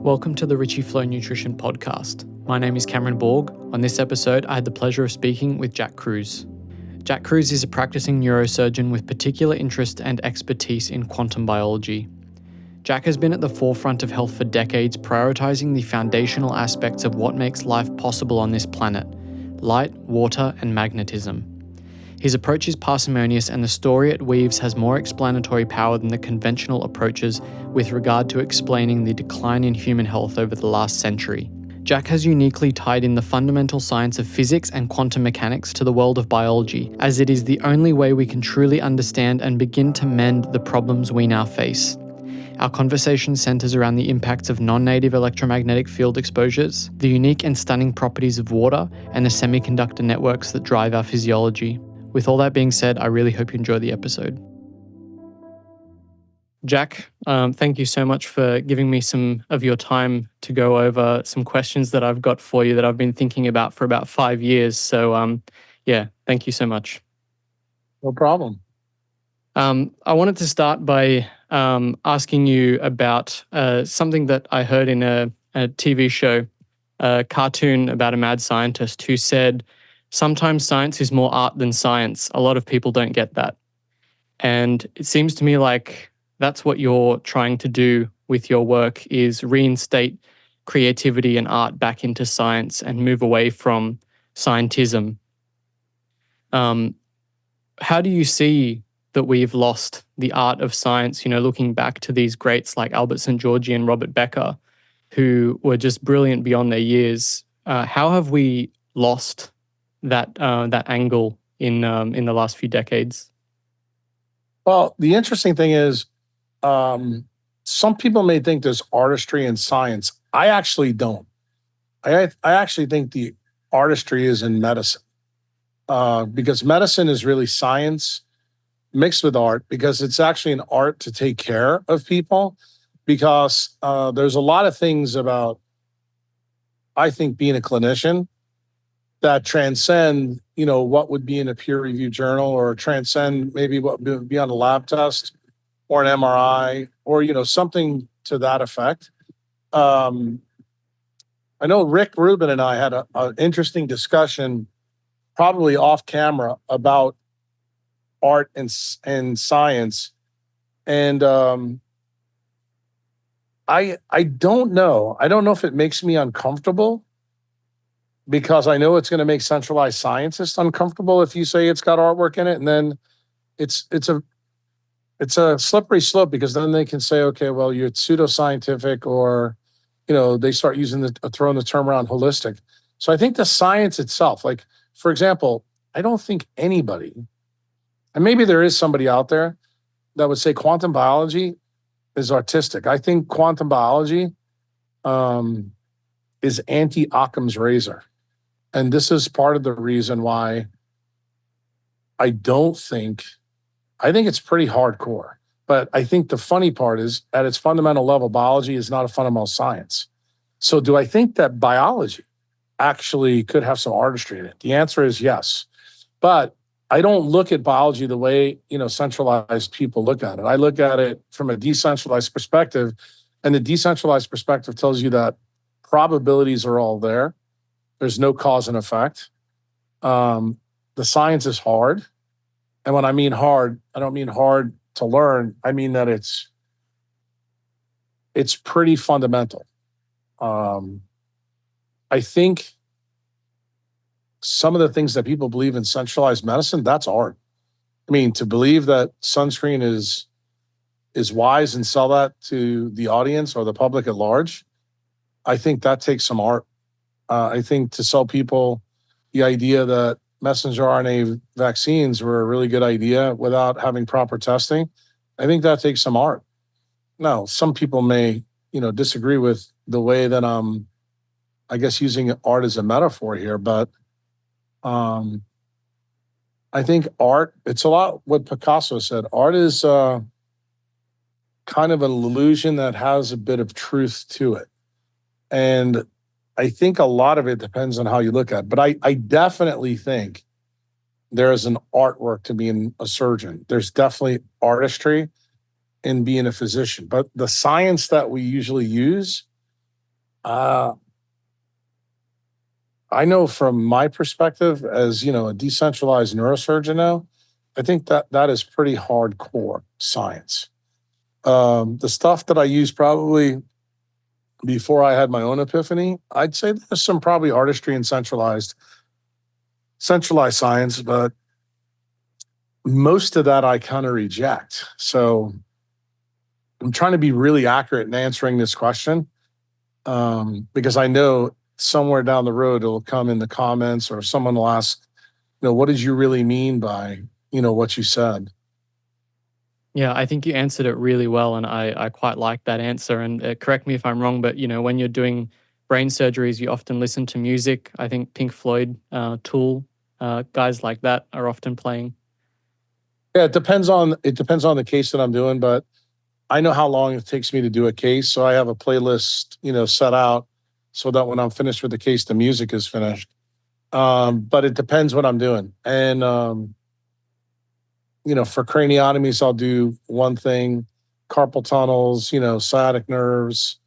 Welcome to the Ricci Flow Nutrition Podcast. My name is Cameron Borg. On this episode, I had the pleasure of speaking with Jack Kruse. Jack Kruse is a practicing neurosurgeon with particular interest and expertise in quantum biology. Jack has been at the forefront of health for decades, prioritizing the foundational aspects of what makes life possible on this planet: light, water, and magnetism. His approach is parsimonious, and the story it weaves has more explanatory power than the conventional approaches with regard to explaining the decline in human health over the last century. Jack has uniquely tied in the fundamental science of physics and quantum mechanics to the world of biology, as it is the only way we can truly understand and begin to mend the problems we now face. Our conversation centers around the impacts of non-native electromagnetic field exposures, the unique and stunning properties of water, and the semiconductor networks that drive our physiology. With all that being said, I really hope you enjoy the episode. Jack, thank you so much for giving me some of your time to go over some questions that I've got for you that I've been thinking about for about 5 years. So, thank you so much. No problem. I wanted to start by asking you about something that I heard in a TV show, a cartoon about a mad scientist who said, sometimes science is more art than science. A lot of people don't get that. And it seems to me like that's what you're trying to do with your work, is reinstate creativity and art back into science and move away from scientism. How do you see that we've lost the art of science, looking back to these greats like Albert St. Georgi and Robert Becker, who were just brilliant beyond their years? How have we lost that angle in the last few decades? Well, the interesting thing is, some people may think there's artistry in science. I actually don't. I actually think the artistry is in medicine, because medicine is really science mixed with art, because it's actually an art to take care of people, because there's a lot of things about, I think, being a clinician that transcend, what would be in a peer-reviewed journal, or transcend maybe what would be on a lab test or an MRI, or, something to that effect. I know Rick Rubin and I had an interesting discussion, probably off camera, about art and science. And I don't know. I don't know if it makes me uncomfortable, because I know it's going to make centralized scientists uncomfortable if you say it's got artwork in it, and then it's a slippery slope, because then they can say, okay, well, you're pseudoscientific, or they start throwing the term around holistic. So I think the science itself, like, for example, I don't think anybody, and maybe there is somebody out there that would say quantum biology is artistic. I think quantum biology is anti-Occam's razor. And this is part of the reason why I think it's pretty hardcore. But I think the funny part is, at its fundamental level, biology is not a fundamental science. So do I think that biology actually could have some artistry in it? The answer is yes. But I don't look at biology the way, centralized people look at it. I look at it from a decentralized perspective, and the decentralized perspective tells you that probabilities are all there. There's no cause and effect. The science is hard. And when I mean hard, I don't mean hard to learn. I mean that it's pretty fundamental. I think some of the things that people believe in centralized medicine, that's art. I mean, to believe that sunscreen is wise and sell that to the audience or the public at large, I think that takes some art. I think to sell people the idea that messenger RNA vaccines were a really good idea without having proper testing, I think that takes some art. Now, some people may, disagree with the way that I'm, I guess, using art as a metaphor here, but I think art, it's a lot what Picasso said. Art is kind of an illusion that has a bit of truth to it. And I think a lot of it depends on how you look at it. But I definitely think there is an artwork to being a surgeon. There's definitely artistry in being a physician. But the science that we usually use Uh, I know from my perspective as, a decentralized neurosurgeon now, I think that that is pretty hardcore science. The stuff that I use probably before I had my own epiphany, I'd say there's some probably artistry and centralized science, but most of that I kind of reject. So I'm trying to be really accurate in answering this question, because I know somewhere down the road it'll come in the comments or someone will ask, what did you really mean by, what you said? Yeah, I think you answered it really well, and I quite like that answer. And correct me if I'm wrong, but when you're doing brain surgeries, you often listen to music. I think Pink Floyd, Tool, guys like that are often playing. Yeah, it depends on the case that I'm doing, but I know how long it takes me to do a case, so I have a playlist, set out so that when I'm finished with the case, the music is finished. But it depends what I'm doing, and for craniotomies, I'll do one thing, carpal tunnels, sciatic nerves,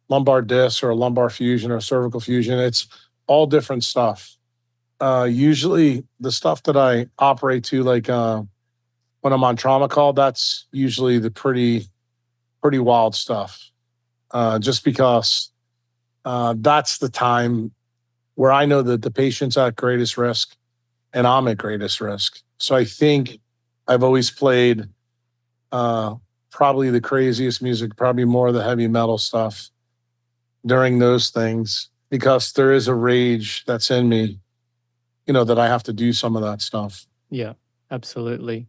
lumbar disc or lumbar fusion or cervical fusion. It's all different stuff. Usually the stuff that I operate to, like when I'm on trauma call, that's usually the pretty wild stuff. Just because that's the time where I know that the patient's at greatest risk and I'm at greatest risk. So I think I've always played uh, probably the craziest music, probably more of the heavy metal stuff during those things because there is a rage that's in me, that I have to do some of that stuff. Yeah, absolutely.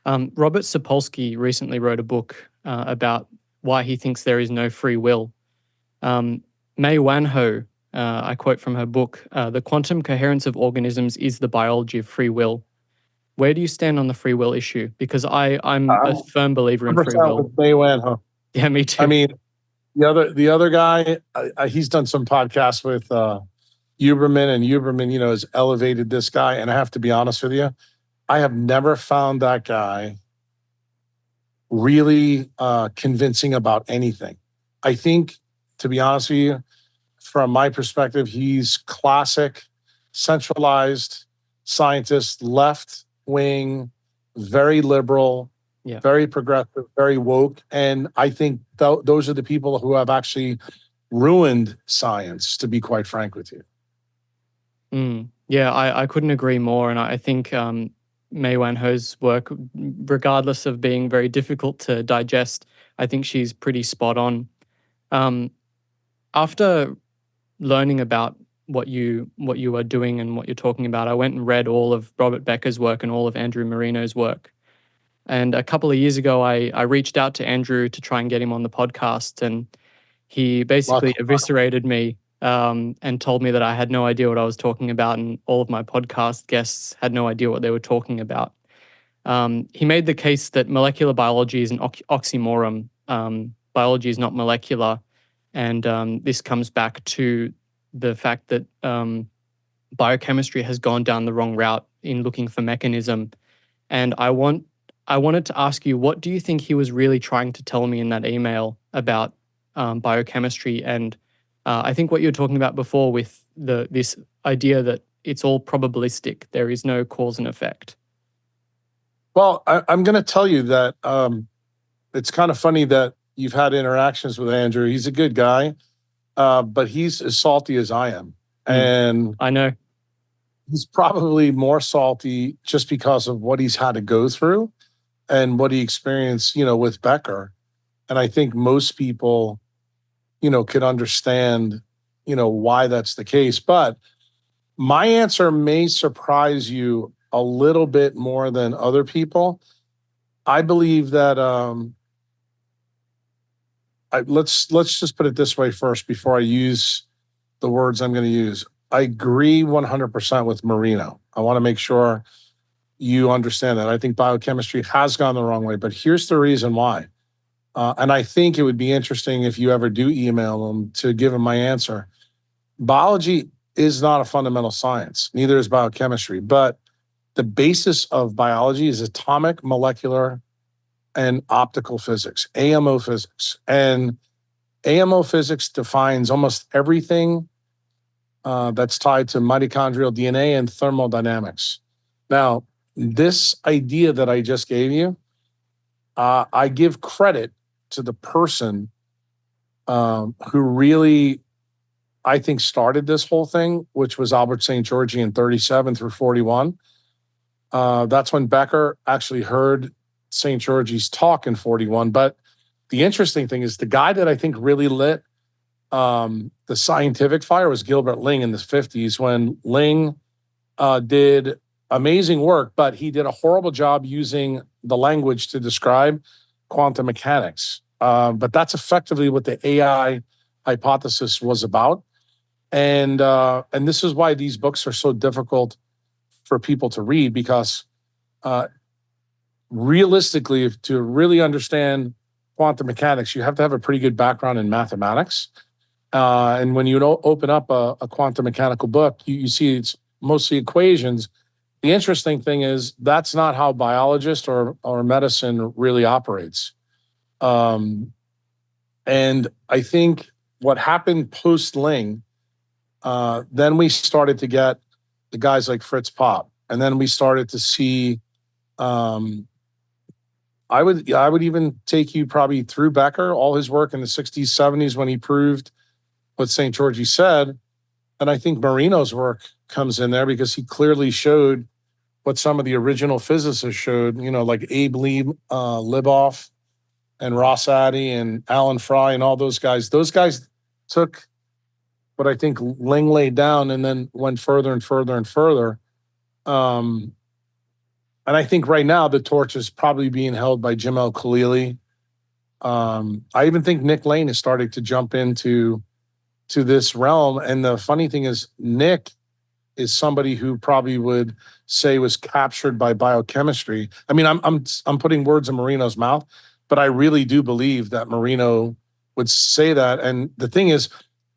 Robert Sapolsky recently wrote a book about why he thinks there is no free will. Um, May Wanho, I quote from her book, "The quantum coherence of organisms is the biology of free will." Where do you stand on the free will issue? Because I'm a I'm firm believer in free 100% with will. Baywan, huh? Yeah, me I too. mean, the other guy, he's done some podcasts with Huberman, and Huberman, has elevated this guy. And I have to be honest with you, I have never found that guy really convincing about anything. I think, to be honest with you, from my perspective, he's classic centralized scientist, left wing, very liberal, Yeah. very progressive, very woke. And I think those are the people who have actually ruined science, to be quite frank with you. Yeah, I couldn't agree more. And I think Mei Wanho's work, regardless of being very difficult to digest, I think she's pretty spot on. Um, After learning about what you are doing and what you're talking about, I went and read all of Robert Becker's work and all of Andrew Marino's work. And a couple of years ago, I reached out to Andrew to try and get him on the podcast, and he Lots basically of fun. eviscerated me and told me that I had no idea what I was talking about, and all of my podcast guests had no idea what they were talking about. He made the case that molecular biology is an oxymoron. Biology is not molecular, and this comes back to the fact that biochemistry has gone down the wrong route in looking for mechanism. And I wanted to ask you, what do you think he was really trying to tell me in that email about biochemistry? And I think what you were talking about before with this idea that it's all probabilistic, there is no cause and effect. Well, I'm going to tell you that it's kind of funny that you've had interactions with Andrew. He's a good guy, but he's as salty as I am. Mm, And I know. he's probably more salty just because of what he's had to go through and what he experienced, with Becker. And I think most people, could understand, why that's the case. But my answer may surprise you a little bit more than other people. I believe that let's just put it this way first before I use the words I'm going to use. I agree 100% with Marino. I want to make sure you understand that. I think biochemistry has gone the wrong way, but here's the reason why. And I think it would be interesting if you ever do email them to give them my answer. Biology is not a fundamental science, neither is biochemistry, but the basis of biology is atomic, molecular, and optical physics, AMO physics. And AMO physics defines almost everything that's tied to mitochondrial DNA and thermodynamics. Now, this idea that I just gave you, I give credit to the person who really, I think, started this whole thing, which was Albert St. Georgi in 37 through 41. That's when Becker actually heard St. Georgi's talk in 41. But the interesting thing is the guy that I think really lit the scientific fire was Gilbert Ling in the 50s, when Ling did amazing work, but he did a horrible job using the language to describe quantum mechanics. But that's effectively what the AI hypothesis was about. And this is why these books are so difficult for people to read, because realistically, to really understand quantum mechanics, you have to have a pretty good background in mathematics. And when you open up a quantum mechanical book, you see it's mostly equations. The interesting thing is that's not how biologist or medicine really operates. And I think what happened post Ling, then we started to get the guys like Fritz Popp, and then we started to see. I would even take you probably through Becker, all his work in the 60s, 70s, when he proved what St. Georgi said. And I think Marino's work comes in there because he clearly showed what some of the original physicists showed, like Abe Liboff and Ross Addy and Alan Fry and all those guys. Those guys took what I think Ling laid down and then went further and further and further. And I think right now the torch is probably being held by Jim L. Khalili. I even think Nick Lane is starting to jump into this realm. And the funny thing is, Nick is somebody who probably would say was captured by biochemistry. I mean, I'm putting words in Marino's mouth, but I really do believe that Marino would say that. And the thing is,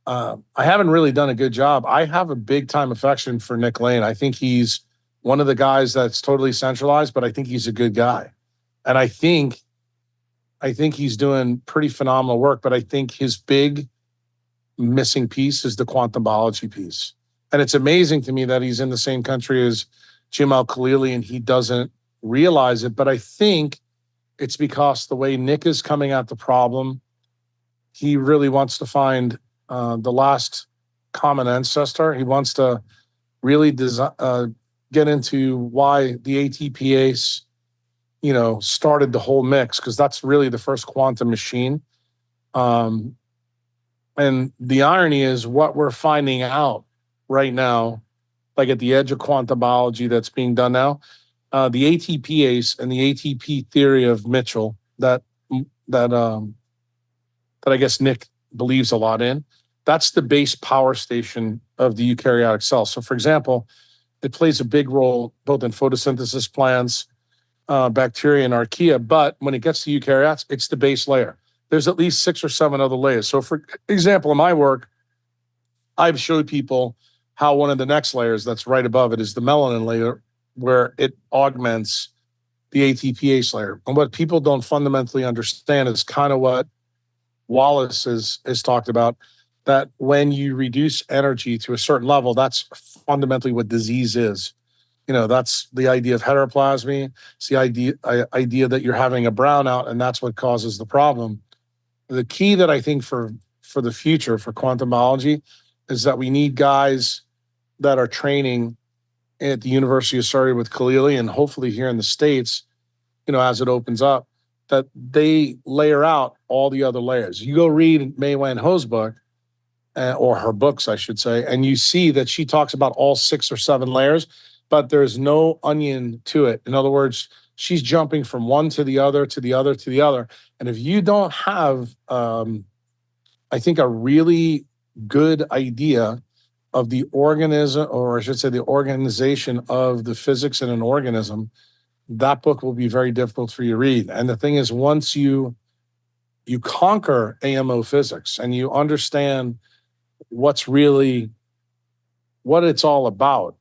I haven't really done a good job. I have a big time affection for Nick Lane. I think he's one of the guys that's totally centralized, but I think he's a good guy. And I think he's doing pretty phenomenal work, but I think his big missing piece is the quantum biology piece. And it's amazing to me that he's in the same country as Jim Al-Khalili and he doesn't realize it. But I think it's because the way Nick is coming at the problem, he really wants to find the last common ancestor. He wants to really get into why the ATPase, started the whole mix, because that's really the first quantum machine. And the irony is what we're finding out right now, like at the edge of quantum biology that's being done now, the ATPase and the ATP theory of Mitchell that I guess Nick believes a lot in, that's the base power station of the eukaryotic cell. So for example, it plays a big role both in photosynthesis plants, bacteria, and archaea. But when it gets to eukaryotes, it's the base layer. There's at least 6 or 7 other layers. So for example, in my work, I've showed people how one of the next layers that's right above it is the melanin layer, where it augments the ATPase layer. And what people don't fundamentally understand is kind of what Wallace has talked about, that when you reduce energy to a certain level, that's fundamentally what disease is. That's the idea of heteroplasmy. It's the idea that you're having a brownout, and that's what causes the problem. The key that I think for the future for quantum biology is that we need guys that are training at the University of Surrey with Khalili, and hopefully here in the States, as it opens up, that they layer out all the other layers. You go read Mei Wan Ho's book, or her books, I should say, and you see that she talks about all 6 or 7 layers, but there's no onion to it. In other words, she's jumping from one to the other, to the other, to the other. And if you don't have, I think, a really good idea of the organism, or I should say the organization of the physics in an organism, that book will be very difficult for you to read. And the thing is, once you conquer AMO physics and you understand what it's all about,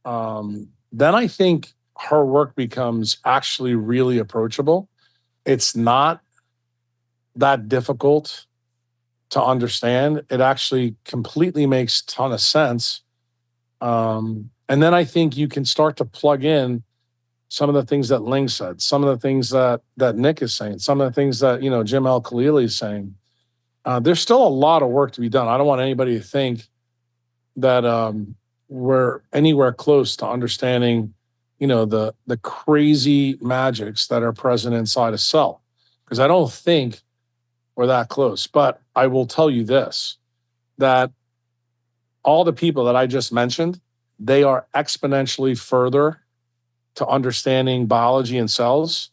then I think her work becomes actually really approachable. It's not that difficult to understand. It actually completely makes a ton of sense. And then I think you can start to plug in some of the things that Ling said, some of the things that Nick is saying, some of the things that Jim Al Khalili is saying. There's still a lot of work to be done. I don't want anybody to think that we're anywhere close to understanding, the crazy magics that are present inside a cell, because I don't think we're that close. But I will tell you this, that all the people that I just mentioned, they are exponentially further to understanding biology and cells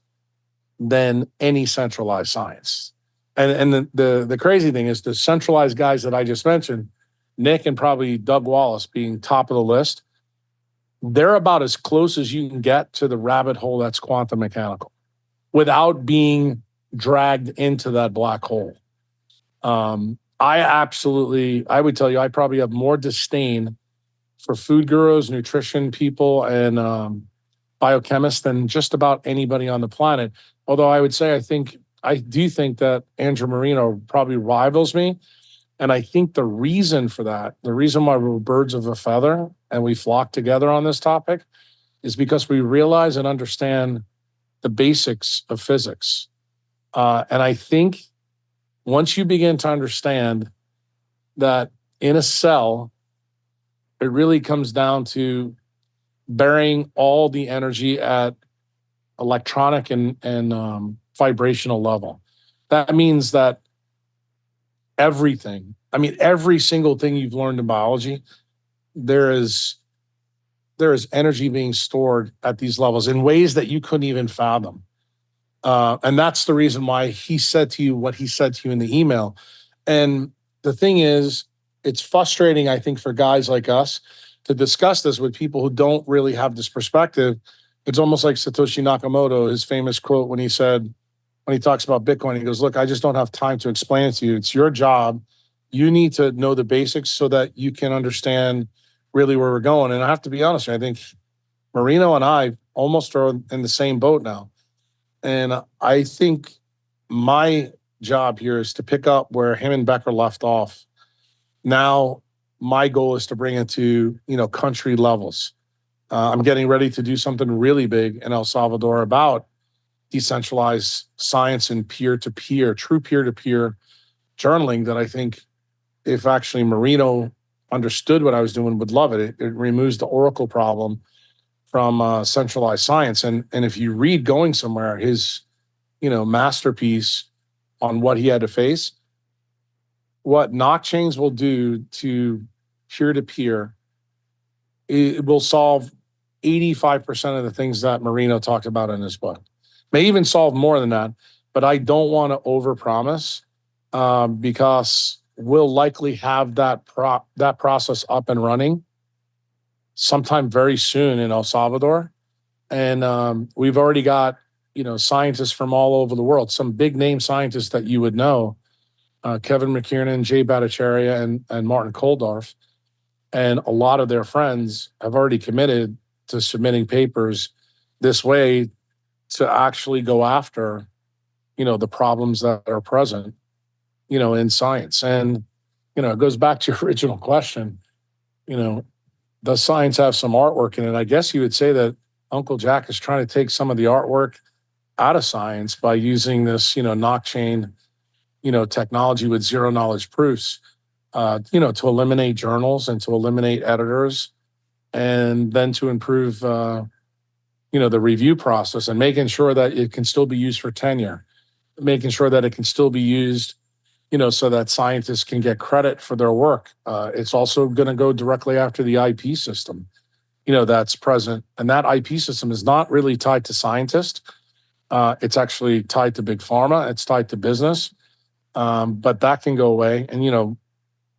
than any centralized science. And the crazy thing is, the centralized guys that I just mentioned, Nick and probably Doug Wallace being top of the list, they're about as close as you can get to the rabbit hole that's quantum mechanical without being dragged into that black hole. I would tell you, I probably have more disdain for food gurus, nutrition people, and biochemists than just about anybody on the planet. Although I would say, I do think that Andrew Marino probably rivals me. And I think the reason for that, the reason why we're birds of a feather and we flock together on this topic, is because we realize and understand the basics of physics. And I think once you begin to understand that in a cell, it really comes down to burying all the energy at electronic and vibrational level. That means that everything, every single thing you've learned in biology, there is energy being stored at these levels in ways that you couldn't even fathom. And that's the reason why he said to you what he said to you in the email. And the thing is, it's frustrating, I think, for guys like us to discuss this with people who don't really have this perspective. It's almost like Satoshi Nakamoto, his famous quote when he talks about Bitcoin, he goes, "Look, I just don't have time to explain it to you. It's your job. You need to know the basics so that you can understand really where we're going." And I have to be honest, I think Marino and I almost are in the same boat now. And I think my job here is to pick up where him and Becker left off. Now, my goal is to bring it to, country levels. I'm getting ready to do something really big in El Salvador about decentralized science and peer-to-peer, true peer-to-peer journaling that I think if actually Marino understood what I was doing, would love it. It removes the oracle problem from centralized science. And if you read Going Somewhere, his, masterpiece on what he had to face, what blockchains will do to peer-to-peer, it will solve 85% of the things that Marino talked about in his book. May even solve more than that, but I don't want to overpromise because we'll likely have that process up and running sometime very soon in El Salvador. And we've already got, scientists from all over the world, some big name scientists that you would know, Kevin McKiernan, Jay Bhattacharya, and Martin Koldorf. And a lot of their friends have already committed to submitting papers this way to actually go after, the problems that are present, in science. And, it goes back to your original question, does science have some artwork in it? I guess you would say that Uncle Jack is trying to take some of the artwork out of science by using this, blockchain, technology with zero knowledge proofs, to eliminate journals and to eliminate editors, and then to improve, the review process and making sure that it can still be used for tenure, making sure that it can still be used, so that scientists can get credit for their work. It's also going to go directly after the IP system, that's present. And that IP system is not really tied to scientists. It's actually tied to big pharma. It's tied to business. But that can go away. And,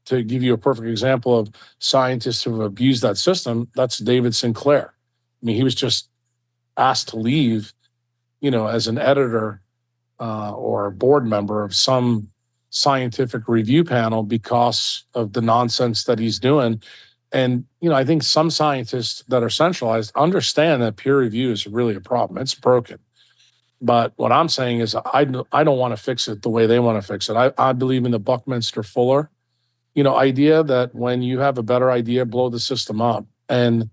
to give you a perfect example of scientists who have abused that system, that's David Sinclair. He was just asked to leave, as an editor or a board member of some scientific review panel because of the nonsense that he's doing. And, I think some scientists that are centralized understand that peer review is really a problem. It's broken. But what I'm saying is I don't want to fix it the way they want to fix it. I believe in the Buckminster-Fuller, idea that when you have a better idea, blow the system up and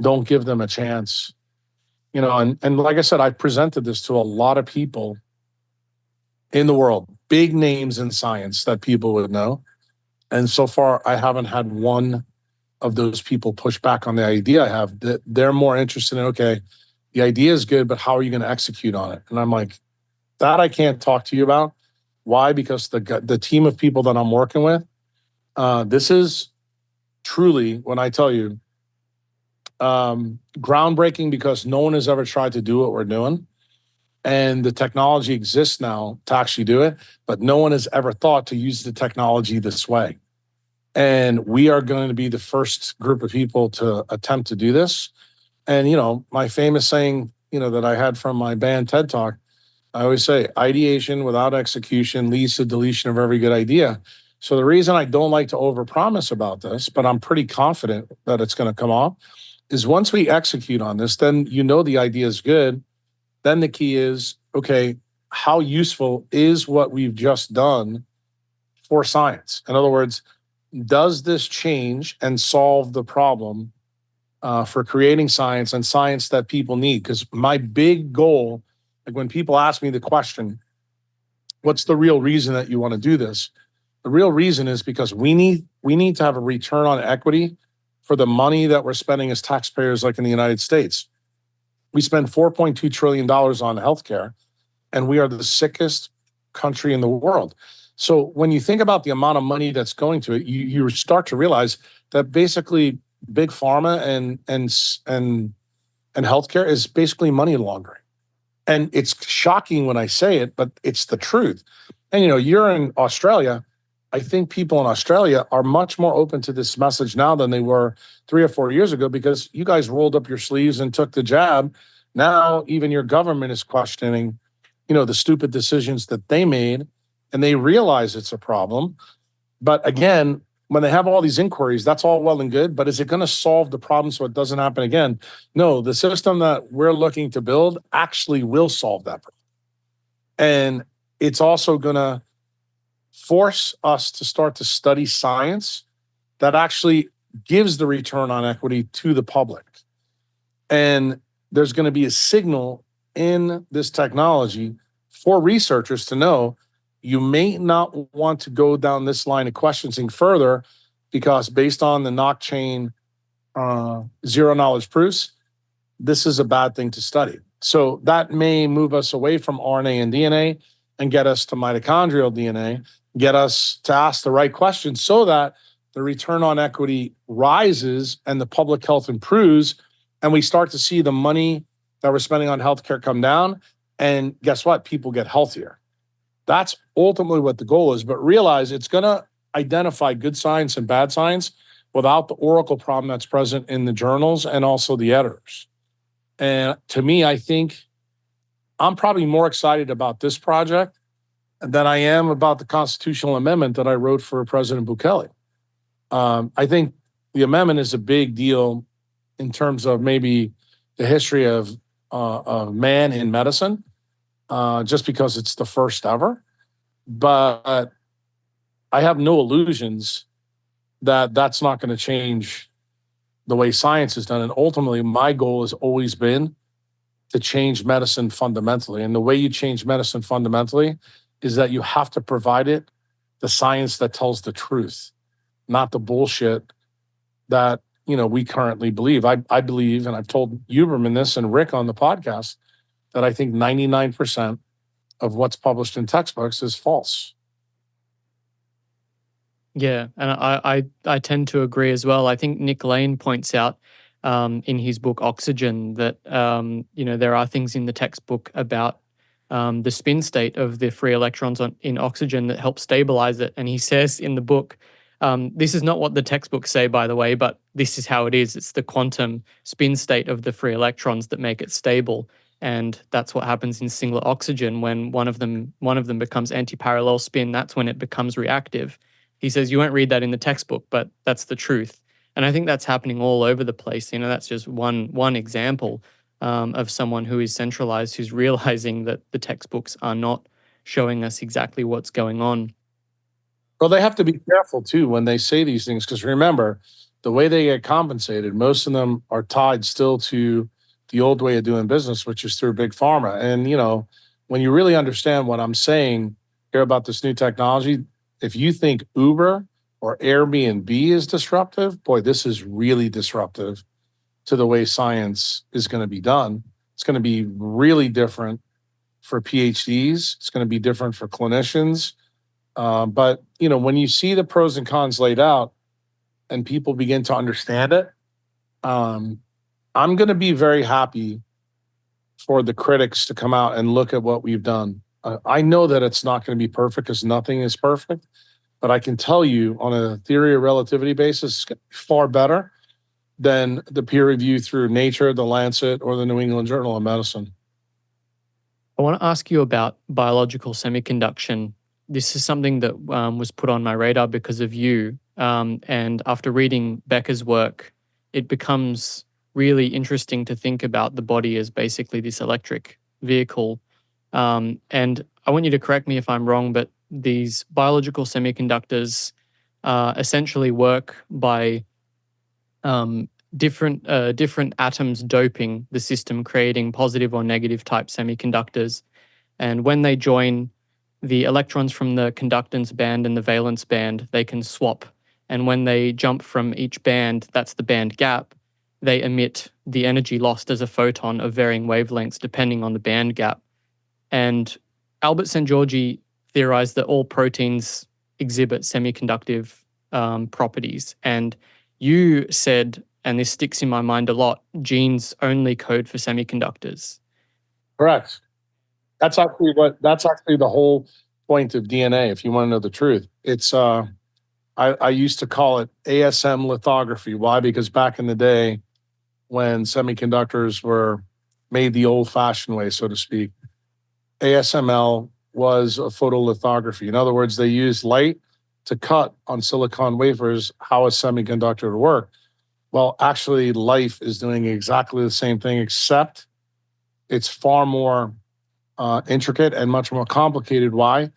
don't give them a chance. And like I said, I presented this to a lot of people in the world, big names in science that people would know. And so far, I haven't had one of those people push back on the idea I have. That they're more interested in, okay, the idea is good, but how are you going to execute on it? And I'm like, that I can't talk to you about. Why? Because the team of people that I'm working with, this is truly, when I tell you, groundbreaking, because no one has ever tried to do what we're doing. And the technology exists now to actually do it, but no one has ever thought to use the technology this way. And we are going to be the first group of people to attempt to do this. And, my famous saying, that I had from my band TED Talk, I always say, ideation without execution leads to deletion of every good idea. So the reason I don't like to overpromise about this, but I'm pretty confident that it's going to come off, is once we execute on this, then the idea is good. Then the key is, okay, how useful is what we've just done for science? In other words, does this change and solve the problem for creating science and science that people need? Because my big goal, like when people ask me the question, what's the real reason that you want to do this? The real reason is because we need to have a return on equity for the money that we're spending as taxpayers, like in the United States. We spend $4.2 trillion on healthcare, and we are the sickest country in the world. So when you think about the amount of money that's going to it, you start to realize that basically big pharma and healthcare is basically money laundering. And it's shocking when I say it, but it's the truth. And you're in Australia. I think people in Australia are much more open to this message now than they were 3 or 4 years ago, because you guys rolled up your sleeves and took the jab. Now even your government is questioning, the stupid decisions that they made, and they realize it's a problem. But again, when they have all these inquiries, that's all well and good, but is it going to solve the problem so it doesn't happen again? No, the system that we're looking to build actually will solve that problem. And it's also going to force us to start to study science that actually gives the return on equity to the public. And there's going to be a signal in this technology for researchers to know you may not want to go down this line of questioning further, because based on the knock chain zero knowledge proofs, this is a bad thing to study. So that may move us away from RNA and DNA and get us to mitochondrial DNA, get us to ask the right questions so that the return on equity rises and the public health improves, and we start to see the money that we're spending on healthcare come down. And guess what? People get healthier. That's ultimately what the goal is. But realize it's going to identify good science and bad science without the oracle problem that's present in the journals and also the editors. And to me, I think I'm probably more excited about this project than I am about the constitutional amendment that I wrote for President Bukele. I think the amendment is a big deal in terms of maybe the history of man in medicine, just because it's the first ever. But I have no illusions that that's not going to change the way science is done. And ultimately, my goal has always been to change medicine fundamentally. And the way you change medicine fundamentally is that you have to provide it the science that tells the truth, not the bullshit that we currently believe. I believe, and I've told Huberman this and Rick on the podcast, that I think 99% of what's published in textbooks is false. Yeah, and I tend to agree as well. I think Nick Lane points out in his book Oxygen that there are things in the textbook about the spin state of the free electrons in oxygen that help stabilize it. And he says in the book, this is not what the textbooks say, by the way, but this is how it is. It's the quantum spin state of the free electrons that make it stable. And that's what happens in singlet oxygen when one of them becomes anti-parallel spin. That's when it becomes reactive. He says you won't read that in the textbook, but that's the truth. And I think that's happening all over the place. That's just one example. of someone who is centralized, who's realizing that the textbooks are not showing us exactly what's going on. Well, they have to be careful too when they say these things, because remember, the way they get compensated, most of them are tied still to the old way of doing business, which is through big pharma. And when you really understand what I'm saying here about this new technology, if you think Uber or Airbnb is disruptive, boy, this is really disruptive to the way science is going to be done. It's going to be really different for PhDs. It's going to be different for clinicians. But when you see the pros and cons laid out and people begin to understand it, um, I'm going to be very happy for the critics to come out and look at what we've done. I know that it's not going to be perfect because nothing is perfect, but I can tell you on a theory of relativity basis, it's far better than the peer review through Nature, the Lancet, or the New England Journal of Medicine. I want to ask you about biological semiconduction. This is something that was put on my radar because of you. And after reading Becker's work, it becomes really interesting to think about the body as basically this electric vehicle. And I want you to correct me if I'm wrong, but these biological semiconductors essentially work by different atoms doping the system, creating positive or negative type semiconductors. And when they join the electrons from the conductance band and the valence band, they can swap. And when they jump from each band, that's the band gap, they emit the energy lost as a photon of varying wavelengths depending on the band gap. And Albert Szent-Györgyi theorized that all proteins exhibit semiconductive properties. And you said, and this sticks in my mind a lot, genes only code for semiconductors. Correct. That's actually the whole point of DNA, if you want to know the truth. It's I used to call it ASM lithography. Why? Because back in the day when semiconductors were made the old-fashioned way, so to speak, ASML was a photolithography. In other words, they used light to cut on silicon wafers how a semiconductor would work. Well, actually, life is doing exactly the same thing, except it's far more intricate and much more complicated. Why?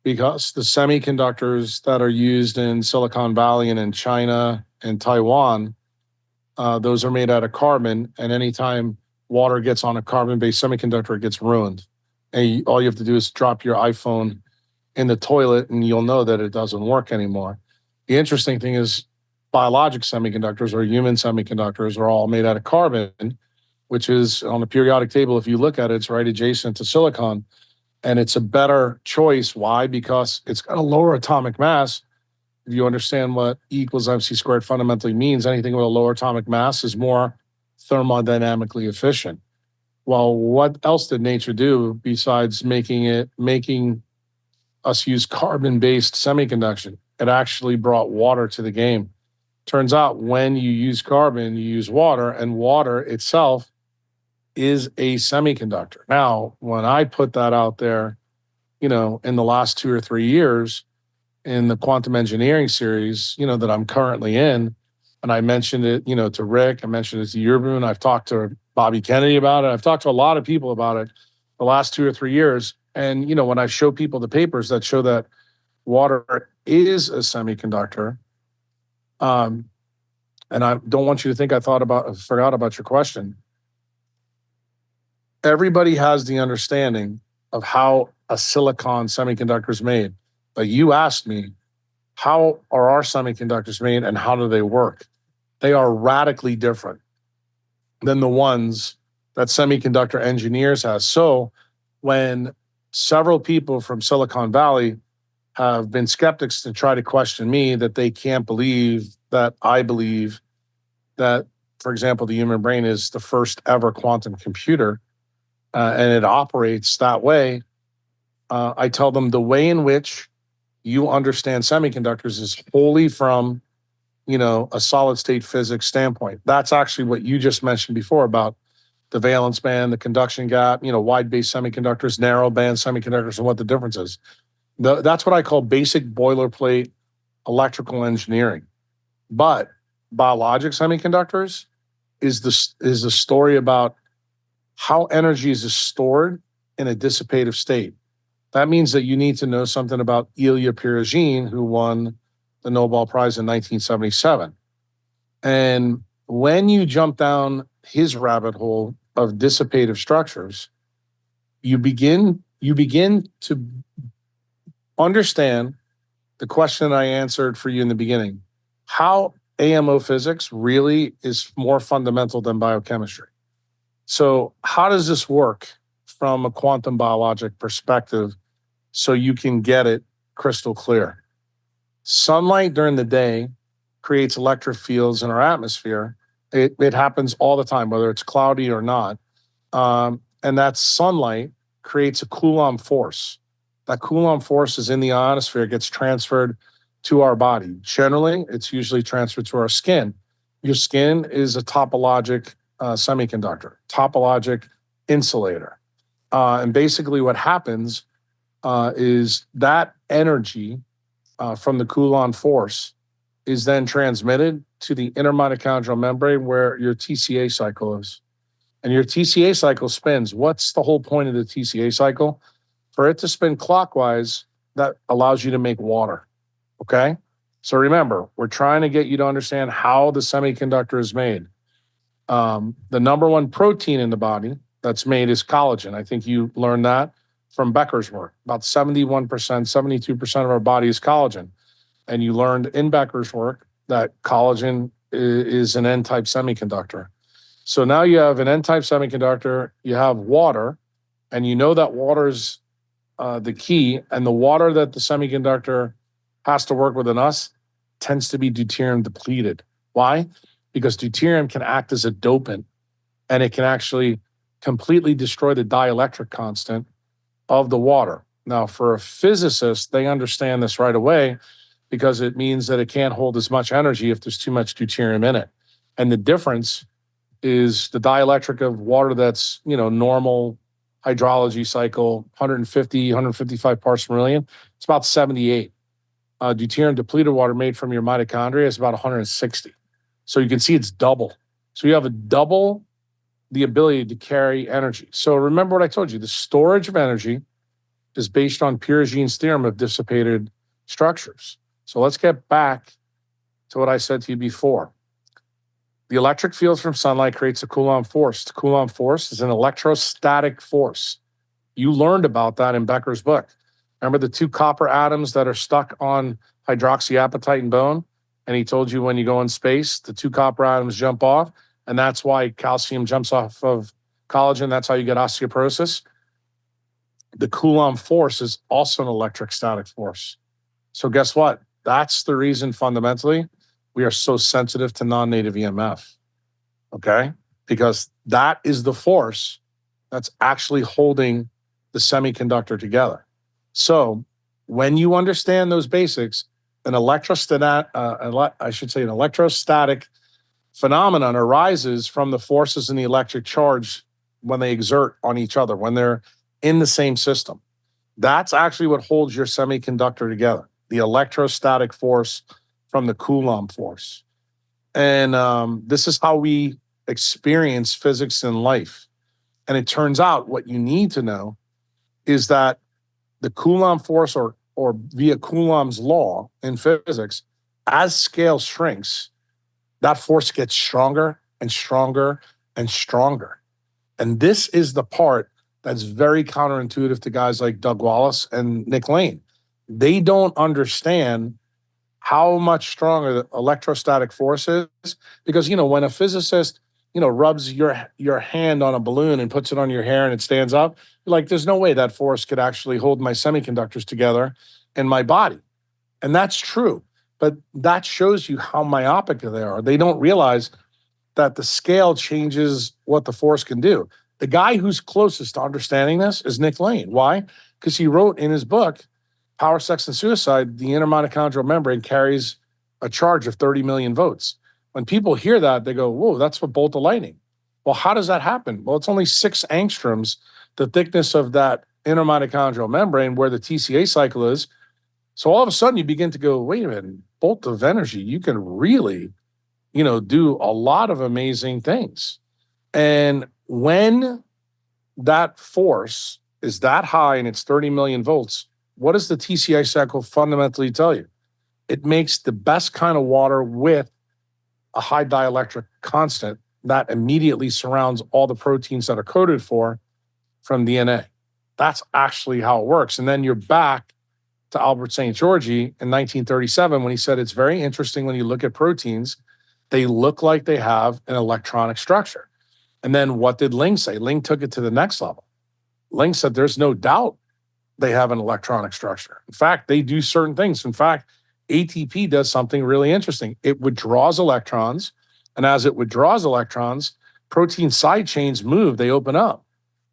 Because the semiconductors that are used in Silicon Valley and in China and Taiwan, those are made out of carbon. And anytime water gets on a carbon-based semiconductor, it gets ruined. And all you have to do is drop your iPhone in the toilet and you'll know that it doesn't work anymore. The interesting thing is biologic semiconductors or human semiconductors are all made out of carbon, which is on the periodic table. If you look at it, it's right adjacent to silicon. And it's a better choice. Why? Because it's got a lower atomic mass. If you understand what E equals MC squared fundamentally means, anything with a lower atomic mass is more thermodynamically efficient. Well, what else did nature do besides making us use carbon-based semiconduction? It actually brought water to the game. Turns out when you use carbon, you use water, and water itself is a semiconductor. Now, when I put that out there, in the last 2 or 3 years in the quantum engineering series, that I'm currently in, and I mentioned it, to Rick, I mentioned it to Yerboon, I've talked to Bobby Kennedy about it, I've talked to a lot of people about it the last 2 or 3 years. And, when I show people the papers that show that water is a semiconductor, and I don't want you to think I forgot about your question. Everybody has the understanding of how a silicon semiconductor is made. But you asked me, how are our semiconductors made and how do they work? They are radically different than the ones that semiconductor engineers have. So when several people from Silicon Valley have been skeptics to try to question me, that they can't believe that I believe that, for example, the human brain is the first ever quantum computer, and it operates that way. I tell them the way in which you understand semiconductors is wholly from, a solid state physics standpoint. That's actually what you just mentioned before about the valence band, the conduction gap, wide base semiconductors, narrow band semiconductors, and what the difference is. That's what I call basic boilerplate electrical engineering. But biologic semiconductors is the story about how energy is stored in a dissipative state. That means that you need to know something about Ilya Prigogine, who won the Nobel Prize in 1977. And when you jump down his rabbit hole of dissipative structures, you begin to understand the question I answered for you in the beginning. How AMO physics really is more fundamental than biochemistry. So how does this work from a quantum biologic perspective so you can get it crystal clear? Sunlight during the day creates electric fields in our atmosphere. It happens all the time, whether it's cloudy or not. And that sunlight creates a Coulomb force. That Coulomb force is in the ionosphere, it gets transferred to our body. Generally, it's usually transferred to our skin. Your skin is a topologic semiconductor, topologic insulator. And basically what happens is that energy from the Coulomb force is then transmitted to the inner mitochondrial membrane where your TCA cycle is. And your TCA cycle spins. What's the whole point of the TCA cycle? For it to spin clockwise, that allows you to make water, okay? So remember, we're trying to get you to understand how the semiconductor is made. The number one protein in the body that's made is collagen. I think you learned that from Becker's work. About 71%, 72% of our body is collagen. And you learned in Becker's work that collagen is an N-type semiconductor. So now you have an N-type semiconductor, you have water, and you know that water's the key, and the water that the semiconductor has to work with in us tends to be deuterium depleted. Why? Because deuterium can act as a dopant, and it can actually completely destroy the dielectric constant of the water. Now, for a physicist, they understand this right away because it means that it can't hold as much energy if there's too much deuterium in it. And the difference is the dielectric of water that's, normal hydrology cycle, 150, 155 parts per million. It's about 78. Deuterium depleted water made from your mitochondria is about 160. So you can see it's double. So you have a double the ability to carry energy. So remember what I told you, the storage of energy is based on Prigogine's theorem of dissipated structures. So let's get back to what I said to you before. The electric field from sunlight creates a Coulomb force. The Coulomb force is an electrostatic force. You learned about that in Becker's book. Remember the two copper atoms that are stuck on hydroxyapatite in bone? And he told you when you go in space, the two copper atoms jump off, and that's why calcium jumps off of collagen. That's how you get osteoporosis. The Coulomb force is also an electrostatic force. So guess what? That's the reason fundamentally we are so sensitive to non-native EMF, okay? Because that is the force that's actually holding the semiconductor together. So when you understand those basics, an electrostatic phenomenon arises from the forces in the electric charge when they exert on each other, when they're in the same system. That's actually what holds your semiconductor together, the electrostatic force from the Coulomb force. And this is how we experience physics in life. And it turns out what you need to know is that the Coulomb force or via Coulomb's law in physics, as scale shrinks, that force gets stronger and stronger and stronger. And this is the part that's very counterintuitive to guys like Doug Wallace and Nick Lane. They don't understand how much stronger the electrostatic force is because, when a physicist, rubs your hand on a balloon and puts it on your hair and it stands up, you're like, there's no way that force could actually hold my semiconductors together in my body. And that's true. But that shows you how myopic they are. They don't realize that the scale changes what the force can do. The guy who's closest to understanding this is Nick Lane. Why? Because he wrote in his book, Power, Sex, and Suicide, the inner mitochondrial membrane carries a charge of 30 million volts. When people hear that, they go, whoa, that's a bolt of lightning. Well, how does that happen? Well, it's only 6 angstroms, the thickness of that inner mitochondrial membrane where the TCA cycle is. So all of a sudden you begin to go, wait a minute, bolt of energy, you can really, do a lot of amazing things. And when that force is that high and it's 30 million volts, what does the TCI cycle fundamentally tell you? It makes the best kind of water with a high dielectric constant that immediately surrounds all the proteins that are coded for from DNA. That's actually how it works. And then you're back to Albert St. Georgi in 1937 when he said it's very interesting when you look at proteins, they look like they have an electronic structure. And then what did Ling say? Ling took it to the next level. Ling said there's no doubt they have an electronic structure. In fact, they do certain things. In fact, ATP does something really interesting. It withdraws electrons, and as it withdraws electrons, protein side chains move, they open up.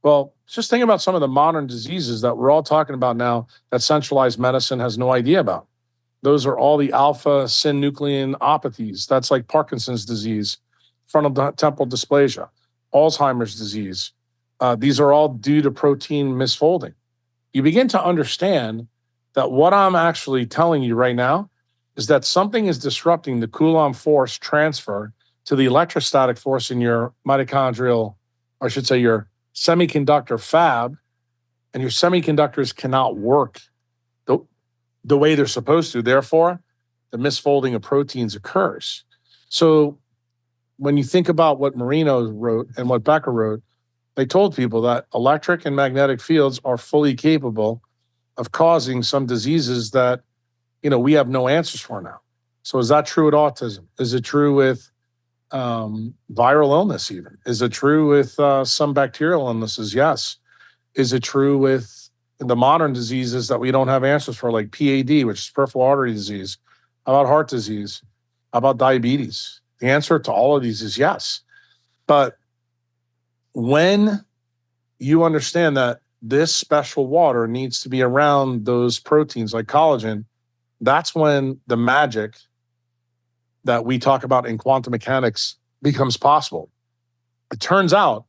Well, just think about some of the modern diseases that we're all talking about now that centralized medicine has no idea about. Those are all the alpha synucleinopathies. That's like Parkinson's disease, frontal temporal dysplasia, Alzheimer's disease. These are all due to protein misfolding. You begin to understand that what I'm actually telling you right now is that something is disrupting the Coulomb force transfer to the electrostatic force in your mitochondrial, or I should say your semiconductor fab, and your semiconductors cannot work the way they're supposed to. Therefore, the misfolding of proteins occurs. So when you think about what Marino wrote and what Becker wrote, they told people that electric and magnetic fields are fully capable of causing some diseases that, we have no answers for now. So is that true with autism? Is it true with viral illness even? Is it true with some bacterial illnesses? Yes. Is it true with the modern diseases that we don't have answers for, like PAD, which is peripheral artery disease? How about heart disease? How about diabetes? The answer to all of these is yes. But when you understand that this special water needs to be around those proteins like collagen, that's when the magic that we talk about in quantum mechanics becomes possible. It turns out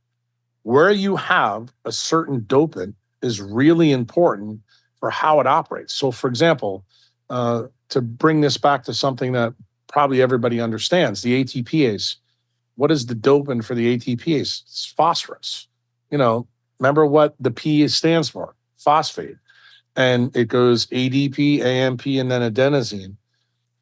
where you have a certain dopant is really important for how it operates. So, for example, to bring this back to something that probably everybody understands, the ATPase. What is the dopant for the ATPase? It's phosphorus. Remember what the P stands for, phosphate. And it goes ADP, AMP, and then adenosine.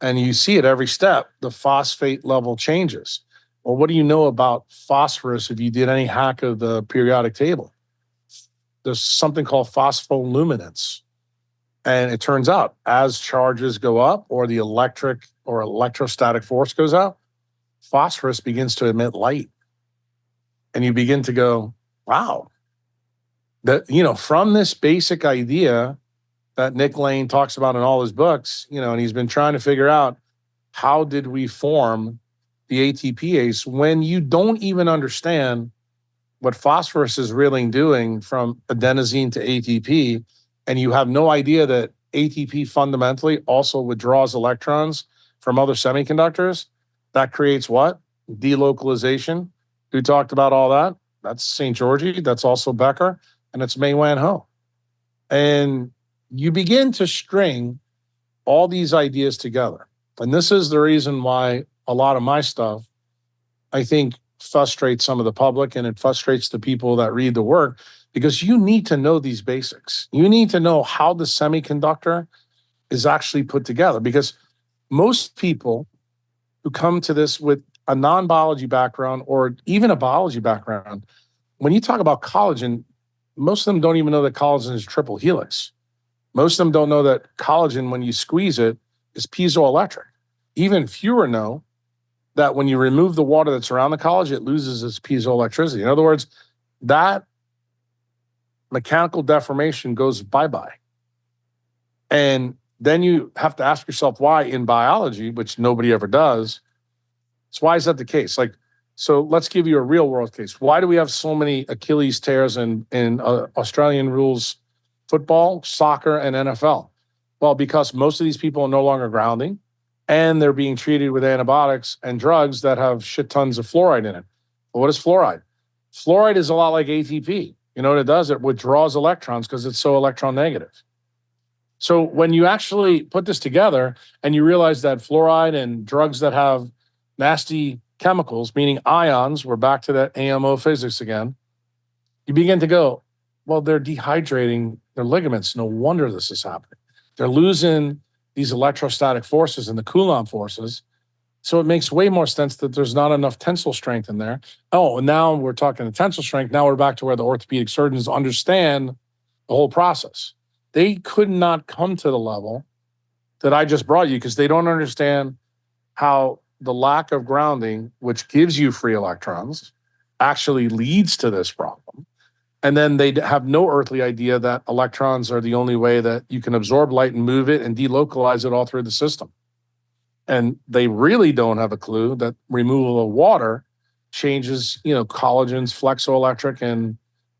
And you see at every step, the phosphate level changes. Well, what do you know about phosphorus if you did any hack of the periodic table? There's something called phospholuminescence. And it turns out as charges go up or the electric or electrostatic force goes up, phosphorus begins to emit light. And you begin to go, wow. From this basic idea that Nick Lane talks about in all his books, and he's been trying to figure out how did we form the ATPase when you don't even understand what phosphorus is really doing from adenosine to ATP, and you have no idea that ATP fundamentally also withdraws electrons from other semiconductors. That creates what? Delocalization. Who talked about all that? That's St. Georgi. That's also Becker. And it's Mei Wan Ho. And you begin to string all these ideas together. And this is the reason why a lot of my stuff, I think, frustrates some of the public and it frustrates the people that read the work, because you need to know these basics. You need to know how the semiconductor is actually put together, because most people who come to this with a non-biology background or even a biology background, when you talk about collagen, most of them don't even know that collagen is triple helix. Most of them don't know that collagen, when you squeeze it, is piezoelectric. Even fewer know that when you remove the water that's around the collagen, it loses its piezoelectricity. In other words, that mechanical deformation goes bye-bye. And then you have to ask yourself why in biology, which nobody ever does. So why is that the case? So let's give you a real world case. Why do we have so many Achilles tears in Australian rules football, soccer, and NFL? Well, because most of these people are no longer grounding and they're being treated with antibiotics and drugs that have shit tons of fluoride in it. Well, what is fluoride? Fluoride is a lot like ATP. You know what it does? It withdraws electrons because it's so electron negative. So when you actually put this together and you realize that fluoride and drugs that have nasty chemicals, meaning ions, we're back to that AMO physics again, you begin to go, well, they're dehydrating their ligaments. No wonder this is happening. They're losing these electrostatic forces and the Coulomb forces. So it makes way more sense that there's not enough tensile strength in there. Oh, and now we're talking the tensile strength. Now we're back to where the orthopedic surgeons understand the whole process. They could not come to the level that I just brought you because they don't understand how the lack of grounding, which gives you free electrons, actually leads to this problem. And then they have no earthly idea that electrons are the only way that you can absorb light and move it and delocalize it all through the system. And they really don't have a clue that removal of water changes, collagen's flexoelectric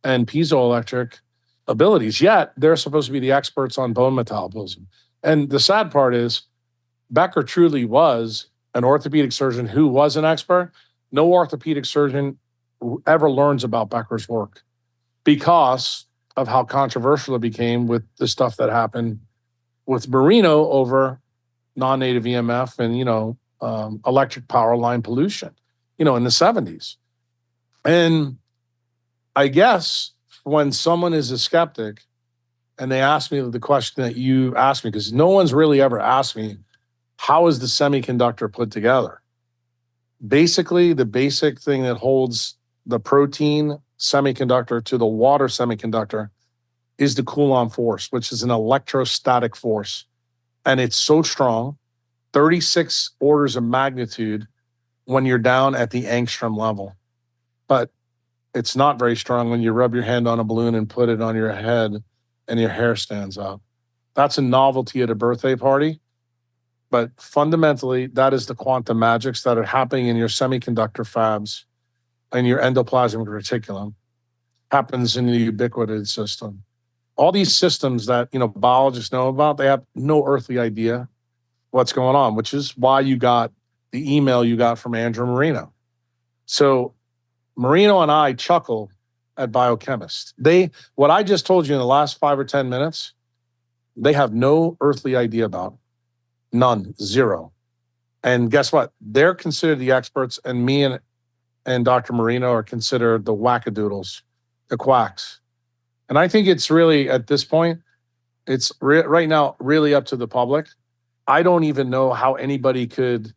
and piezoelectric abilities. Yet they're supposed to be the experts on bone metabolism. And the sad part is Becker truly was an orthopedic surgeon who was an expert. No orthopedic surgeon ever learns about Becker's work because of how controversial it became with the stuff that happened with Marino over non-native EMF and, electric power line pollution, in the 70s. And I guess when someone is a skeptic and they ask me the question that you asked me, because no one's really ever asked me, how is the semiconductor put together? Basically, the basic thing that holds the protein semiconductor to the water semiconductor is the Coulomb force, which is an electrostatic force. And it's so strong, 36 orders of magnitude when you're down at the angstrom level. But it's not very strong when you rub your hand on a balloon and put it on your head and your hair stands up. That's a novelty at a birthday party. But fundamentally, that is the quantum magics that are happening in your semiconductor fabs and your endoplasmic reticulum. Happens in the ubiquitous system. All these systems that biologists know about, they have no earthly idea what's going on, which is why you got the email you got from Andrew Marino. So Marino and I chuckle at Biochemist. What I just told you in the last 5 or 10 minutes, they have no earthly idea about. None, zero. And guess what? They're considered the experts, and me and Dr. Marino are considered the wackadoodles, the quacks. And I think it's really, at this point, it's right now really up to the public. I don't even know how anybody could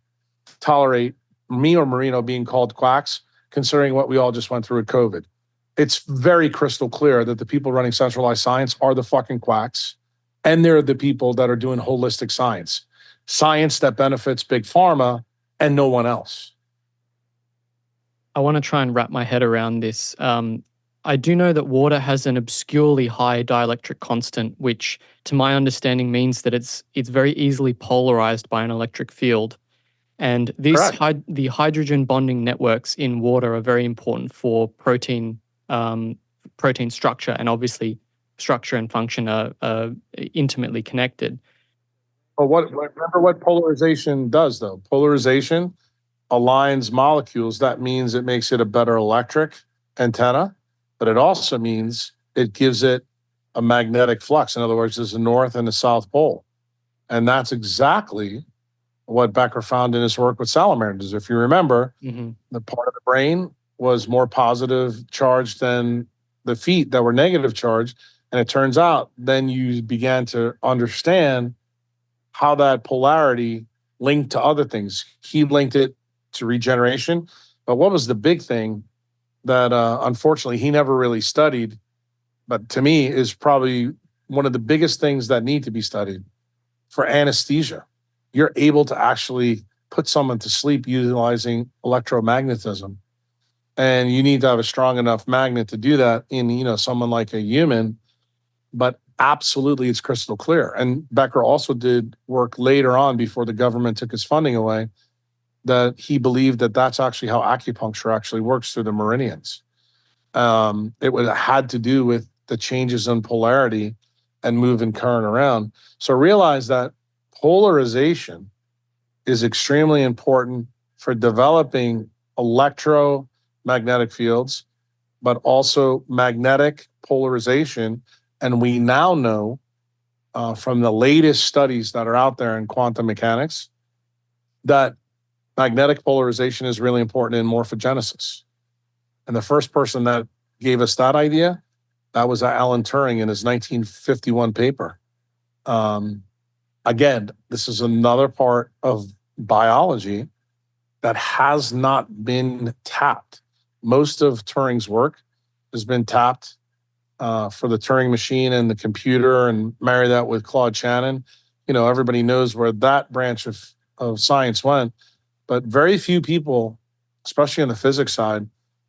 tolerate me or Marino being called quacks, considering what we all just went through with COVID. It's very crystal clear that the people running centralized science are the fucking quacks, and they're the people that are doing holistic science that benefits big pharma and no one else. I want to try and wrap my head around this. I do know that water has an obscurely high dielectric constant, which, to my understanding, means that it's very easily polarized by an electric field. And the hydrogen bonding networks in water are very important for protein structure, and obviously structure and function are intimately connected. But remember what polarization does, though? Polarization aligns molecules. That means it makes it a better electric antenna, but it also means it gives it a magnetic flux. In other words, there's a north and a south pole. And that's exactly what Becker found in his work with salamanders. If you remember, the part of the brain was more positive charged than the feet that were negative charged. And it turns out then you began to understand how that polarity linked to other things. He linked it to regeneration. But what was the big thing that unfortunately he never really studied, but to me is probably one of the biggest things that need to be studied for anesthesia. You're able to actually put someone to sleep utilizing electromagnetism. And you need to have a strong enough magnet to do that in, someone like a human. But absolutely, it's crystal clear. And Becker also did work later on before the government took his funding away that he believed that that's actually how acupuncture actually works through the meridians. It had to do with the changes in polarity and moving current around. So realize that polarization is extremely important for developing electromagnetic fields, but also magnetic polarization. And we now know from the latest studies that are out there in quantum mechanics that magnetic polarization is really important in morphogenesis. And the first person that gave us that idea. That was Alan Turing in his 1951 paper. Again, this is another part of biology that has not been tapped. Most of Turing's work has been tapped for the Turing machine and the computer, and marry that with Claude Shannon. Everybody knows where that branch of science went, but very few people, especially on the physics side,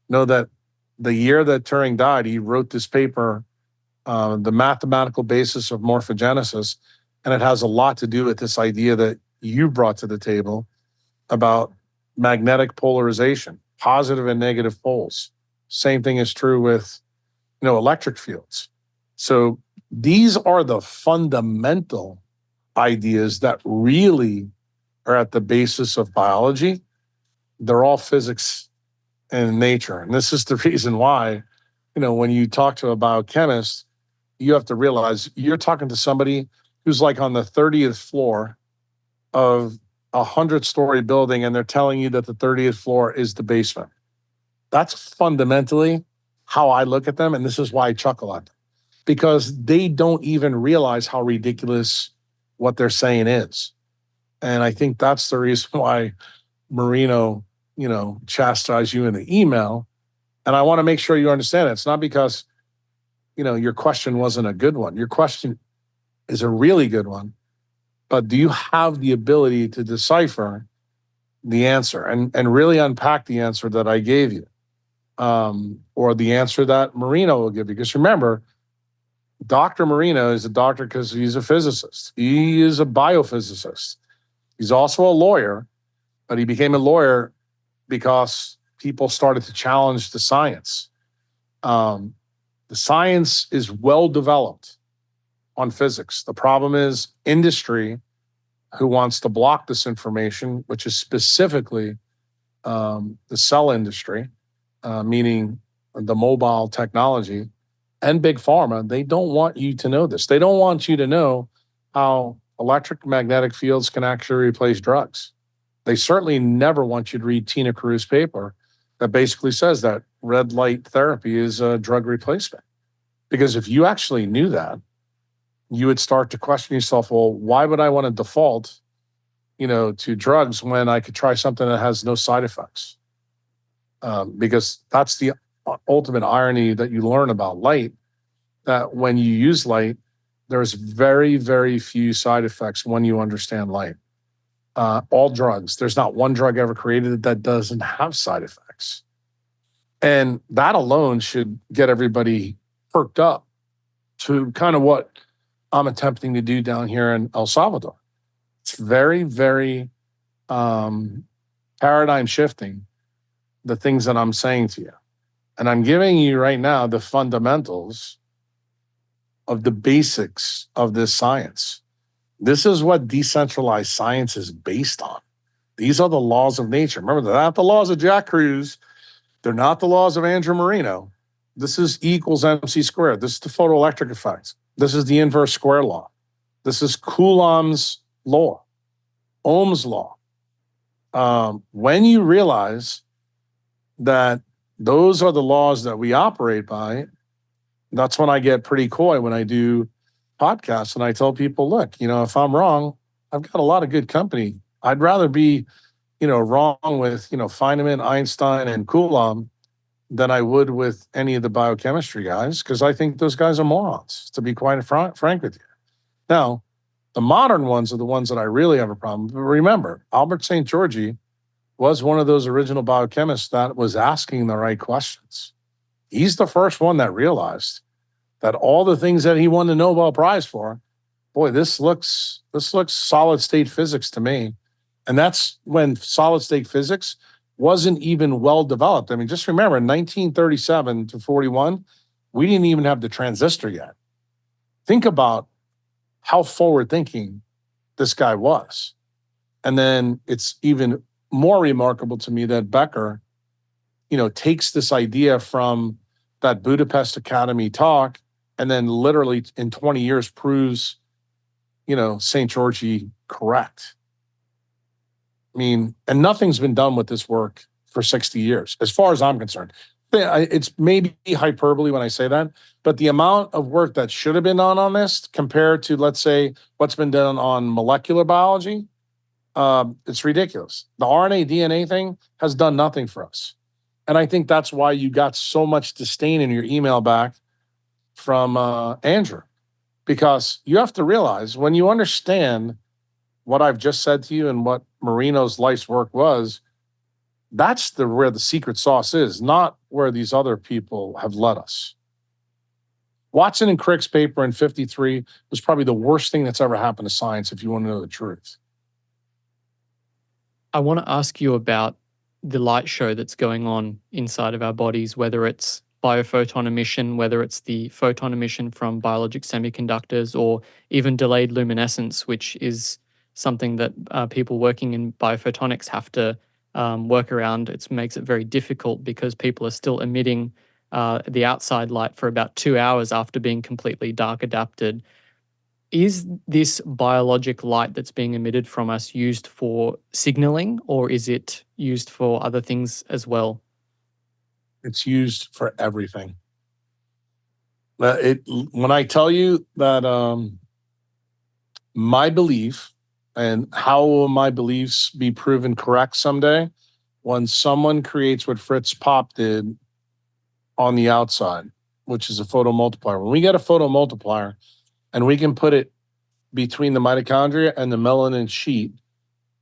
know that the year that Turing died, he wrote this paper, The Mathematical Basis of Morphogenesis, and it has a lot to do with this idea that you brought to the table about magnetic polarization, positive and negative poles. Same thing is true with electric fields. So these are the fundamental ideas that really are at the basis of biology. They're all physics and nature. And this is the reason why, when you talk to a biochemist, you have to realize you're talking to somebody who's like on the 30th floor of a 100-story building, and they're telling you that the 30th floor is the basement. That's fundamentally how I look at them, and this is why I chuckle at them, because they don't even realize how ridiculous what they're saying is. And I think that's the reason why Marino, chastised you in the email. And I want to make sure you understand it. It's not because, your question wasn't a good one. Your question is a really good one. But do you have the ability to decipher the answer and really unpack the answer that I gave you? Or the answer that Marino will give you? Because remember, Dr. Marino is a doctor because he's a physicist. He is a biophysicist. He's also a lawyer, but he became a lawyer because people started to challenge the science. The science is well developed on physics. The problem is industry, who wants to block this information, which is specifically the cell industry, meaning the mobile technology, and big pharma. They don't want you to know this. They don't want you to know how electromagnetic fields can actually replace drugs. They certainly never want you to read Tina Kruse's paper that basically says that red light therapy is a drug replacement. Because if you actually knew that, you would start to question yourself, well, why would I want to default, to drugs when I could try something that has no side effects? Because that's the ultimate irony that you learn about light, that when you use light, there's very, very few side effects when you understand light. All drugs, there's not one drug ever created that doesn't have side effects. And that alone should get everybody perked up to kind of what I'm attempting to do down here in El Salvador. It's very, very paradigm shifting, the things that I'm saying to you. And I'm giving you right now the fundamentals of the basics of this science. This is what decentralized science is based on. These are the laws of nature. Remember, they're not the laws of Jack Kruse. They're not the laws of Andrew Marino. This is E equals MC squared. This is the photoelectric effect. This is the inverse square law. This is Coulomb's law, Ohm's law. When you realize that those are the laws that we operate by, that's when I get pretty coy when I do podcasts and I tell people, look, if I'm wrong, I've got a lot of good company. I'd rather be, wrong with, Feynman, Einstein, and Coulomb than I would with any of the biochemistry guys, because I think those guys are morons, to be quite frank with you. Now, the modern ones are the ones that I really have a problem. But remember, Albert St. Georgi was one of those original biochemists that was asking the right questions. He's the first one that realized that all the things that he won the Nobel Prize for, boy, this looks solid state physics to me. And that's when solid state physics wasn't even well developed. I mean, just remember, in 1937 to 41, we didn't even have the transistor yet. Think about how forward thinking this guy was. And then it's even more remarkable to me that Becker, takes this idea from that Budapest Academy talk and then literally in 20 years proves, St. Georgi correct. I mean, and nothing's been done with this work for 60 years, as far as I'm concerned. it's maybe hyperbole when I say that, but the amount of work that should have been done on this compared to, let's say, what's been done on molecular biology, it's ridiculous. The RNA, DNA thing has done nothing for us. And I think that's why you got so much disdain in your email back from Andrew, because you have to realize when you understand what I've just said to you and what Marino's life's work was, that's where the secret sauce is, not where these other people have led us. Watson and Crick's paper in 53 was probably the worst thing that's ever happened to science, if you want to know the truth. I want to ask you about the light show that's going on inside of our bodies, whether it's biophoton emission, whether it's the photon emission from biologic semiconductors, or even delayed luminescence, which is something that people working in biophotonics have to work around. It makes it very difficult because people are still emitting the outside light for about 2 hours after being completely dark adapted. Is this biologic light that's being emitted from us used for signaling, or is it used for other things as well? It's used for everything. When I tell you that my belief, and how will my beliefs be proven correct someday? When someone creates what Fritz Popp did on the outside, which is a photomultiplier. When we get a photomultiplier and we can put it between the mitochondria and the melanin sheet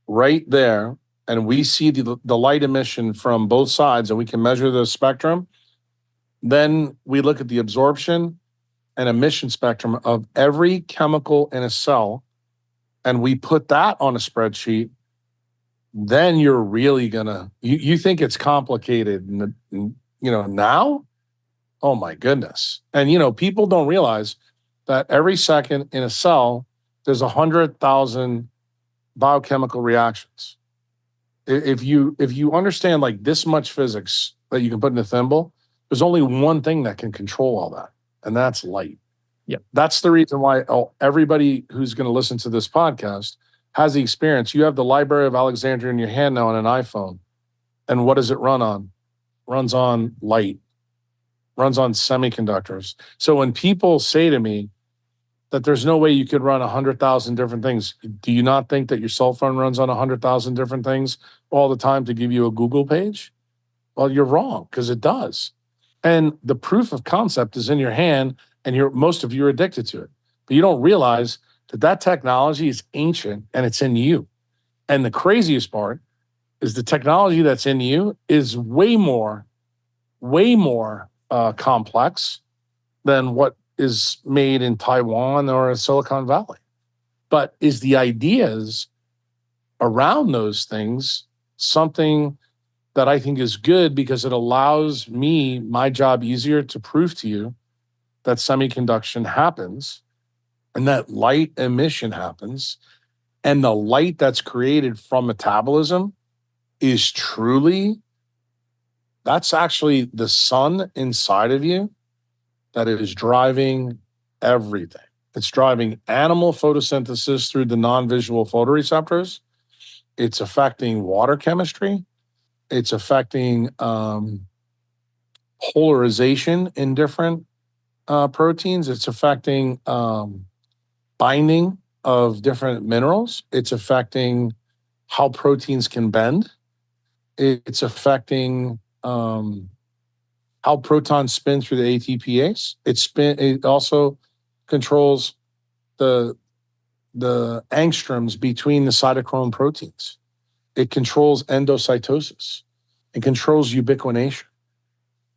right there, and we see the light emission from both sides and we can measure the spectrum, then we look at the absorption and emission spectrum of every chemical in a cell, and we put that on a spreadsheet, then you're really gonna, you think it's complicated, now? Oh my goodness. And people don't realize that every second in a cell, there's 100,000 biochemical reactions. If you understand like this much physics that you can put in a thimble, there's only one thing that can control all that, and that's light. Yep. That's the reason why everybody who's going to listen to this podcast has the experience. You have the Library of Alexandria in your hand now on an iPhone. And what does it run on? Runs on light, runs on semiconductors. So when people say to me that there's no way you could run 100,000 different things, do you not think that your cell phone runs on 100,000 different things all the time to give you a Google page? Well, you're wrong, because it does. And the proof of concept is in your hand, and most of you are addicted to it. But you don't realize that technology is ancient and it's in you. And the craziest part is the technology that's in you is way more complex than what is made in Taiwan or in Silicon Valley. But is the ideas around those things something that I think is good, because it allows me, my job, easier to prove to you that semiconduction happens and that light emission happens, and the light that's created from metabolism is truly, that's actually the sun inside of you that is driving everything. It's driving animal photosynthesis through the non-visual photoreceptors. It's affecting water chemistry. It's affecting polarization in different proteins. It's affecting binding of different minerals. It's affecting how proteins can bend. It's affecting how protons spin through the ATPase. It also controls the angstroms between the cytochrome proteins. It controls endocytosis. It controls ubiquination.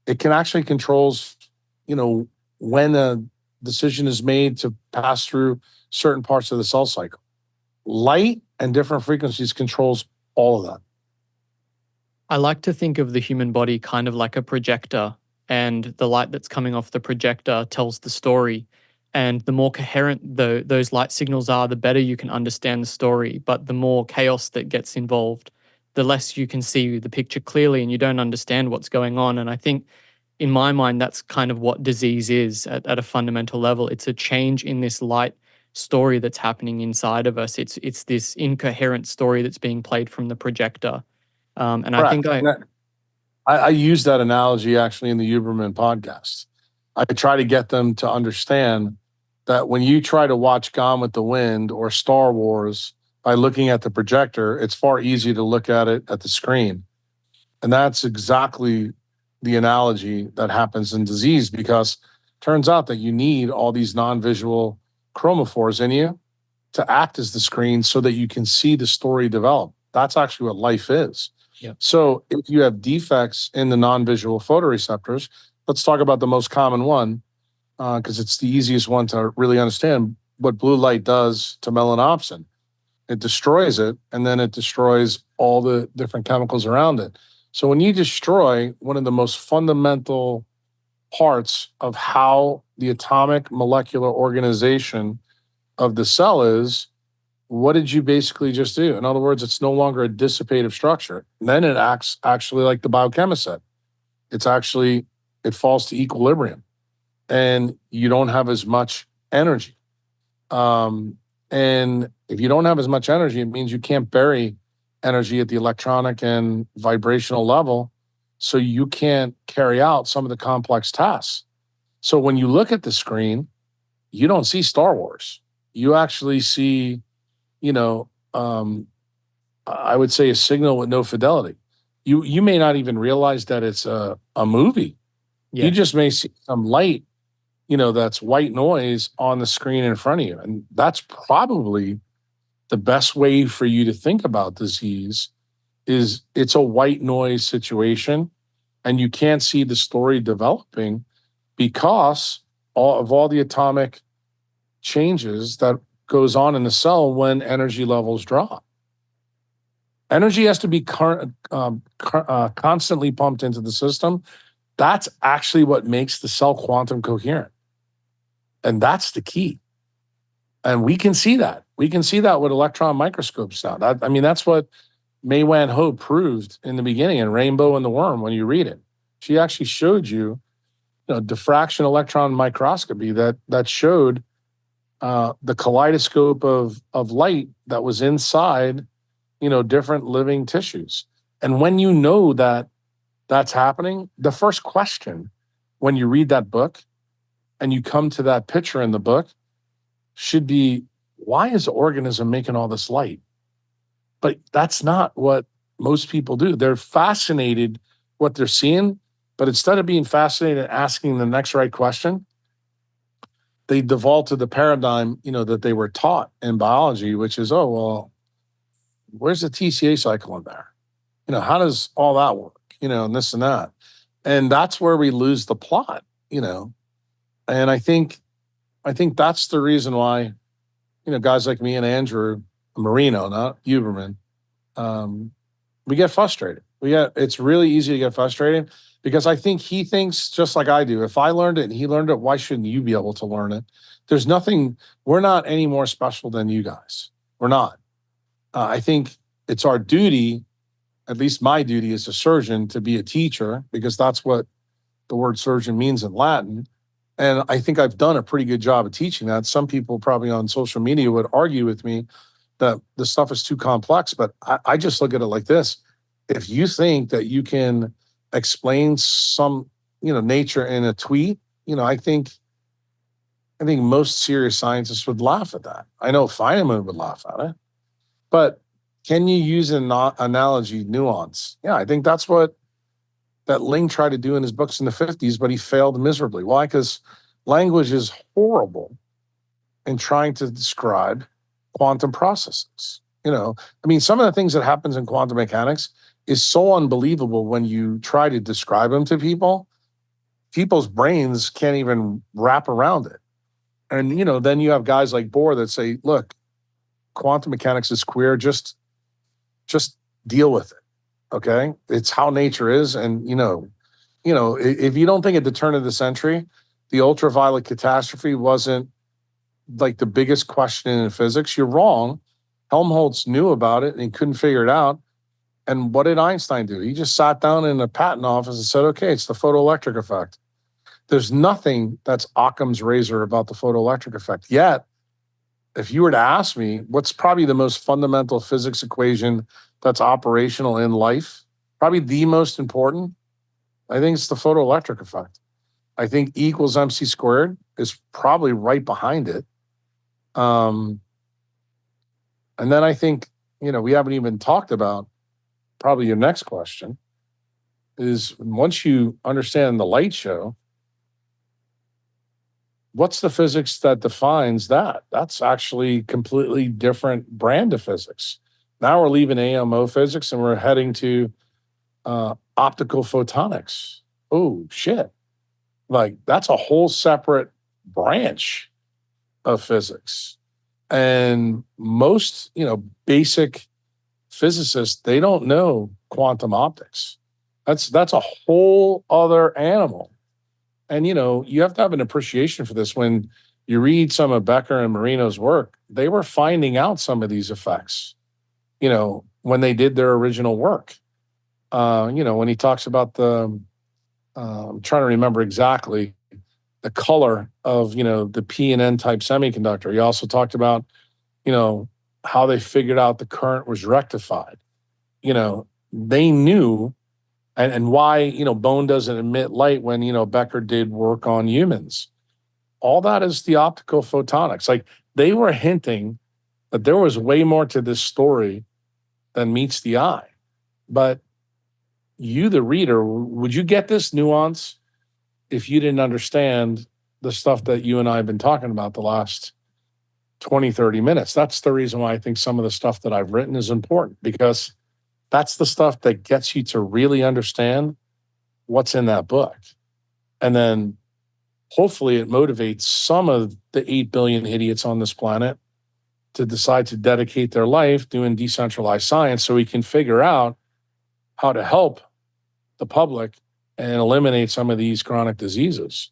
It can actually controls, when a decision is made to pass through certain parts of the cell cycle. Light and different frequencies controls all of that. I like to think of the human body kind of like a projector, and the light that's coming off the projector tells the story. And the more coherent those light signals are, the better you can understand the story. But the more chaos that gets involved, the less you can see the picture clearly and you don't understand what's going on. And I think, in my mind, that's kind of what disease is at a fundamental level. It's a change in this light story that's happening inside of us. It's this incoherent story that's being played from the projector. And I Correct. think I use that analogy actually in the Huberman podcast. I try to get them to understand that when you try to watch Gone with the Wind or Star Wars by looking at the projector, it's far easier to look at it at the screen. And that's exactly the analogy that happens in disease, because it turns out that you need all these non-visual chromophores in you to act as the screen so that you can see the story develop. That's actually what life is. Yep. So if you have defects in the non-visual photoreceptors, let's talk about the most common one, because it's the easiest one to really understand what blue light does to melanopsin. It destroys it, and then it destroys all the different chemicals around it. So when you destroy one of the most fundamental parts of how the atomic molecular organization of the cell is, what did you basically just do? In other words, it's no longer a dissipative structure. And then it acts actually like the biochemist said. It falls to equilibrium, and you don't have as much energy. And if you don't have as much energy, it means you can't bury energy at the electronic and vibrational level, so you can't carry out some of the complex tasks. So when you look at the screen, you don't see Star Wars. You actually see, I would say, a signal with no fidelity. You may not even realize that it's a movie. Yeah. You just may see some light, that's white noise on the screen in front of you. And that's probably the best way for you to think about disease. Is it's a white noise situation, and you can't see the story developing because all the atomic changes that goes on in the cell when energy levels drop. Energy has to be constantly pumped into the system. That's actually what makes the cell quantum coherent. And that's the key. And we can see that. We can see that with electron microscopes now. That's what Mei Wan Ho proved in the beginning in Rainbow and the Worm when you read it. She actually showed you, diffraction electron microscopy that showed the kaleidoscope of light that was inside, different living tissues. And when you know that that's happening, the first question when you read that book and you come to that picture in the book should be, why is the organism making all this light? But that's not what most people do. They're fascinated what they're seeing, but instead of being fascinated and asking the next right question, they default to the paradigm, that they were taught in biology, which is, oh, well, where's the TCA cycle in there? How does all that work? And this and that. And that's where we lose the plot, And I think that's the reason why, guys like me and Andrew Marino, not Huberman, we get frustrated. It's really easy to get frustrated because I think he thinks just like I do. If I learned it and he learned it, why shouldn't you be able to learn it? We're not any more special than you guys. We're not. I think it's our duty, at least my duty as a surgeon, to be a teacher, because that's what the word surgeon means in Latin. And I think I've done a pretty good job of teaching that. Some people probably on social media would argue with me that the stuff is too complex, but I just look at it like this. If you think that you can explain some, nature in a tweet, I think most serious scientists would laugh at that. I know Feynman would laugh at it, but can you use an analogy nuance? Yeah, I think that's what that Ling tried to do in his books in the 50s, but he failed miserably. Why? Because language is horrible in trying to describe quantum processes. Some of the things that happens in quantum mechanics is so unbelievable when you try to describe them to people. People's brains can't even wrap around it. And, then you have guys like Bohr that say, look, quantum mechanics is queer, just deal with it. Okay? It's how nature is. And, if you don't think at the turn of the century, the ultraviolet catastrophe wasn't like the biggest question in physics, you're wrong. Helmholtz knew about it and he couldn't figure it out. And what did Einstein do? He just sat down in a patent office and said, okay, it's the photoelectric effect. There's nothing that's Occam's razor about the photoelectric effect. Yet, if you were to ask me, what's probably the most fundamental physics equation that's operational in life, probably the most important, I think it's the photoelectric effect. I think E equals MC squared is probably right behind it. And then I think, we haven't even talked about probably your next question is once you understand the light show, what's the physics that defines that? That's actually completely different brand of physics. Now we're leaving AMO physics and we're heading to optical photonics. Oh, shit. Like, that's a whole separate branch of physics. And most, basic physicists, they don't know quantum optics. That's a whole other animal. And, you have to have an appreciation for this. When you read some of Becker and Marino's work, they were finding out some of these effects, when they did their original work. When he talks about I'm trying to remember exactly the color of, the P and N type semiconductor. He also talked about, how they figured out the current was rectified. They knew and why, bone doesn't emit light when, Becker did work on humans. All that is the optical photonics. Like, they were hinting that there was way more to this story than meets the eye. But you, the reader, would you get this nuance if you didn't understand the stuff that you and I have been talking about the last 20, 30 minutes? That's the reason why I think some of the stuff that I've written is important, because that's the stuff that gets you to really understand what's in that book. And then hopefully it motivates some of the 8 billion idiots on this planet to decide to dedicate their life doing decentralized science so we can figure out how to help the public and eliminate some of these chronic diseases.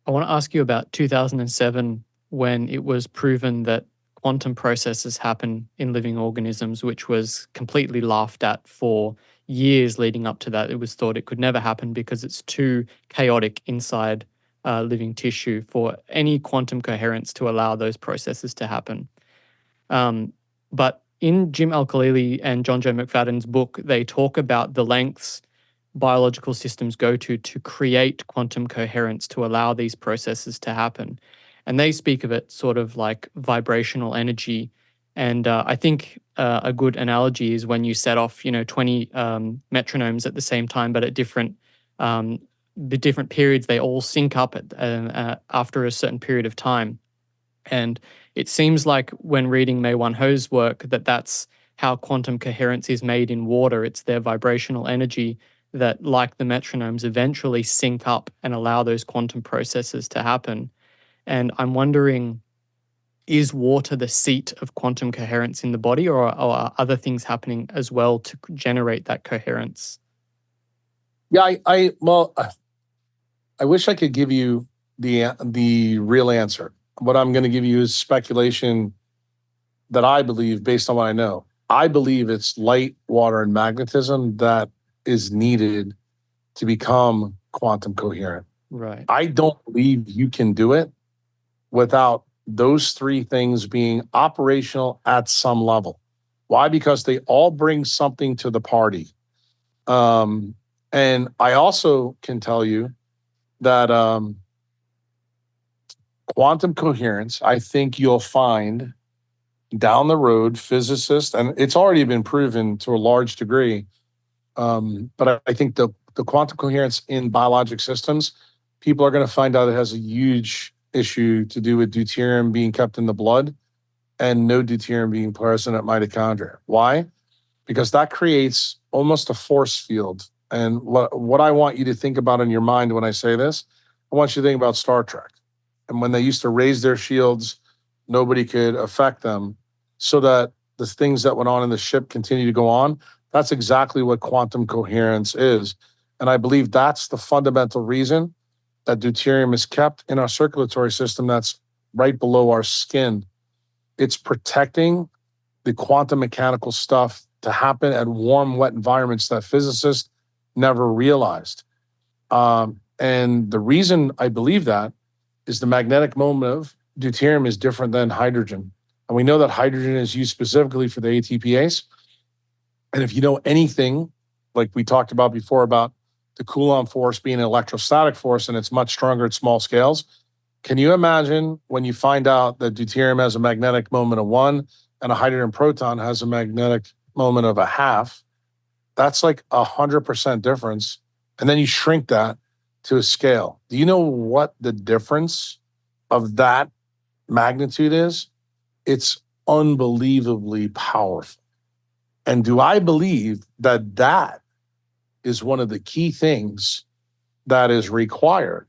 I want to ask you about 2007, when it was proven that quantum processes happen in living organisms, which was completely laughed at for years leading up to that. It was thought it could never happen because it's too chaotic inside living tissue for any quantum coherence to allow those processes to happen. But in Jim Al-Khalili and John J. McFadden's book, they talk about the lengths biological systems go to create quantum coherence to allow these processes to happen. And they speak of it sort of like vibrational energy. And I think a good analogy is when you set off, 20 metronomes at the same time, but at different periods, they all sync up after a certain period of time. And it seems like when reading Mei-Wan Ho's work, that's how quantum coherence is made in water. It's their vibrational energy that, like the metronomes, eventually sync up and allow those quantum processes to happen. And I'm wondering, is water the seat of quantum coherence in the body, or are other things happening as well to generate that coherence? Yeah, I wish I could give you the real answer. What I'm going to give you is speculation that I believe, based on what I know. I believe it's light, water, and magnetism that is needed to become quantum coherent. Right. I don't believe you can do it without those three things being operational at some level. Why? Because they all bring something to the party. And I also can tell you that quantum coherence, I think you'll find down the road physicists, and it's already been proven to a large degree, but I think the quantum coherence in biologic systems, people are going to find out it has a huge issue to do with deuterium being kept in the blood and no deuterium being present at mitochondria. Why? Because that creates almost a force field. And what I want you to think about in your mind when I say this, I want you to think about Star Trek. And when they used to raise their shields, nobody could affect them so that the things that went on in the ship continue to go on. That's exactly what quantum coherence is. And I believe that's the fundamental reason that deuterium is kept in our circulatory system that's right below our skin. It's protecting the quantum mechanical stuff to happen at warm, wet environments that physicists never realized. And the reason I believe that is the magnetic moment of deuterium is different than hydrogen. And we know that hydrogen is used specifically for the ATPase. And if you know anything, like we talked about before about the Coulomb force being an electrostatic force, and it's much stronger at small scales. Can you imagine when you find out that deuterium has a magnetic moment of 1 and a hydrogen proton has a magnetic moment of a half? That's like 100% difference. And then you shrink that to a scale. Do you know what the difference of that magnitude is? It's unbelievably powerful. And do I believe that that is one of the key things that is required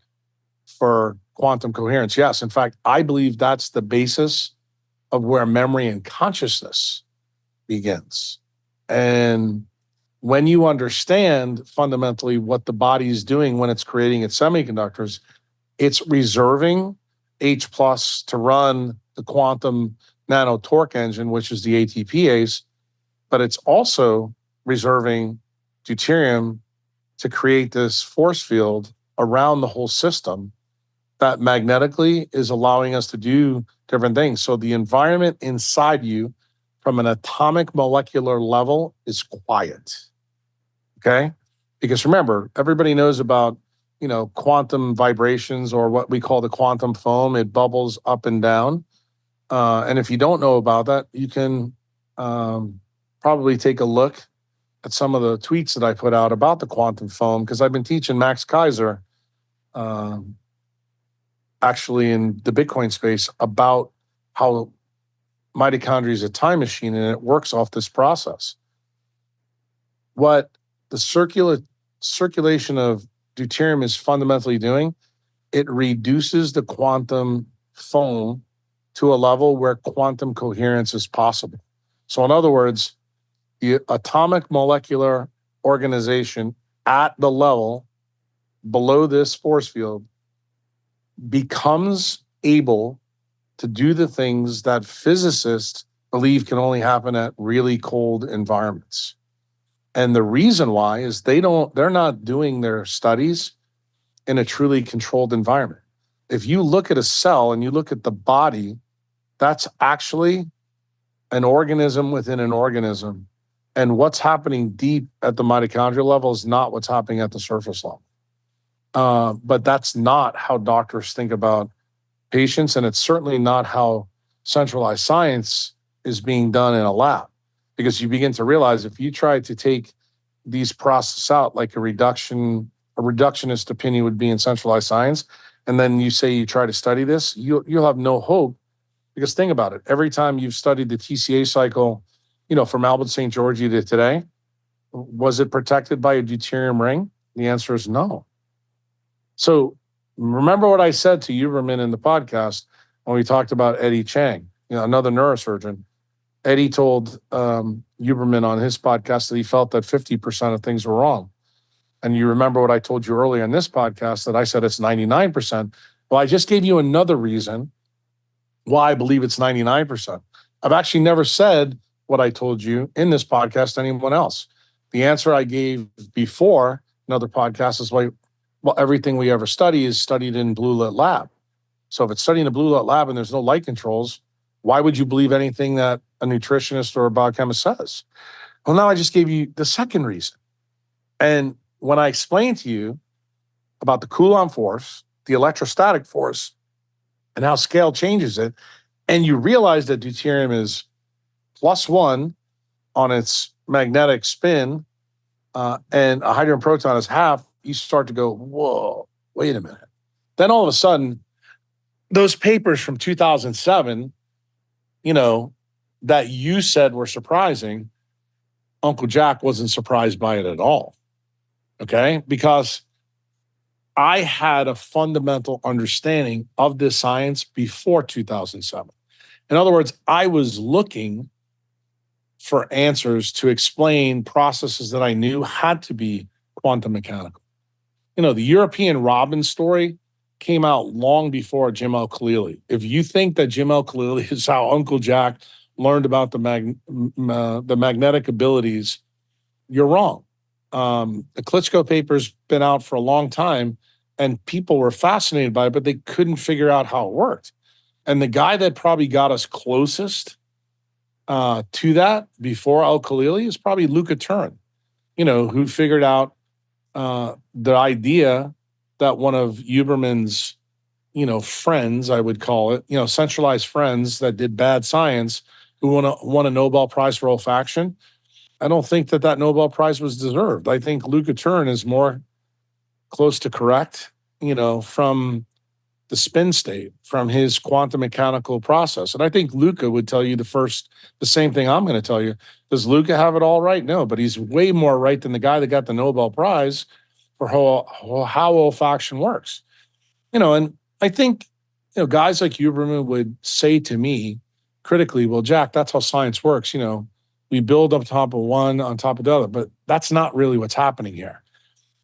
for quantum coherence? Yes. In fact, I believe that's the basis of where memory and consciousness begins. And when you understand fundamentally what the body is doing when it's creating its semiconductors, it's reserving H plus to run the quantum nano torque engine, which is the ATPase, but it's also reserving deuterium to create this force field around the whole system that magnetically is allowing us to do different things. So the environment inside you from an atomic molecular level is quiet. Okay? Because remember, everybody knows about, quantum vibrations, or what we call the quantum foam. It bubbles up and down. And if you don't know about that, you can probably take a look at some of the tweets that I put out about the quantum foam, because I've been teaching Max Kaiser, actually in the Bitcoin space, about how mitochondria is a time machine and it works off this process. What the circulation of deuterium is fundamentally doing, it reduces the quantum foam to a level where quantum coherence is possible. So in other words, the atomic molecular organization at the level below this force field becomes able to do the things that physicists believe can only happen at really cold environments. And the reason why is they're not doing their studies in a truly controlled environment. If you look at a cell and you look at the body, that's actually an organism within an organism. And what's happening deep at the mitochondrial level is not what's happening at the surface level. But that's not how doctors think about patients, and it's certainly not how centralized science is being done in a lab. Because you begin to realize if you try to take these processes out, like a reductionist opinion would be in centralized science, and then you say you try to study this, you'll have no hope. Because think about it, every time you've studied the TCA cycle, from Albert St. George to today, was it protected by a deuterium ring? The answer is no. So remember what I said to Huberman in the podcast when we talked about Eddie Chang, another neurosurgeon. Eddie told Huberman on his podcast that he felt that 50% of things were wrong. And you remember what I told you earlier in this podcast that I said it's 99%. Well, I just gave you another reason why I believe it's 99%. I've actually never said what I told you in this podcast to anyone else. The answer I gave before in other podcasts is well, everything we ever study is studied in blue lit lab. So if it's studied in a blue lit lab and there's no light controls, why would you believe anything that a nutritionist or a biochemist says? Well, now I just gave you the second reason. And when I explained to you about the Coulomb force, the electrostatic force, and how scale changes it, and you realize that deuterium is +1 on its magnetic spin, and a hydrogen proton is half, you start to go, whoa, wait a minute. Then all of a sudden, those papers from 2007, that you said were surprising, Uncle Jack wasn't surprised by it at all. Okay? Because I had a fundamental understanding of this science before 2007. In other words, I was looking for answers to explain processes that I knew had to be quantum mechanical. The European Robin story came out long before Jim Al-Khalili. If you think that Jim Al-Khalili is how Uncle Jack learned about the magnetic abilities, you're wrong. The Klitschko paper's been out for a long time, and people were fascinated by it, but they couldn't figure out how it worked. And the guy that probably got us closest to that before Al-Khalili is probably Luca Turin, who figured out the idea that one of Huberman's, friends, I would call it, centralized friends that did bad science who won a Nobel Prize for olfaction. I don't think that Nobel Prize was deserved. I think Luca Turin is more close to correct, from the spin state, from his quantum mechanical process. And I think Luca would tell you the same thing I'm going to tell you. Does Luca have it all right? No, but he's way more right than the guy that got the Nobel Prize for how olfaction works. And I think, guys like Huberman would say to me critically, well, Jack, that's how science works. We build up top of one on top of the other, but that's not really what's happening here.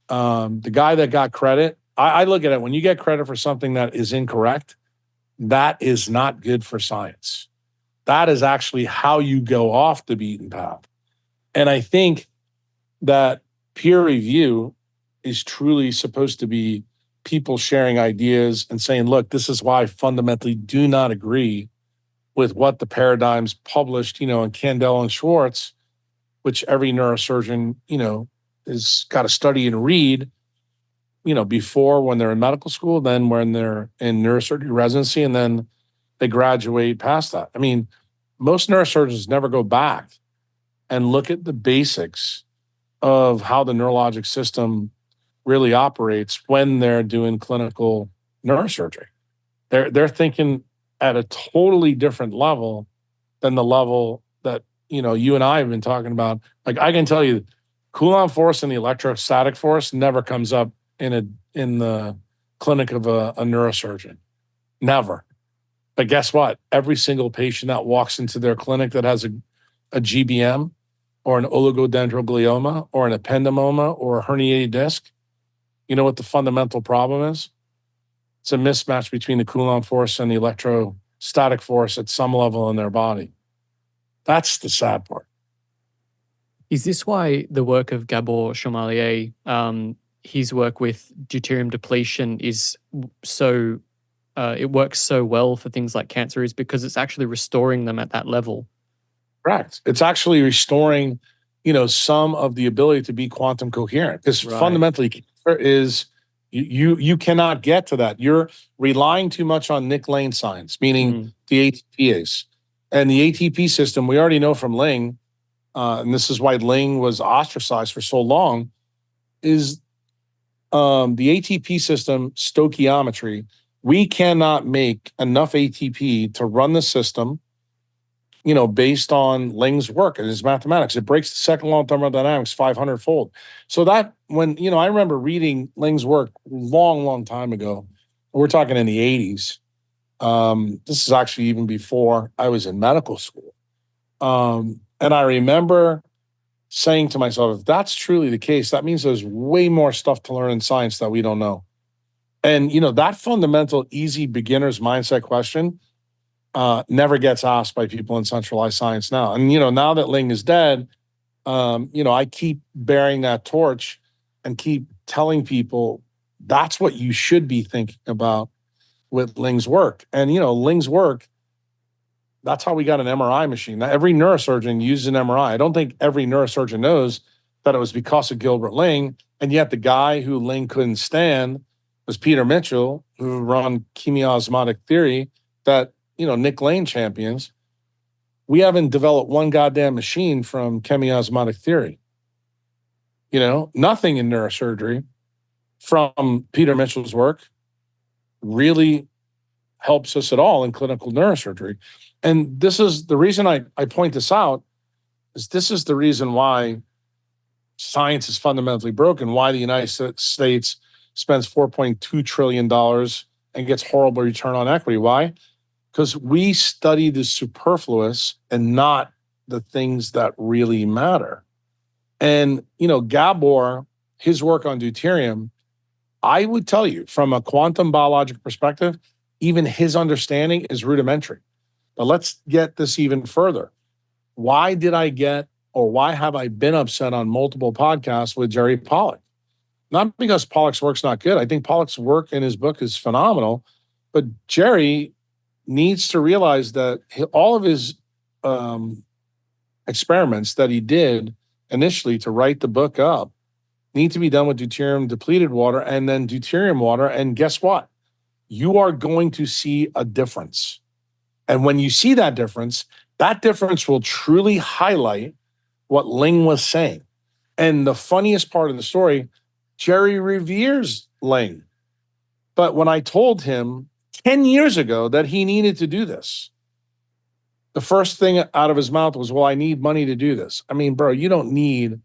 The guy that got credit, I look at it, when you get credit for something that is incorrect, that is not good for science. That is actually how you go off the beaten path. And I think that peer review is truly supposed to be people sharing ideas and saying, look, this is why I fundamentally do not agree with what the paradigms published, in Kandel and Schwartz, which every neurosurgeon, has got to study and read, before when they're in medical school, then when they're in neurosurgery residency, and then they graduate past that. I mean, most neurosurgeons never go back and look at the basics of how the neurologic system really operates when they're doing clinical neurosurgery. They're thinking at a totally different level than the level that, you and I have been talking about. Like, I can tell you, Coulomb force and the electrostatic force never comes up in the clinic of a neurosurgeon. Never. But guess what? Every single patient that walks into their clinic that has a GBM or an oligodendroglioma or an ependymoma or a herniated disc, you know what the fundamental problem is? It's a mismatch between the Coulomb force and the electrostatic force at some level in their body. That's the sad part. Is this why the work of Gabor Chaumalier, his work with deuterium depletion is so, it works so well for things like cancer, is because it's actually restoring them at that level? Correct. It's actually restoring, some of the ability to be quantum coherent. Because fundamentally, cancer is you cannot get to that. You're relying too much on Nick Lane science, meaning the ATPase. And the ATP system, we already know from Ling, and this is why Ling was ostracized for so long, is the ATP system stoichiometry. We cannot make enough ATP to run the system, based on Ling's work and his mathematics. It breaks the second law of thermodynamics 500-fold. So that when, I remember reading Ling's work long time ago. We're talking in the 80s. This is actually even before I was in medical school. And I remember saying to myself, if that's truly the case, that means there's way more stuff to learn in science that we don't know. And, that fundamental, easy beginner's mindset question never gets asked by people in centralized science now. And, now that Ling is dead, I keep bearing that torch and keep telling people that's what you should be thinking about with Ling's work. And, Ling's work, that's how we got an MRI machine. Now, every neurosurgeon uses an MRI. I don't think every neurosurgeon knows that it was because of Gilbert Ling. And yet the guy who Ling couldn't stand was Peter Mitchell, who run chemiosmotic theory that, Nick Lane champions. We haven't developed one goddamn machine from chemiosmotic theory. Nothing in neurosurgery from Peter Mitchell's work really helps us at all in clinical neurosurgery. And this is the reason I point this out, is this is the reason why science is fundamentally broken, why the United States spends $4.2 trillion and gets horrible return on equity. Why? Because we study the superfluous and not the things that really matter. And, Gabor, his work on deuterium, I would tell you from a quantum biologic perspective, even his understanding is rudimentary. But let's get this even further. Why have I been upset on multiple podcasts with Jerry Pollack? Not because Pollack's work's not good. I think Pollack's work in his book is phenomenal. But Jerry needs to realize that all of his experiments that he did initially to write the book up need to be done with deuterium depleted water and then deuterium water. And guess what? You are going to see a difference. And when you see that difference will truly highlight what Ling was saying. And the funniest part of the story, Jerry reveres Ling. But when I told him 10 years ago that he needed to do this, the first thing out of his mouth was, well, I need money to do this. I mean, bro, you don't need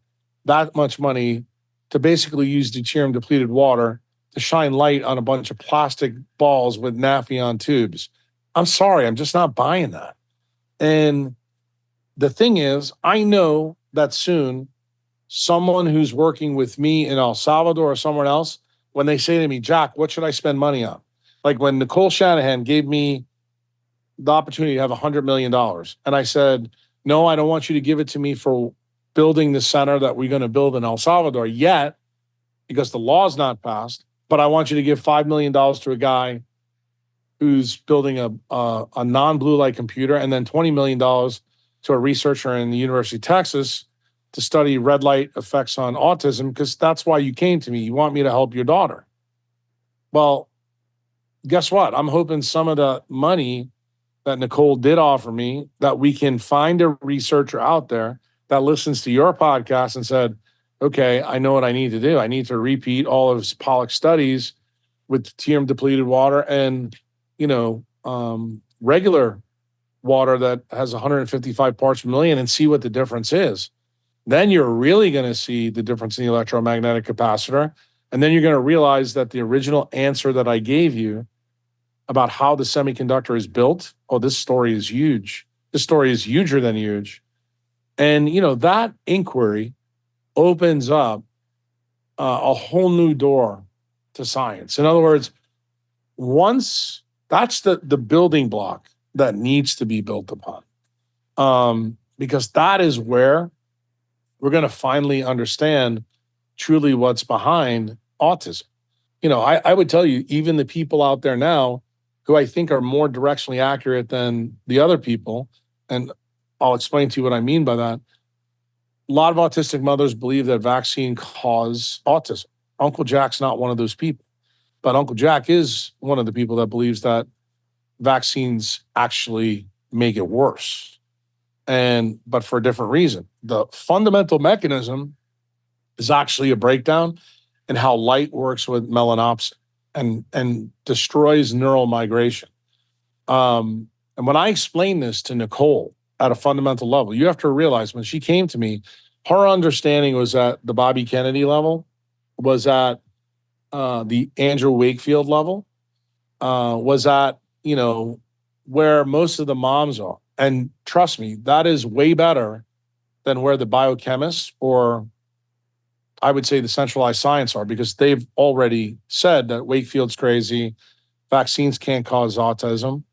that much money to basically use deuterium depleted water to shine light on a bunch of plastic balls with Nafion tubes. I'm sorry, I'm just not buying that. And the thing is, I know that soon someone who's working with me in El Salvador or somewhere else, when they say to me, Jack, what should I spend money on? Like when Nicole Shanahan gave me the opportunity to have $100 million. And I said, no, I don't want you to give it to me for building the center that we're going to build in El Salvador yet, because the law's not passed. But I want you to give $5 million to a guy who's building a non-blue light computer, and then $20 million to a researcher in the University of Texas to study red light effects on autism, because that's why you came to me. You want me to help your daughter. Well, guess what? I'm hoping some of the money that Nicole did offer me, that we can find a researcher out there that listens to your podcast and said, okay, I know what I need to do. I need to repeat all of his Pollock studies with deuterium depleted water and, regular water that has 155 parts per million and see what the difference is. Then you're really going to see the difference in the electromagnetic capacitor. And then you're going to realize that the original answer that I gave you about how the semiconductor is built, this story is huge. This story is huger than huge. And, that inquiry opens up a whole new door to science. In other words, once that's the building block that needs to be built upon, because that is where we're going to finally understand truly what's behind autism. I would tell you, even the people out there now who I think are more directionally accurate than the other people, and I'll explain to you what I mean by that. A lot of autistic mothers believe that vaccine cause autism. Uncle Jack's not one of those people, but Uncle Jack is one of the people that believes that vaccines actually make it worse, but for a different reason. The fundamental mechanism is actually a breakdown in how light works with melanopsin and destroys neural migration. And when I explain this to Nicole at a fundamental level, you have to realize when she came to me, her understanding was at the Bobby Kennedy level, was at the Andrew Wakefield level, was at, where most of the moms are. And trust me, that is way better than where the biochemists, or I would say the centralized science, are, because they've already said that Wakefield's crazy, vaccines can't cause autism.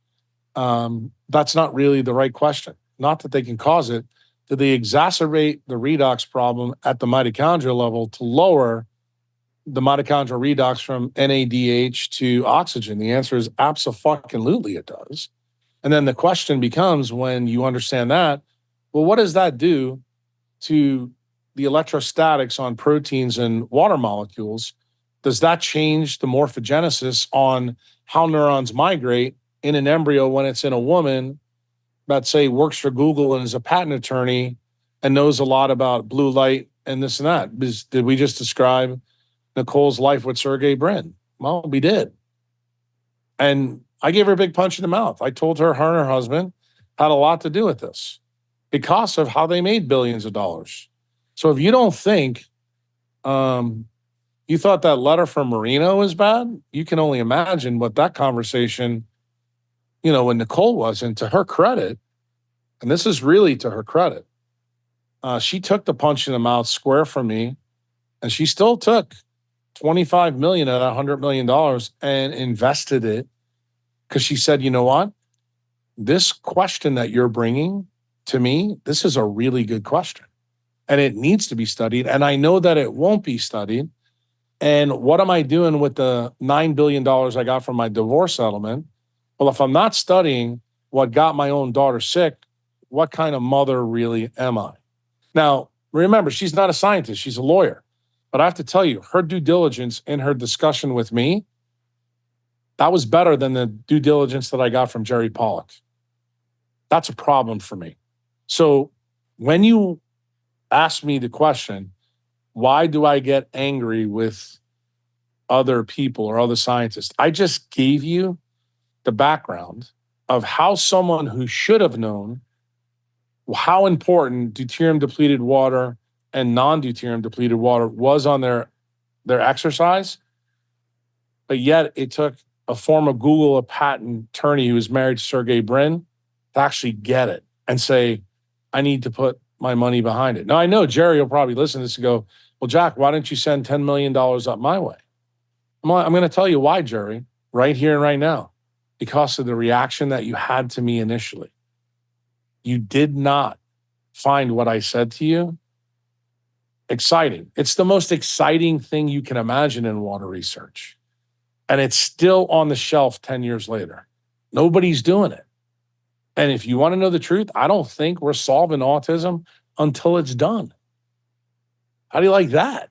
That's not really the right question. Not that they can cause it. Do they exacerbate the redox problem at the mitochondrial level to lower the mitochondrial redox from NADH to oxygen? The answer is abso-fucking-lutely it does. And then the question becomes, when you understand that, well, what does that do to the electrostatics on proteins and water molecules? Does that change the morphogenesis on how neurons migrate in an embryo when it's in a woman that, say, works for Google and is a patent attorney and knows a lot about blue light and this and that? Did we just describe Nicole's life with Sergey Brin? Well, we did. And I gave her a big punch in the mouth. I told her and her husband had a lot to do with this because of how they made billions of dollars. So if you don't think you thought that letter from Marino was bad, you can only imagine what that conversation, when Nicole was. And to her credit, and this is really to her credit, she took the punch in the mouth square from me, and she still took $25 million at $100 million and invested it, because she said, you know what? This question that you're bringing to me, this is a really good question, and it needs to be studied. And I know that it won't be studied. And what am I doing with the $9 billion I got from my divorce settlement? Well, if I'm not studying what got my own daughter sick, what kind of mother really am I? Now, remember, she's not a scientist. She's a lawyer. But I have to tell you, her due diligence in her discussion with me, that was better than the due diligence that I got from Jerry Pollack. That's a problem for me. So when you ask me the question, why do I get angry with other people or other scientists? I just gave you the background of how someone who should have known how important deuterium depleted water and non-deuterium depleted water was on their exercise, but yet it took a former Google, a patent attorney who was married to Sergey Brin, to actually get it and say, I need to put my money behind it. Now, I know Jerry will probably listen to this and go, well, Jack, why don't you send $10 million up my way? I'm going to tell you why, Jerry, right here and right now, because of the reaction that you had to me initially. You did not find what I said to you exciting. It's the most exciting thing you can imagine in water research. And it's still on the shelf 10 years later. Nobody's doing it. And if you want to know the truth, I don't think we're solving autism until it's done. How do you like that?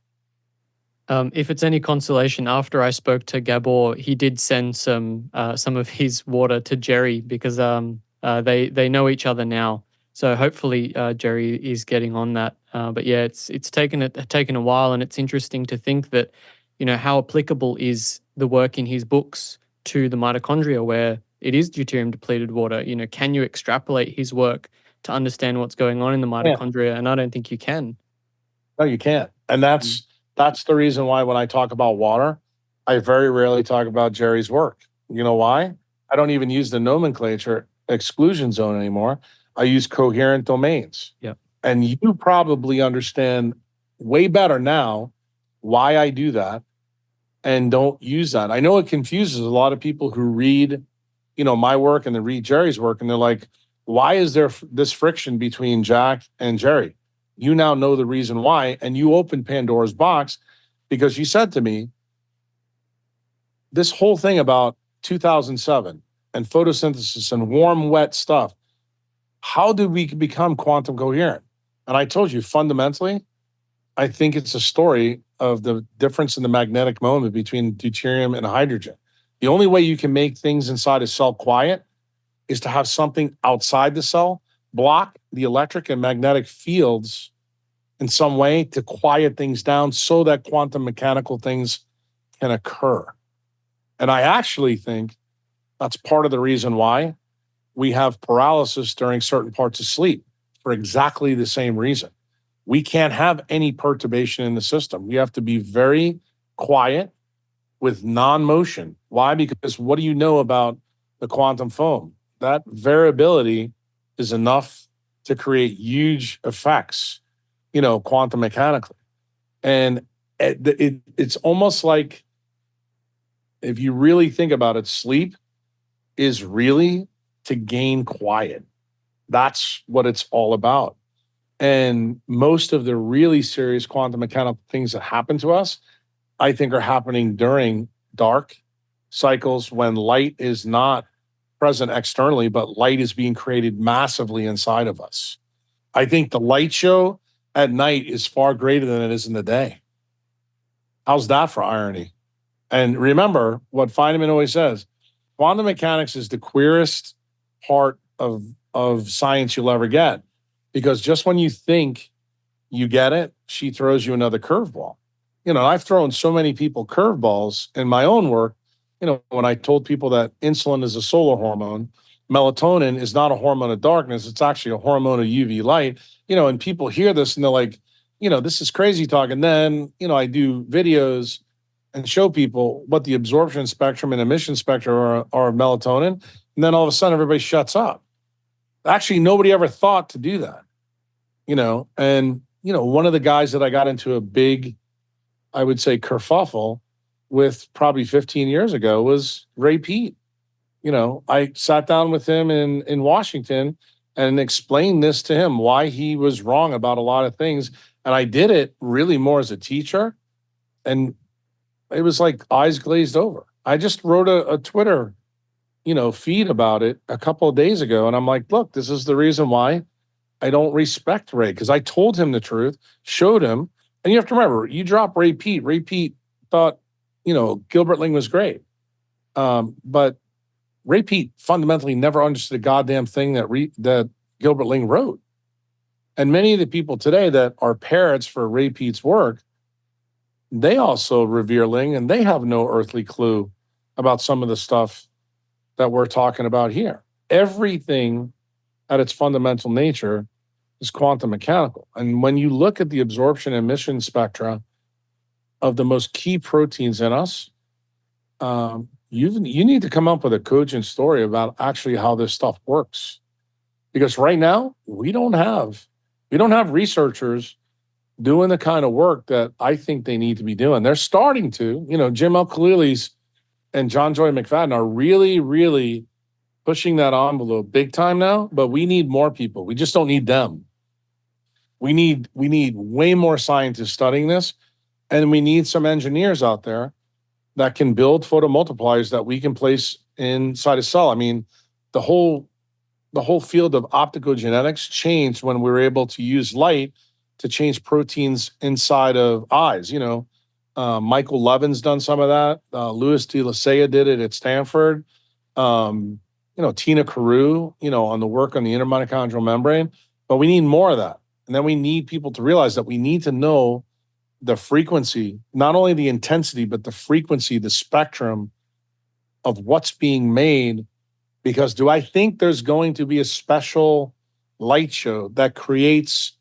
If it's any consolation, after I spoke to Gabor, he did send some of his water to Jerry because they know each other now. So hopefully Jerry is getting on that. But yeah, it's taken a while, and it's interesting to think that, how applicable is the work in his books to the mitochondria, where it is deuterium depleted water. Can you extrapolate his work to understand what's going on in the mitochondria? Yeah. And I don't think you can. No, you can't. And that's the reason why when I talk about water, I very rarely talk about Jerry's work. You know why? I don't even use the nomenclature exclusion zone anymore. I use coherent domains. Yep. And you probably understand way better now why I do that and don't use that. I know it confuses a lot of people who read, my work and they read Jerry's work, and they're like, why is there this friction between Jack and Jerry? You now know the reason why, and you opened Pandora's box because you said to me, this whole thing about 2007 and photosynthesis and warm, wet stuff, how did we become quantum coherent? And I told you, fundamentally, I think it's a story of the difference in the magnetic moment between deuterium and hydrogen. The only way you can make things inside a cell quiet is to have something outside the cell block the electric and magnetic fields in some way to quiet things down so that quantum mechanical things can occur. And I actually think that's part of the reason why we have paralysis during certain parts of sleep, for exactly the same reason. We can't have any perturbation in the system. We have to be very quiet with non-motion. Why? Because what do you know about the quantum foam? That variability is enough to create huge effects, quantum mechanically. And it's almost like, if you really think about it, sleep is really to gain quiet. That's what it's all about. And most of the really serious quantum mechanical things that happen to us, I think, are happening during dark cycles when light is not present externally, but light is being created massively inside of us. I think the light show at night is far greater than it is in the day. How's that for irony? And remember what Feynman always says, quantum mechanics is the queerest part of science you'll ever get. Because just when you think you get it, she throws you another curveball. I've thrown so many people curveballs in my own work. When I told people that insulin is a solar hormone, melatonin is not a hormone of darkness, it's actually a hormone of UV light, and people hear this and they're like, this is crazy talk. And then, I do videos and show people what the absorption spectrum and emission spectrum are of melatonin. And then all of a sudden everybody shuts up. Actually, nobody ever thought to do that, and, one of the guys that I got into a big, I would say, kerfuffle with probably 15 years ago was Ray Pete. I sat down with him in Washington and explained this to him, why he was wrong about a lot of things. And I did it really more as a teacher. And it was like eyes glazed over. I just wrote a Twitter, feed about it a couple of days ago. And I'm like, look, this is the reason why I don't respect Ray, because I told him the truth, showed him, And you have to remember, you drop Ray Peat. Ray Peat thought, Gilbert Ling was great. But Ray Peat fundamentally never understood a goddamn thing that Gilbert Ling wrote. And many of the people today that are parrots for Ray Peat's work, they also revere Ling, and they have no earthly clue about some of the stuff that we're talking about here. Everything at its fundamental nature is quantum mechanical. And when you look at the absorption and emission spectra of the most key proteins in us, you need to come up with a cogent story about actually how this stuff works. Because right now, we don't have researchers doing the kind of work that I think they need to be doing. They're starting to. Jim Al-Khalilis and John Joy McFadden are really, really pushing that envelope big time now, but we need more people. We just don't need them. We need way more scientists studying this, and we need some engineers out there that can build photomultipliers that we can place inside a cell. I mean, the whole field of optogenetics changed when we were able to use light to change proteins inside of eyes. Michael Levin's done some of that. Louis de la Salle did it at Stanford. Tina Carew, on the work on the intermitochondrial membrane. But we need more of that. And then we need people to realize that we need to know the frequency, not only the intensity, but the frequency, the spectrum of what's being made. Because do I think there's going to be a special light show that creates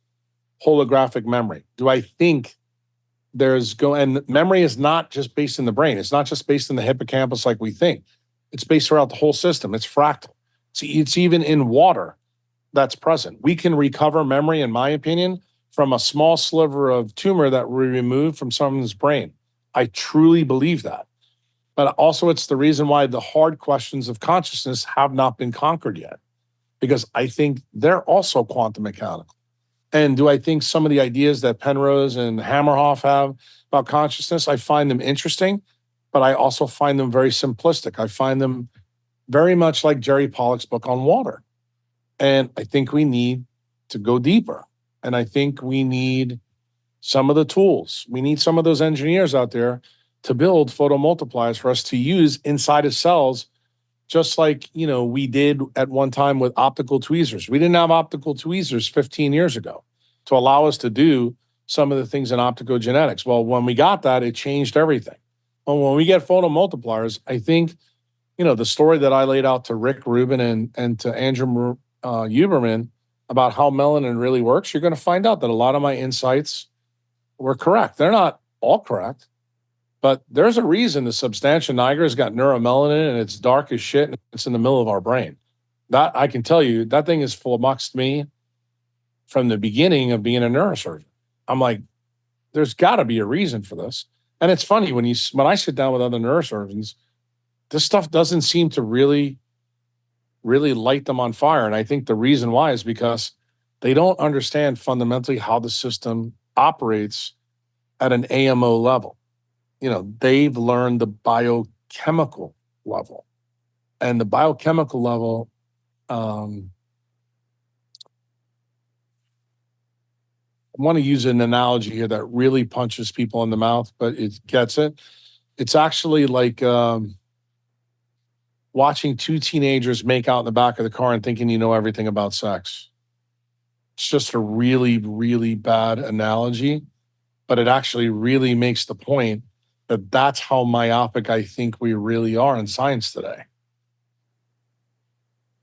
holographic memory? Do I think and memory is not just based in the brain. It's not just based in the hippocampus like we think. It's based throughout the whole system. It's fractal. It's even in water that's present. We can recover memory, in my opinion, from a small sliver of tumor that we removed from someone's brain. I truly believe that. But also it's the reason why the hard questions of consciousness have not been conquered yet, because I think they're also quantum mechanical. And do I think some of the ideas that Penrose and Hammerhoff have about consciousness, I find them interesting, but I also find them very simplistic. I find them very much like Jerry Pollack's book on water. And I think we need to go deeper. And I think we need some of the tools. We need some of those engineers out there to build photomultipliers for us to use inside of cells, just like, we did at one time with optical tweezers. We didn't have optical tweezers 15 years ago to allow us to do some of the things in optogenetics. Well, when we got that, it changed everything. Well, when we get photomultipliers, I think, the story that I laid out to Rick Rubin and to Andrew Huberman about how melanin really works, you're going to find out that a lot of my insights were correct. They're not all correct, but there's a reason the substantia nigra has got neuromelanin and it's dark as shit and it's in the middle of our brain. That I can tell you, that thing has flummoxed me from the beginning of being a neurosurgeon. I'm like, there's got to be a reason for this. And it's funny when I sit down with other neurosurgeons, this stuff doesn't seem to really light them on fire. And I think the reason why is because they don't understand fundamentally how the system operates at an AMO level. They've learned the biochemical level. And the biochemical level, I want to use an analogy here that really punches people in the mouth, but it gets it. It's actually like watching two teenagers make out in the back of the car and thinking you know everything about sex. It's just a really, really bad analogy, but it actually really makes the point that that's how myopic I think we really are in science today.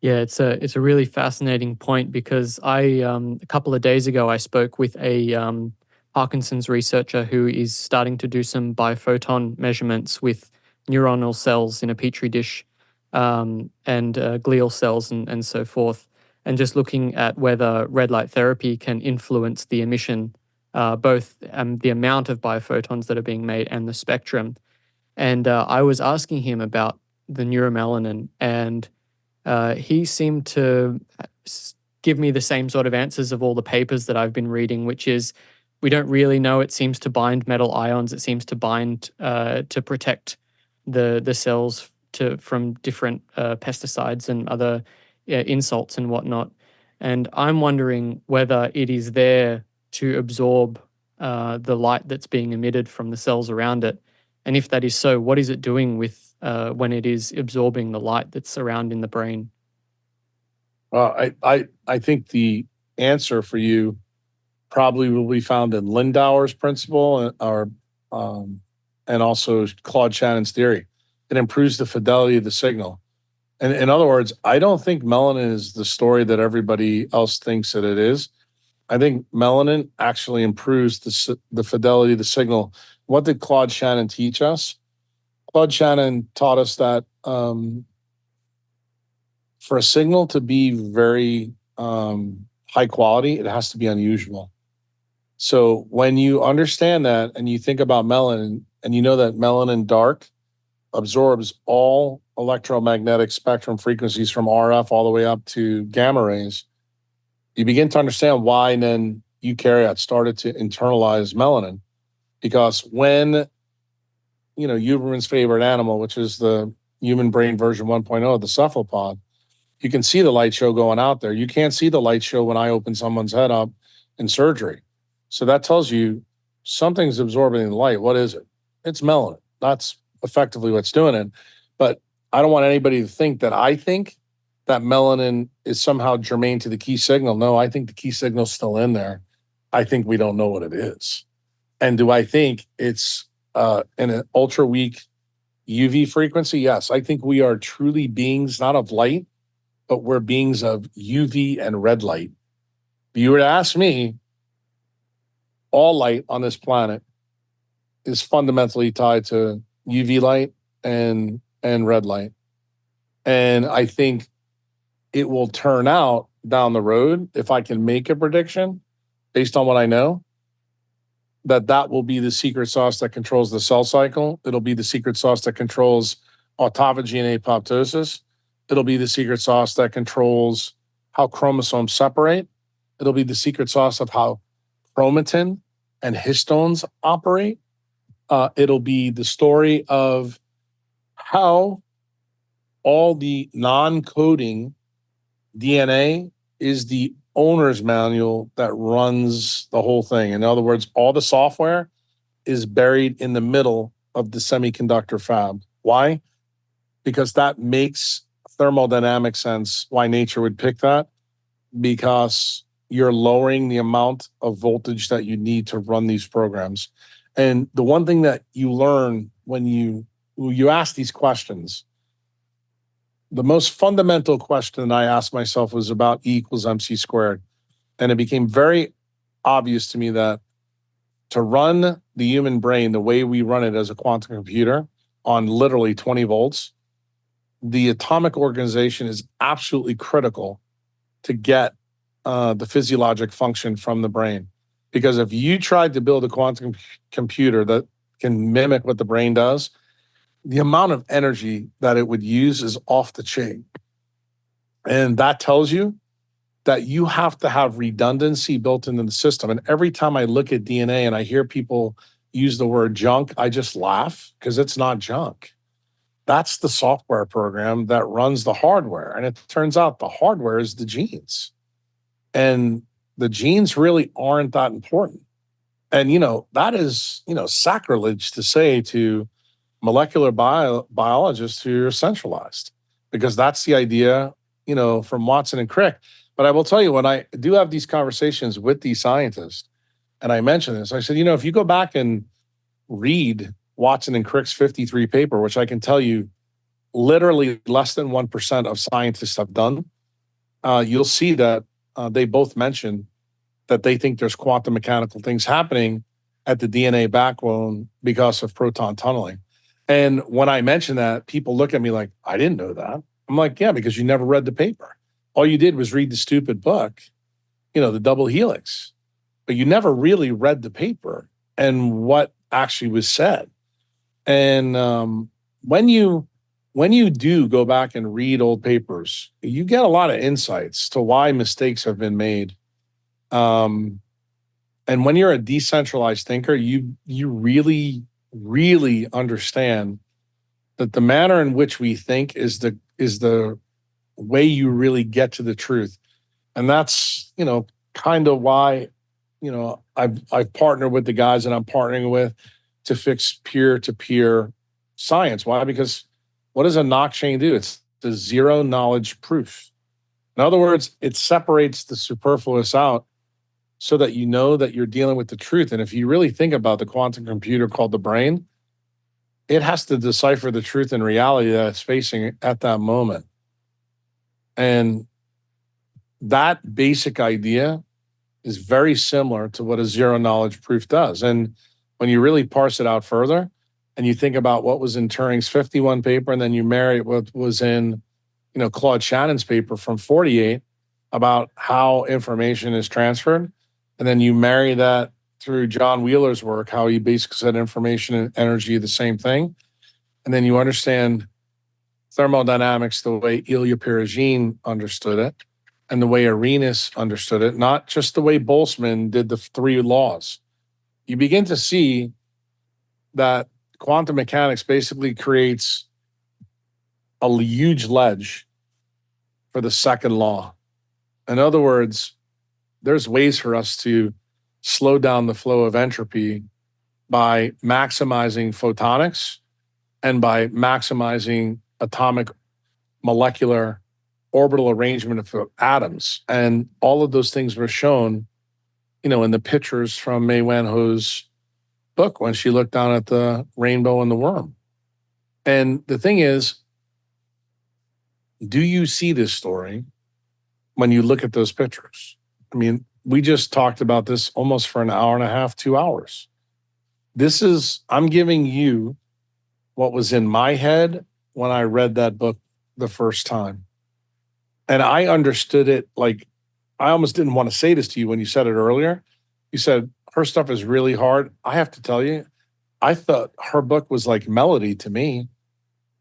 Yeah, it's a really fascinating point because a couple of days ago I spoke with a Parkinson's researcher who is starting to do some biophoton measurements with neuronal cells in a petri dish and glial cells and so forth, and just looking at whether red light therapy can influence the emission, both the amount of biophotons that are being made and the spectrum. And I was asking him about the neuromelanin, and he seemed to give me the same sort of answers of all the papers that I've been reading, which is we don't really know. It seems to bind metal ions. It seems to bind to protect the cells from different pesticides and other insults and whatnot. And I'm wondering whether it is there to absorb the light that's being emitted from the cells around it? And if that is so, what is it doing with when it is absorbing the light that's surrounding the brain? I think the answer for you probably will be found in Landauer's principle and also Claude Shannon's theory. It improves the fidelity of the signal. And in other words, I don't think melanin is the story that everybody else thinks that it is. I think melanin actually improves the fidelity of the signal. What did Claude Shannon teach us? Claude Shannon taught us that for a signal to be very high quality, it has to be unusual. So when you understand that and you think about melanin, and you know that melanin dark absorbs all electromagnetic spectrum frequencies from RF all the way up to gamma rays, you begin to understand why then eukaryotes started to internalize melanin. Because when, Huberman's favorite animal, which is the human brain version 1.0, the cephalopod, you can see the light show going out there. You can't see the light show when I open someone's head up in surgery. So that tells you something's absorbing the light. What is it? It's melanin. That's effectively what's doing it. But I don't want anybody to think that I think that melanin is somehow germane to the key signal. No, I think the key signal's still in there. I think we don't know what it is. And do I think it's in an ultra weak UV frequency? Yes, I think we are truly beings, not of light, but we're beings of UV and red light. If you were to ask me, all light on this planet is fundamentally tied to UV light and red light. And I think it will turn out down the road, if I can make a prediction based on what I know, that will be the secret sauce that controls the cell cycle. It'll be the secret sauce that controls autophagy and apoptosis. It'll be the secret sauce that controls how chromosomes separate. It'll be the secret sauce of how chromatin and histones operate. It'll be the story of how all the non-coding DNA is the owner's manual that runs the whole thing. In other words, all the software is buried in the middle of the semiconductor fab. Why? Because that makes thermodynamic sense why nature would pick that, because you're lowering the amount of voltage that you need to run these programs. And the one thing that you learn when you ask these questions, the most fundamental question I asked myself was about E equals MC squared. And it became very obvious to me that to run the human brain the way we run it as a quantum computer on literally 20 volts, the atomic organization is absolutely critical to get the physiologic function from the brain. Because if you tried to build a quantum computer that can mimic what the brain does, the amount of energy that it would use is off the chain. And that tells you that you have to have redundancy built into the system. And every time I look at DNA and I hear people use the word junk, I just laugh, because it's not junk. That's the software program that runs the hardware. And it turns out the hardware is the genes. And the genes really aren't that important. And, that is, sacrilege to say to molecular biologists who are centralized, because that's the idea, from Watson and Crick. But I will tell you, when I do have these conversations with these scientists, and I mention this, I said, if you go back and read Watson and Crick's 53 paper, which I can tell you literally less than 1% of scientists have done, you'll see that they both mention that they think there's quantum mechanical things happening at the DNA backbone because of proton tunneling. And when I mention that, people look at me like, I didn't know that. I'm like, yeah, because you never read the paper. All you did was read the stupid book, the double helix, but you never really read the paper and what actually was said. And when you do go back and read old papers, you get a lot of insights to why mistakes have been made. And when you're a decentralized thinker, you really, really understand that the manner in which we think is the way you really get to the truth. And that's, kind of why I've partnered with the guys that I'm partnering with to fix peer-to-peer science. Why? Because what does a knock chain do? It's the zero knowledge proof. In other words, it separates the superfluous out so that you know that you're dealing with the truth. And if you really think about the quantum computer called the brain, it has to decipher the truth and reality that it's facing at that moment. And that basic idea is very similar to what a zero knowledge proof does. And when you really parse it out further and you think about what was in Turing's 51 paper, and then you marry it what was in, Claude Shannon's paper from 48 about how information is transferred, and then you marry that through John Wheeler's work, how he basically said information and energy are the same thing. And then you understand thermodynamics the way Ilya Prigogine understood it and the way Arrhenius understood it, not just the way Boltzmann did the three laws. You begin to see that quantum mechanics basically creates a huge ledge for the second law. In other words, there's ways for us to slow down the flow of entropy by maximizing photonics and by maximizing atomic molecular orbital arrangement of atoms. And all of those things were shown, in the pictures from Mei Wan Ho's book when she looked down at the rainbow and the worm. And the thing is, do you see this story when you look at those pictures? I mean, we just talked about this almost for an hour and a half, 2 hours. I'm giving you what was in my head when I read that book the first time. And I understood it like, I almost didn't want to say this to you when you said it earlier. You said, her stuff is really hard. I have to tell you, I thought her book was like melody to me.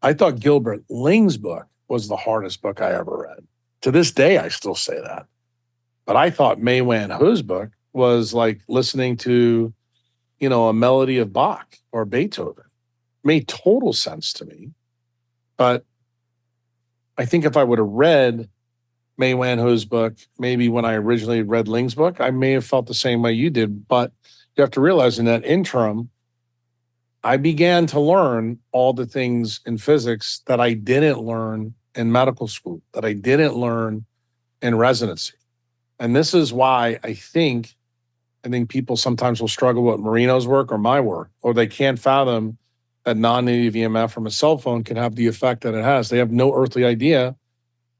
I thought Gilbert Ling's book was the hardest book I ever read. To this day, I still say that. But I thought Mei Wan Ho's book was like listening to, a melody of Bach or Beethoven. It made total sense to me. But I think if I would have read Mei Wan Ho's book, maybe when I originally read Ling's book, I may have felt the same way you did. But you have to realize in that interim, I began to learn all the things in physics that I didn't learn in medical school, that I didn't learn in residency. And this is why I think people sometimes will struggle with Marino's work or my work, or they can't fathom that non-native EMF from a cell phone can have the effect that it has. They have no earthly idea.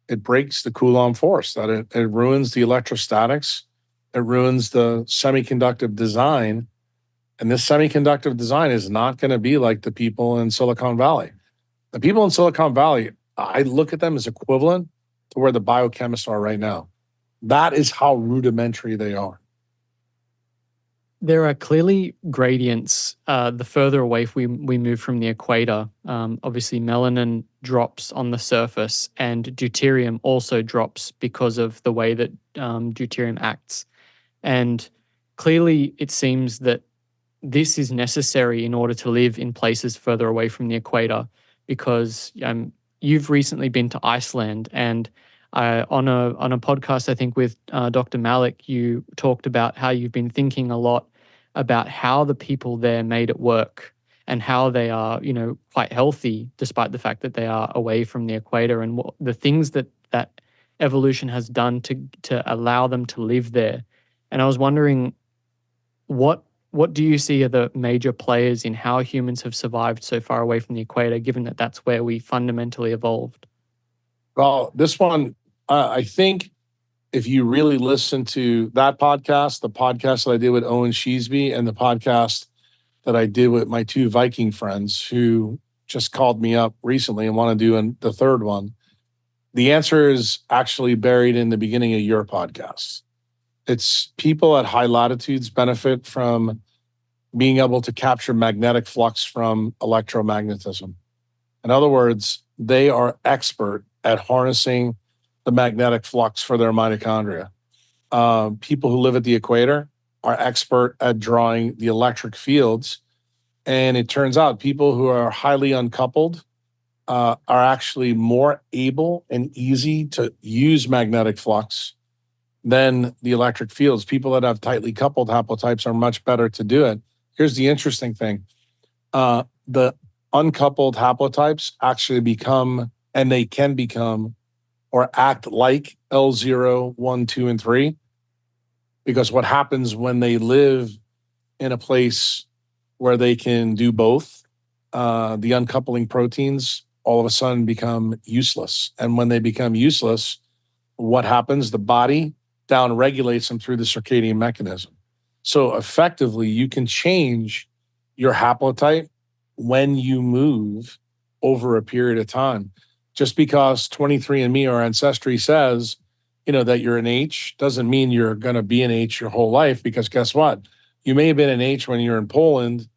It breaks the Coulomb force, that it ruins the electrostatics. It ruins the semiconductor design. And this semiconductor design is not going to be like the people in Silicon Valley. The people in Silicon Valley, I look at them as equivalent to where the biochemists are right now. That is how rudimentary they are. There are clearly gradients the further away we move from the equator. Obviously, melanin drops on the surface, and deuterium also drops because of the way that deuterium acts. And clearly, it seems that this is necessary in order to live in places further away from the equator, because you've recently been to Iceland, and on a podcast, I think with Dr. Malik, you talked about how you've been thinking a lot about how the people there made it work and how they are, quite healthy despite the fact that they are away from the equator, and what the things that evolution has done to allow them to live there. And I was wondering, what do you see are the major players in how humans have survived so far away from the equator, given that that's where we fundamentally evolved? Well, this one, I think if you really listen to that podcast, the podcast that I did with Owen Sheesby, and the podcast that I did with my two Viking friends who just called me up recently and want to do the third one, the answer is actually buried in the beginning of your podcast. It's people at high latitudes benefit from being able to capture magnetic flux from electromagnetism. In other words, they are expert at harnessing the magnetic flux for their mitochondria. People who live at the equator are expert at drawing the electric fields. And it turns out people who are highly uncoupled are actually more able and easy to use magnetic flux than the electric fields. People that have tightly coupled haplotypes are much better to do it. Here's the interesting thing. The uncoupled haplotypes actually become, and they can become, or act like L0, 1, 2, and 3. Because what happens when they live in a place where they can do both, the uncoupling proteins all of a sudden become useless. And when they become useless, what happens? The body downregulates them through the circadian mechanism. So effectively, you can change your haplotype when you move over a period of time. Just because 23andMe or Ancestry says, that you're an H doesn't mean you're going to be an H your whole life, because guess what? You may have been an H when you're in Poland,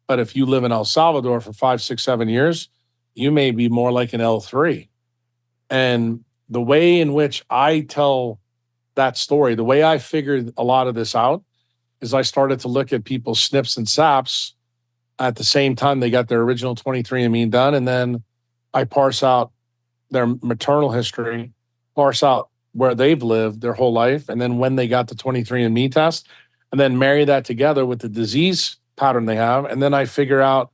but if you live in El Salvador for 5, 6, 7 years, you may be more like an L3. And the way in which I tell that story, the way I figured a lot of this out is I started to look at people's SNPs and SAPs at the same time they got their original 23andMe done. And then I parse out their maternal history, parse out where they've lived their whole life, and then when they got the 23andMe test, and then marry that together with the disease pattern they have. And then I figure out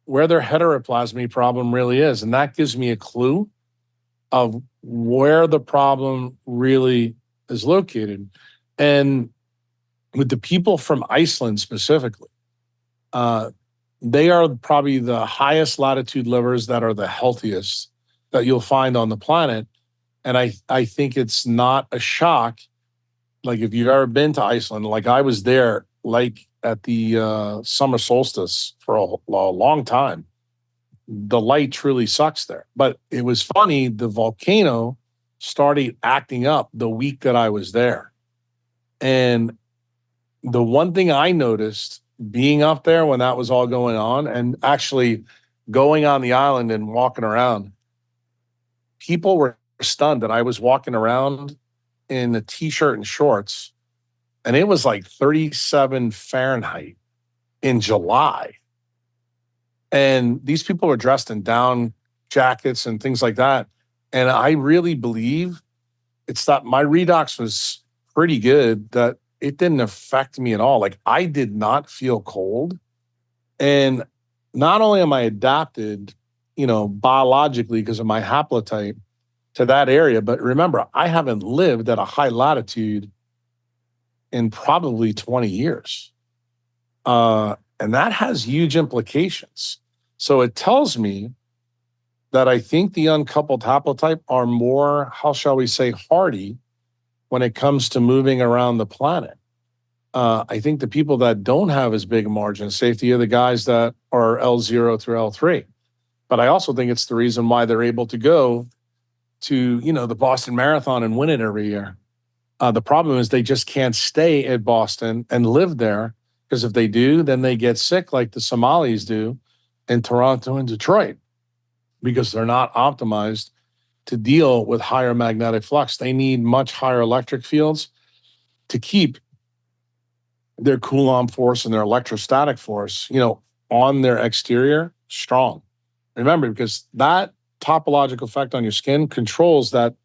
where their heteroplasmy problem really is. And that gives me a clue of where the problem really is located. And with the people from Iceland specifically, they are probably the highest latitude livers that are the healthiest that you'll find on the planet. And I think it's not a shock. Like if you've ever been to Iceland, like I was there, like at the summer solstice for a long time. The light truly sucks there. But it was funny, the volcano started acting up the week that I was there. And the one thing I noticed being up there when that was all going on, and actually going on the island and walking around, people were stunned that I was walking around in a t-shirt and shorts, and it was like 37 Fahrenheit in July. And these people were dressed in down jackets and things like that. And I really believe it's that my redox was pretty good, that it didn't affect me at all. Like I did not feel cold. And not only am I adapted, biologically because of my haplotype to that area, but remember, I haven't lived at a high latitude in probably 20 years. And that has huge implications. So it tells me that I think the uncoupled haplotype are more, how shall we say, hardy when it comes to moving around the planet. I think the people that don't have as big a margin of safety are the guys that are L0 through L3. But I also think it's the reason why they're able to go to, the Boston Marathon and win it every year. The problem is they just can't stay at Boston and live there, because if they do, then they get sick like the Somalis do in Toronto and Detroit, because they're not optimized to deal with higher magnetic flux. They need much higher electric fields to keep their Coulomb force and their electrostatic force, on their exterior strong. Remember, because that topological effect on your skin controls that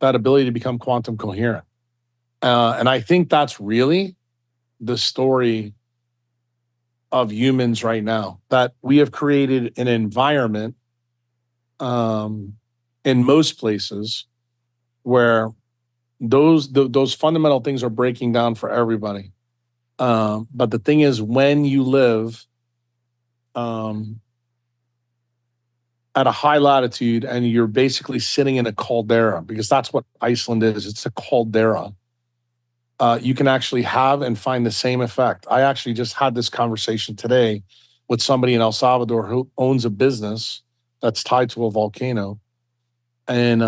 ability to become quantum coherent. And I think that's really the story of humans right now, that we have created an environment in most places where those fundamental things are breaking down for everybody. But the thing is, when you live at a high latitude and you're basically sitting in a caldera, because that's what Iceland is, it's a caldera, you can actually have and find the same effect. I actually just had this conversation today with somebody in El Salvador who owns a business that's tied to a volcano. And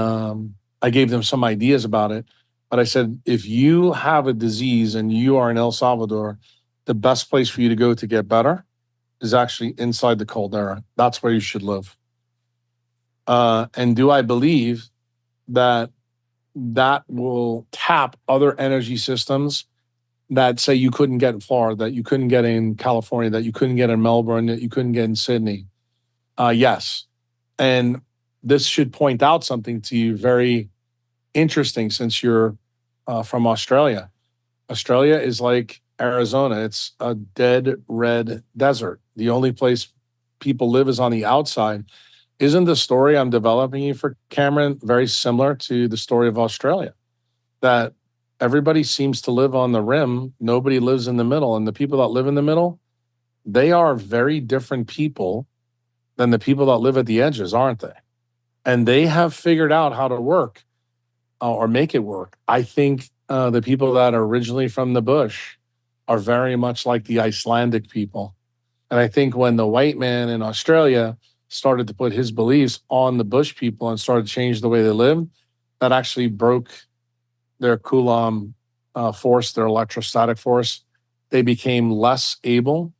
I gave them some ideas about it. But I said, if you have a disease and you are in El Salvador, the best place for you to go to get better is actually inside the caldera. That's where you should live. And do I believe that will tap other energy systems that say you couldn't get in Florida, that you couldn't get in California, that you couldn't get in Melbourne, that you couldn't get in Sydney? Yes. And this should point out something to you very interesting, since you're from Australia. Australia is like Arizona. It's a dead red desert. The only place people live is on the outside. Isn't the story I'm developing you for Cameron very similar to the story of Australia? That everybody seems to live on the rim, nobody lives in the middle. And the people that live in the middle, they are very different people than the people that live at the edges, aren't they? And they have figured out how to work or make it work. I think the people that are originally from the bush are very much like the Icelandic people. And I think when the white man in Australia started to put his beliefs on the bush people and started to change the way they live, that actually broke their Coulomb force, their electrostatic force. They became less able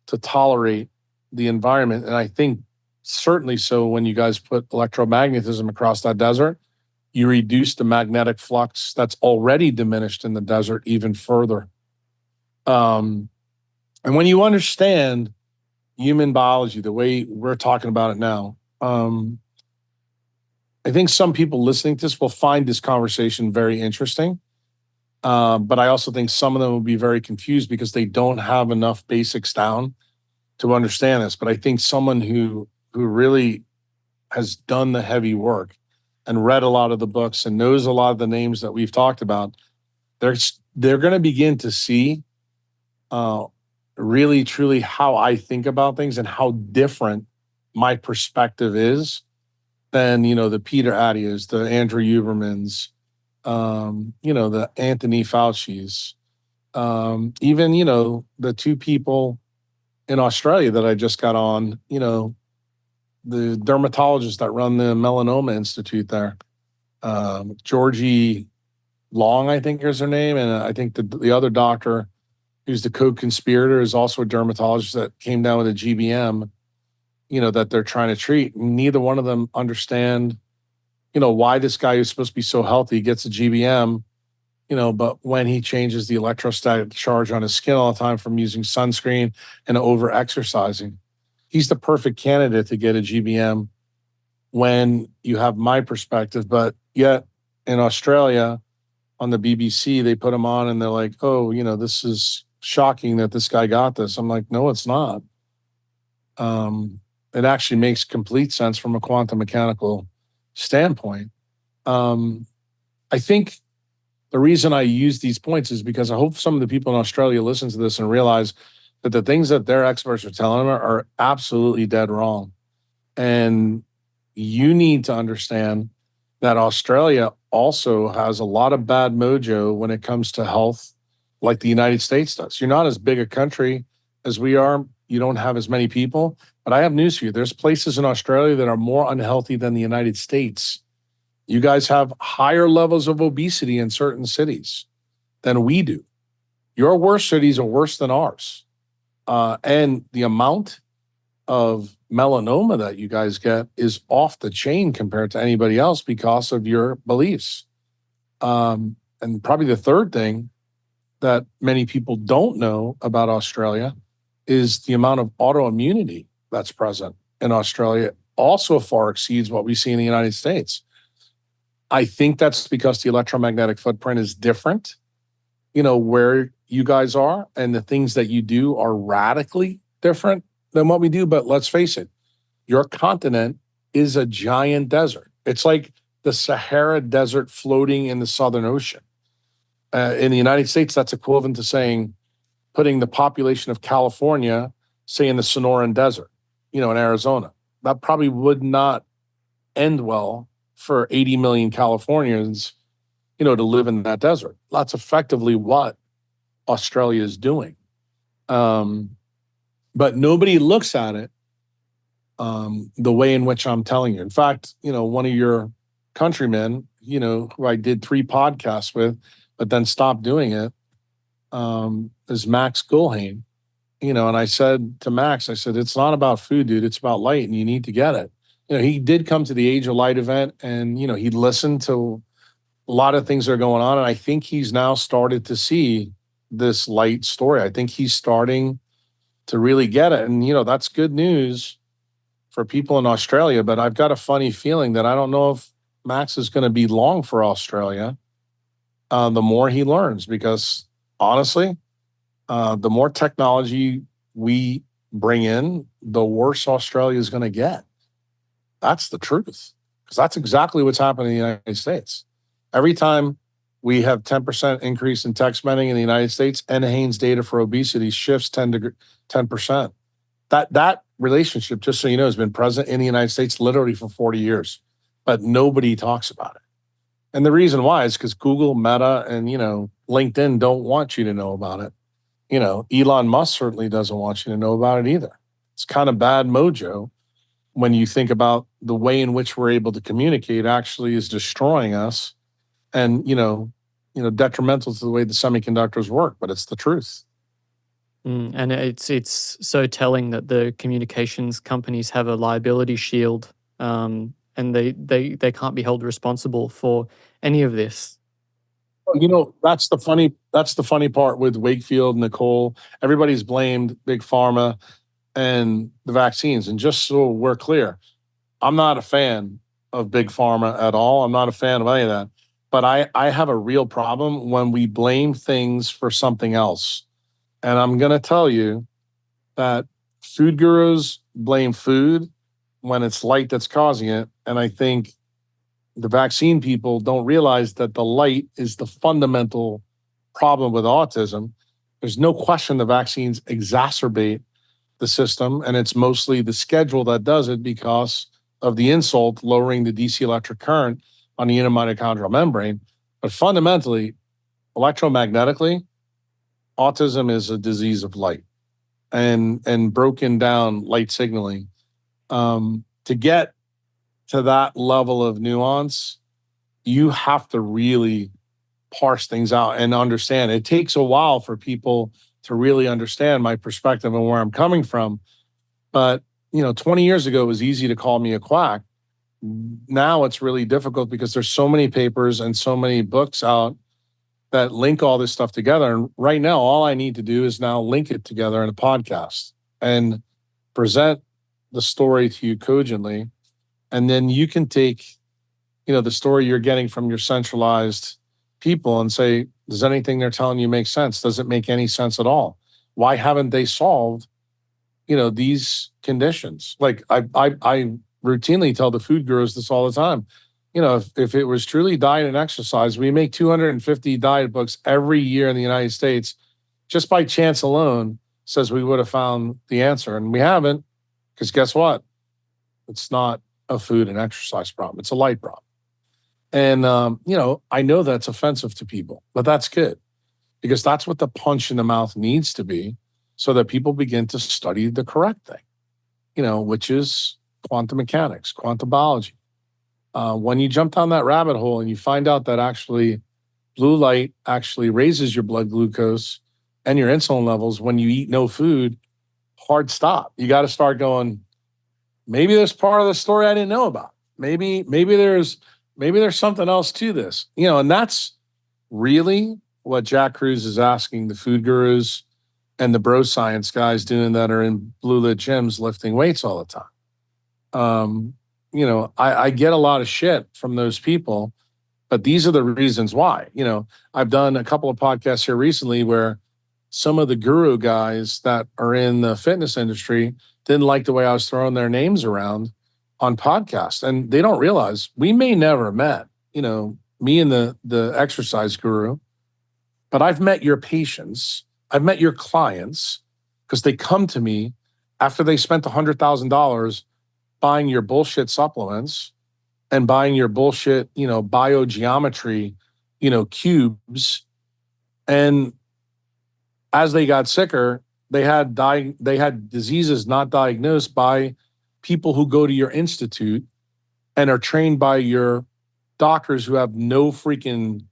to tolerate the environment. And I think certainly so when you guys put electromagnetism across that desert, you reduce the magnetic flux that's already diminished in the desert even further. And when you understand human biology the way we're talking about it now, I think some people listening to this will find this conversation very interesting. But I also think some of them will be very confused because they don't have enough basics down to understand this. But I think someone who really has done the heavy work and read a lot of the books and knows a lot of the names that we've talked about, they're going to begin to see really truly how I think about things and how different my perspective is than the Peter Attias, the Andrew Hubermans, the Anthony Fauci's, even the two people in Australia that I just got on, the dermatologists that run the Melanoma Institute there, Georgie Long, I think is her name, and I think the other doctor who's the co-conspirator is also a dermatologist that came down with a GBM, that they're trying to treat. Neither one of them understand, why this guy who's supposed to be so healthy gets a GBM, but when he changes the electrostatic charge on his skin all the time from using sunscreen and over exercising, he's the perfect candidate to get a GBM when you have my perspective. But yet in Australia on the BBC, they put him on and they're like, oh, this is shocking that this guy got this. I'm like, no, it's not. It actually makes complete sense from a quantum mechanical standpoint. I think the reason I use these points is because I hope some of the people in Australia listen to this and realize that the things that their experts are telling them are absolutely dead wrong. And you need to understand that Australia also has a lot of bad mojo when it comes to health, like the United States does. You're not as big a country as we are. You don't have as many people. But I have news for you. There's places in Australia that are more unhealthy than the United States. You guys have higher levels of obesity in certain cities than we do. Your worst cities are worse than ours. And the amount of melanoma that you guys get is off the chain compared to anybody else because of your beliefs. And probably the third thing that many people don't know about Australia is the amount of autoimmunity that's present in Australia also far exceeds what we see in the United States. I think that's because the electromagnetic footprint is different, where you guys are, and the things that you do are radically different than what we do. But let's face it, your continent is a giant desert. It's like the Sahara Desert floating in the Southern Ocean. In the United States, that's equivalent to saying putting the population of California, say, in the Sonoran Desert, in Arizona. That probably would not end well for 80 million Californians, to live in that desert. That's effectively what Australia is doing. But nobody looks at it the way in which I'm telling you. In fact, one of your countrymen, who I did 3 podcasts with, but then stopped doing it, is Max Gulhane. And I said to Max, I said, it's not about food, dude. It's about light, and you need to get it. He did come to the Age of Light event, and, he listened to a lot of things that are going on. And I think he's now started to see this light story. I think he's starting to really get it. And, that's good news for people in Australia. But I've got a funny feeling that I don't know if Max is going to be long for Australia. the more he learns. Because honestly, the more technology we bring in, the worse Australia is going to get. That's the truth. Because that's exactly what's happening in the United States. Every time we have 10% increase in tech spending in the United States, NHANES data for obesity shifts 10%. That relationship, just so you know, has been present in the United States literally for 40 years, but nobody talks about it. And the reason why is because Google, Meta, and LinkedIn don't want you to know about it. Elon Musk certainly doesn't want you to know about it either. It's kind of bad mojo when you think about the way in which we're able to communicate actually is destroying us and detrimental to the way the semiconductors work, but it's the truth. And it's so telling that the communications companies have a liability shield, and they can't be held responsible for any of this. That's the funny part with Wakefield, Nicole. Everybody's blamed Big Pharma and the vaccines. And just so we're clear, I'm not a fan of Big Pharma at all. I'm not a fan of any of that. But I have a real problem when we blame things for something else. And I'm going to tell you that food gurus blame food when it's light that's causing it. And I think the vaccine people don't realize that the light is the fundamental problem with autism. There's no question the vaccines exacerbate the system, and it's mostly the schedule that does it because of the insult lowering the DC electric current on the intermitochondrial membrane. But fundamentally, electromagnetically, autism is a disease of light and broken down light signaling. To get to that level of nuance, you have to really parse things out and understand. It takes a while for people to really understand my perspective and where I'm coming from. But 20 years ago, it was easy to call me a quack. Now it's really difficult because there's so many papers and so many books out that link all this stuff together. And right now, all I need to do is now link it together in a podcast and present the story to you cogently. And then you can take, the story you're getting from your centralized people and say, does anything they're telling you make sense? Does it make any sense at all? Why haven't they solved, these conditions? Like I routinely tell the food gurus this all the time. If it was truly diet and exercise, we make 250 diet books every year in the United States. Just by chance alone says we would have found the answer. And we haven't, because guess what? It's not a food and exercise problem. It's a light problem. And, I know that's offensive to people, but that's good because that's what the punch in the mouth needs to be so that people begin to study the correct thing, which is quantum mechanics, quantum biology. When you jump down that rabbit hole and you find out that actually blue light actually raises your blood glucose and your insulin levels when you eat no food, hard stop. You got to start going, maybe there's part of the story I didn't know about. Maybe there's something else to this, and that's really what Jack Kruse is asking the food gurus and the bro science guys doing that are in blue lit gyms lifting weights all the time. I get a lot of shit from those people, but these are the reasons why. I've done a couple of podcasts here recently where some of the guru guys that are in the fitness industry didn't like the way I was throwing their names around on podcasts. And they don't realize we may never have met, me and the exercise guru, but I've met your patients. I've met your clients because they come to me after they spent $100,000 buying your bullshit supplements and buying your bullshit, biogeometry, cubes. And as they got sicker, they had diseases not diagnosed by people who go to your institute and are trained by your doctors who have no freaking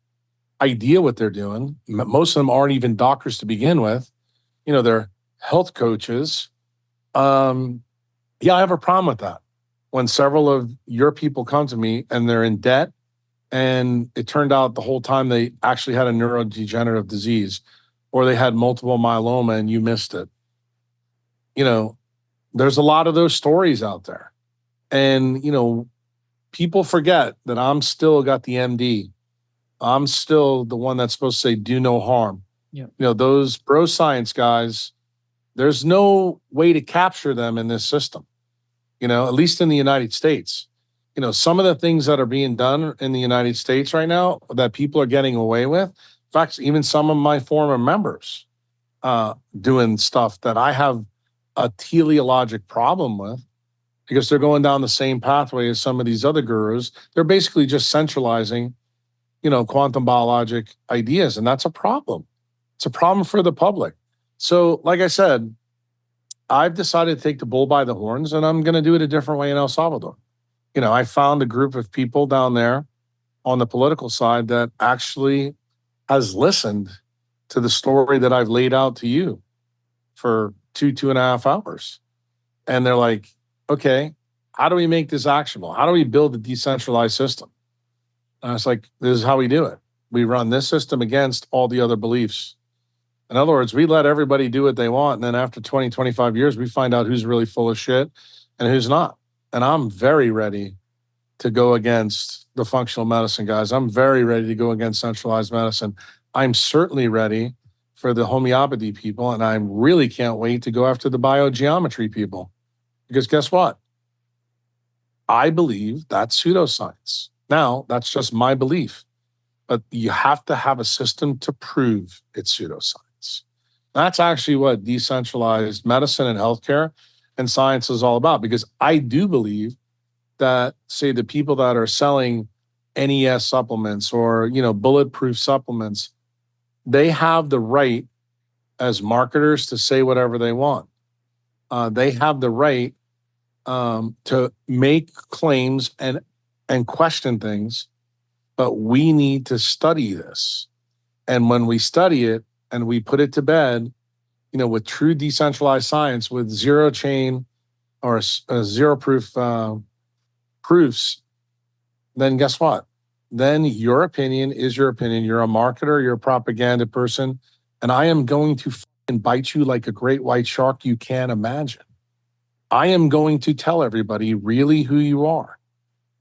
idea what they're doing. Most of them aren't even doctors to begin with. They're health coaches. Yeah, I have a problem with that. When several of your people come to me and they're in debt, and it turned out the whole time they actually had a neurodegenerative disease or they had multiple myeloma and you missed it. There's a lot of those stories out there. And, people forget that I'm still got the MD. I'm still the one that's supposed to say do no harm. Yeah. Those bro science guys, there's no way to capture them in this system, at least in the United States. Some of the things that are being done in the United States right now that people are getting away with, in fact, even some of my former members doing stuff that I have a teleologic problem with because they're going down the same pathway as some of these other gurus. They're basically just centralizing, quantum biologic ideas, and that's a problem. It's a problem for the public. So, like I said, I've decided to take the bull by the horns, and I'm going to do it a different way in El Salvador. I found a group of people down there on the political side that actually has listened to the story that I've laid out to you for 2.5 hours. And they're like, okay, how do we make this actionable? How do we build a decentralized system? And I was like, this is how we do it. We run this system against all the other beliefs. In other words, we let everybody do what they want. And then after 20, 25 years, we find out who's really full of shit and who's not. And I'm very ready to go against the functional medicine guys. I'm very ready to go against centralized medicine. I'm certainly ready for the homeopathy people. And I really can't wait to go after the biogeometry people. Because guess what? I believe that's pseudoscience. Now, that's just my belief. But you have to have a system to prove it's pseudoscience. That's actually what decentralized medicine and healthcare and science is all about. Because I do believe that, say, the people that are selling NES supplements or, bulletproof supplements, they have the right as marketers to say whatever they want. They have the right to make claims and question things, but we need to study this. And when we study it and we put it to bed, with true decentralized science, with zero chain or zero proof proofs, then guess what? Then your opinion is your opinion. You're a marketer, you're a propaganda person, and I am going to fucking bite you like a great white shark you can't imagine. I am going to tell everybody really who you are.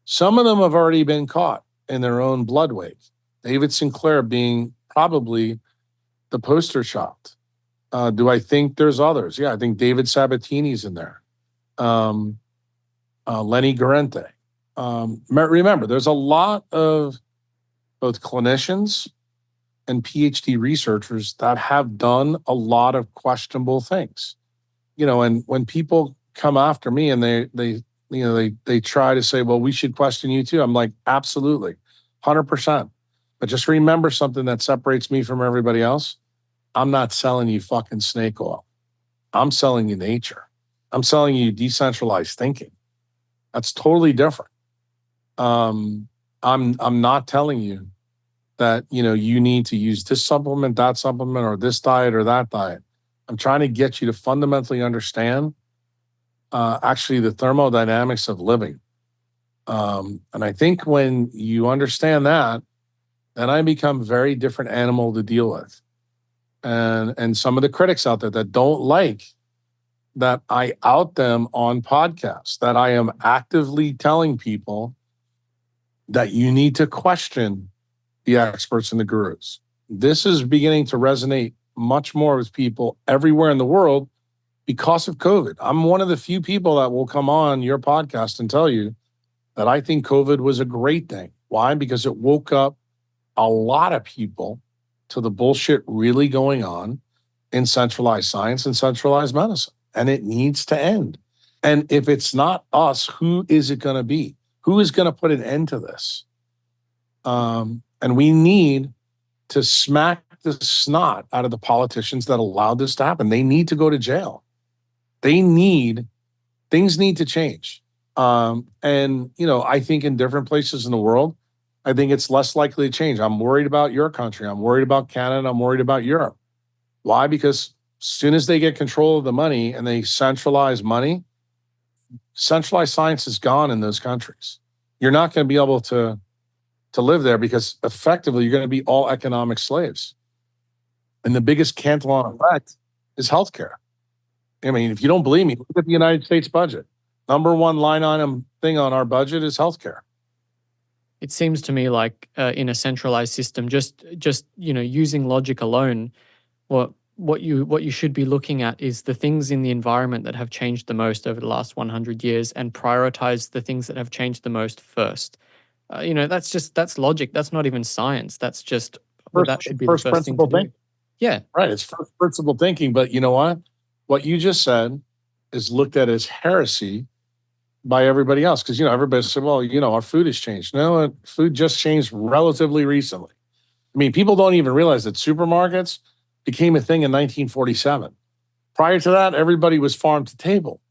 Some of them have already been caught in their own blood wave. David Sinclair being probably the poster child. Do I think there's others? Yeah, I think David Sabatini's in there. Lenny Guarente. Remember, there's a lot of both clinicians and PhD researchers that have done a lot of questionable things. And when people come after me and they try to say, well, we should question you too. I'm like, absolutely, 100%. But just remember something that separates me from everybody else. I'm not selling you fucking snake oil. I'm selling you nature. I'm selling you decentralized thinking. That's totally different. I'm not telling you that, you need to use this supplement, that supplement, or this diet or that diet. I'm trying to get you to fundamentally understand actually the thermodynamics of living. And I think when you understand that, then I become a very different animal to deal with. And some of the critics out there that don't like that I out them on podcasts, that I am actively telling people that you need to question the experts and the gurus. This is beginning to resonate much more with people everywhere in the world because of COVID. I'm one of the few people that will come on your podcast and tell you that I think COVID was a great thing. Why? Because it woke up a lot of people to the bullshit really going on in centralized science and centralized medicine. And it needs to end. And if it's not us, who is it going to be? Who is going to put an end to this? And we need to smack the snot out of the politicians that allowed this to happen. They need to go to jail. Things need to change. I think in different places in the world, I think it's less likely to change. I'm worried about your country. I'm worried about Canada. I'm worried about Europe. Why? Because as soon as they get control of the money and they centralize money, centralized science is gone in those countries. You're not going to be able to live there because effectively you're going to be all economic slaves. And the biggest Cantillon effect is healthcare. I mean, if you don't believe me, look at the United States budget. Number one line item thing on our budget is healthcare. It seems to me like in a centralized system, just using logic alone, what you should be looking at is the things in the environment that have changed the most over the last 100 years, and prioritize the things that have changed the most first. That's logic. That's not even science. That's just that should be the First first thing to principle do. thing. Yeah. Right. It's first principle thinking. But you know what? What you just said is looked at as heresy by everybody else. Because, everybody said, well, our food has changed. No, food just changed relatively recently. I mean, people don't even realize that supermarkets became a thing in 1947. Prior to that, everybody was farm to table.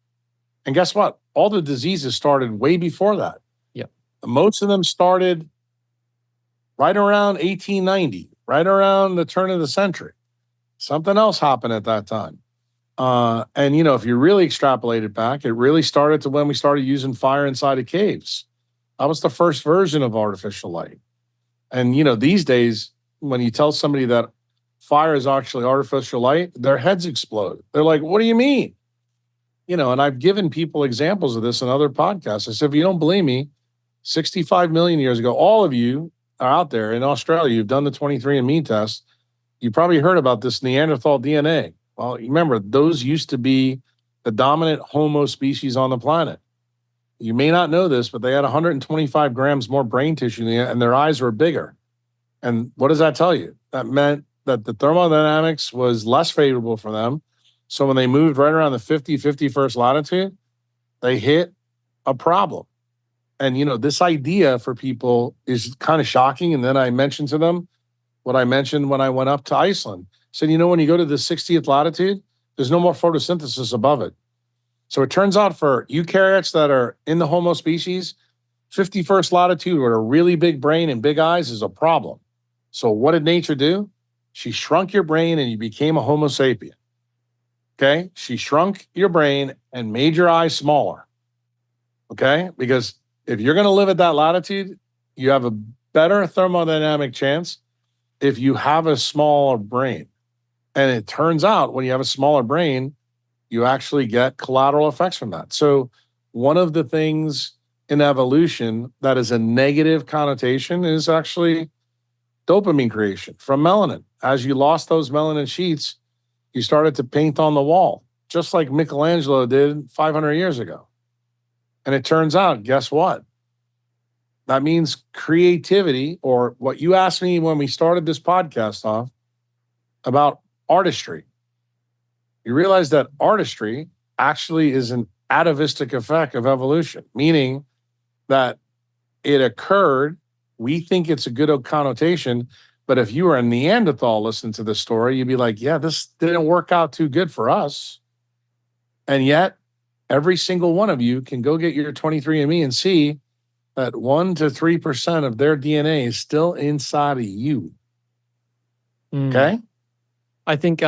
And guess what? All the diseases started way before that. Yeah. Most of them started right around 1890, right around the turn of the century. Something else happened at that time. And if you really extrapolate it back, it really started to when we started using fire inside of caves. That was the first version of artificial light. And these days, when you tell somebody that fire is actually artificial light, their heads explode. They're like, "What do you mean?" And I've given people examples of this in other podcasts. I said, if you don't believe me, 65 million years ago, all of you are out there in Australia. You've done the 23andMe test. You probably heard about this Neanderthal DNA. Well, remember, those used to be the dominant Homo species on the planet. You may not know this, but they had 125 grams more brain tissue and their eyes were bigger. And what does that tell you? That meant that the thermodynamics was less favorable for them. So when they moved right around the 51st latitude, they hit a problem. And, this idea for people is kind of shocking. And then I mentioned to them what I mentioned when I went up to Iceland. I said, when you go to the 60th latitude, there's no more photosynthesis above it. So it turns out for eukaryotes that are in the Homo species, 51st latitude with a really big brain and big eyes is a problem. So what did nature do? She shrunk your brain and you became a Homo sapien. Okay? She shrunk your brain and made your eyes smaller. Okay? Because if you're going to live at that latitude, you have a better thermodynamic chance if you have a smaller brain. And it turns out when you have a smaller brain, you actually get collateral effects from that. So one of the things in evolution that is a negative connotation is actually dopamine creation from melanin. As you lost those melanin sheets, you started to paint on the wall, just like Michelangelo did 500 years ago. And it turns out, guess what? That means creativity, or what you asked me when we started this podcast off about artistry. You realize that artistry actually is an atavistic effect of evolution, meaning that it occurred. We think it's a good connotation, but if you were a Neanderthal listening to this story, you'd be like, yeah, this didn't work out too good for us. And yet, every single one of you can go get your 23andMe and see that 1 to 3% of their DNA is still inside of you. Okay? I think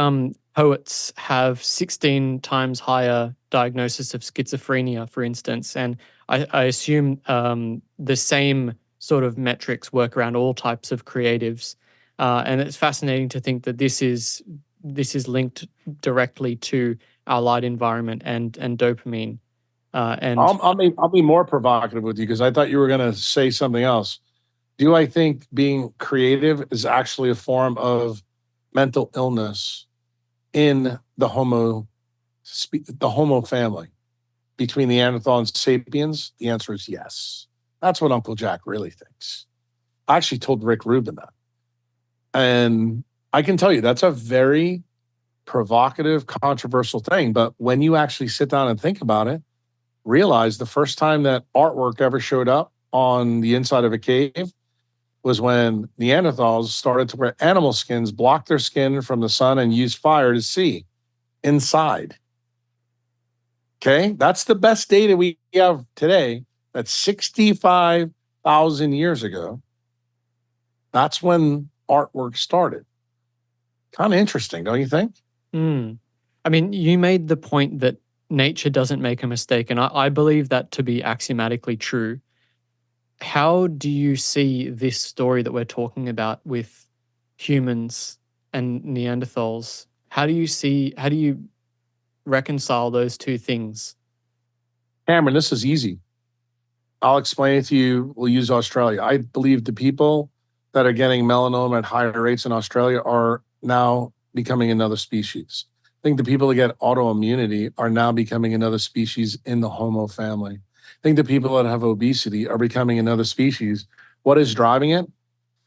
poets have 16 times higher diagnosis of schizophrenia, for instance, and I assume the same sort of metrics work around all types of creatives, and it's fascinating to think that this is linked directly to our light environment and dopamine. And I'll be more provocative with you because I thought you were going to say something else. Do I think being creative is actually a form of mental illness in the Homo family between Neanderthal and Sapiens? The answer is yes. That's what Uncle Jack really thinks. I actually told Rick Rubin that. And I can tell you that's a very provocative, controversial thing. But when you actually sit down and think about it, realize the first time that artwork ever showed up on the inside of a cave was when Neanderthals started to wear animal skins, block their skin from the sun, and use fire to see inside. Okay? That's the best data we have today. That's 65,000 years ago. That's when artwork started. Kind of interesting, don't you think? I mean, you made the point that nature doesn't make a mistake, and I believe that to be axiomatically true. How do you see this story that we're talking about with humans and Neanderthals? How do you reconcile those two things? Cameron, this is easy. I'll explain it to you. We'll use Australia. I believe the people that are getting melanoma at higher rates in Australia are now becoming another species. I think the people that get autoimmunity are now becoming another species in the Homo family. I think the people that have obesity are becoming another species. What is driving it?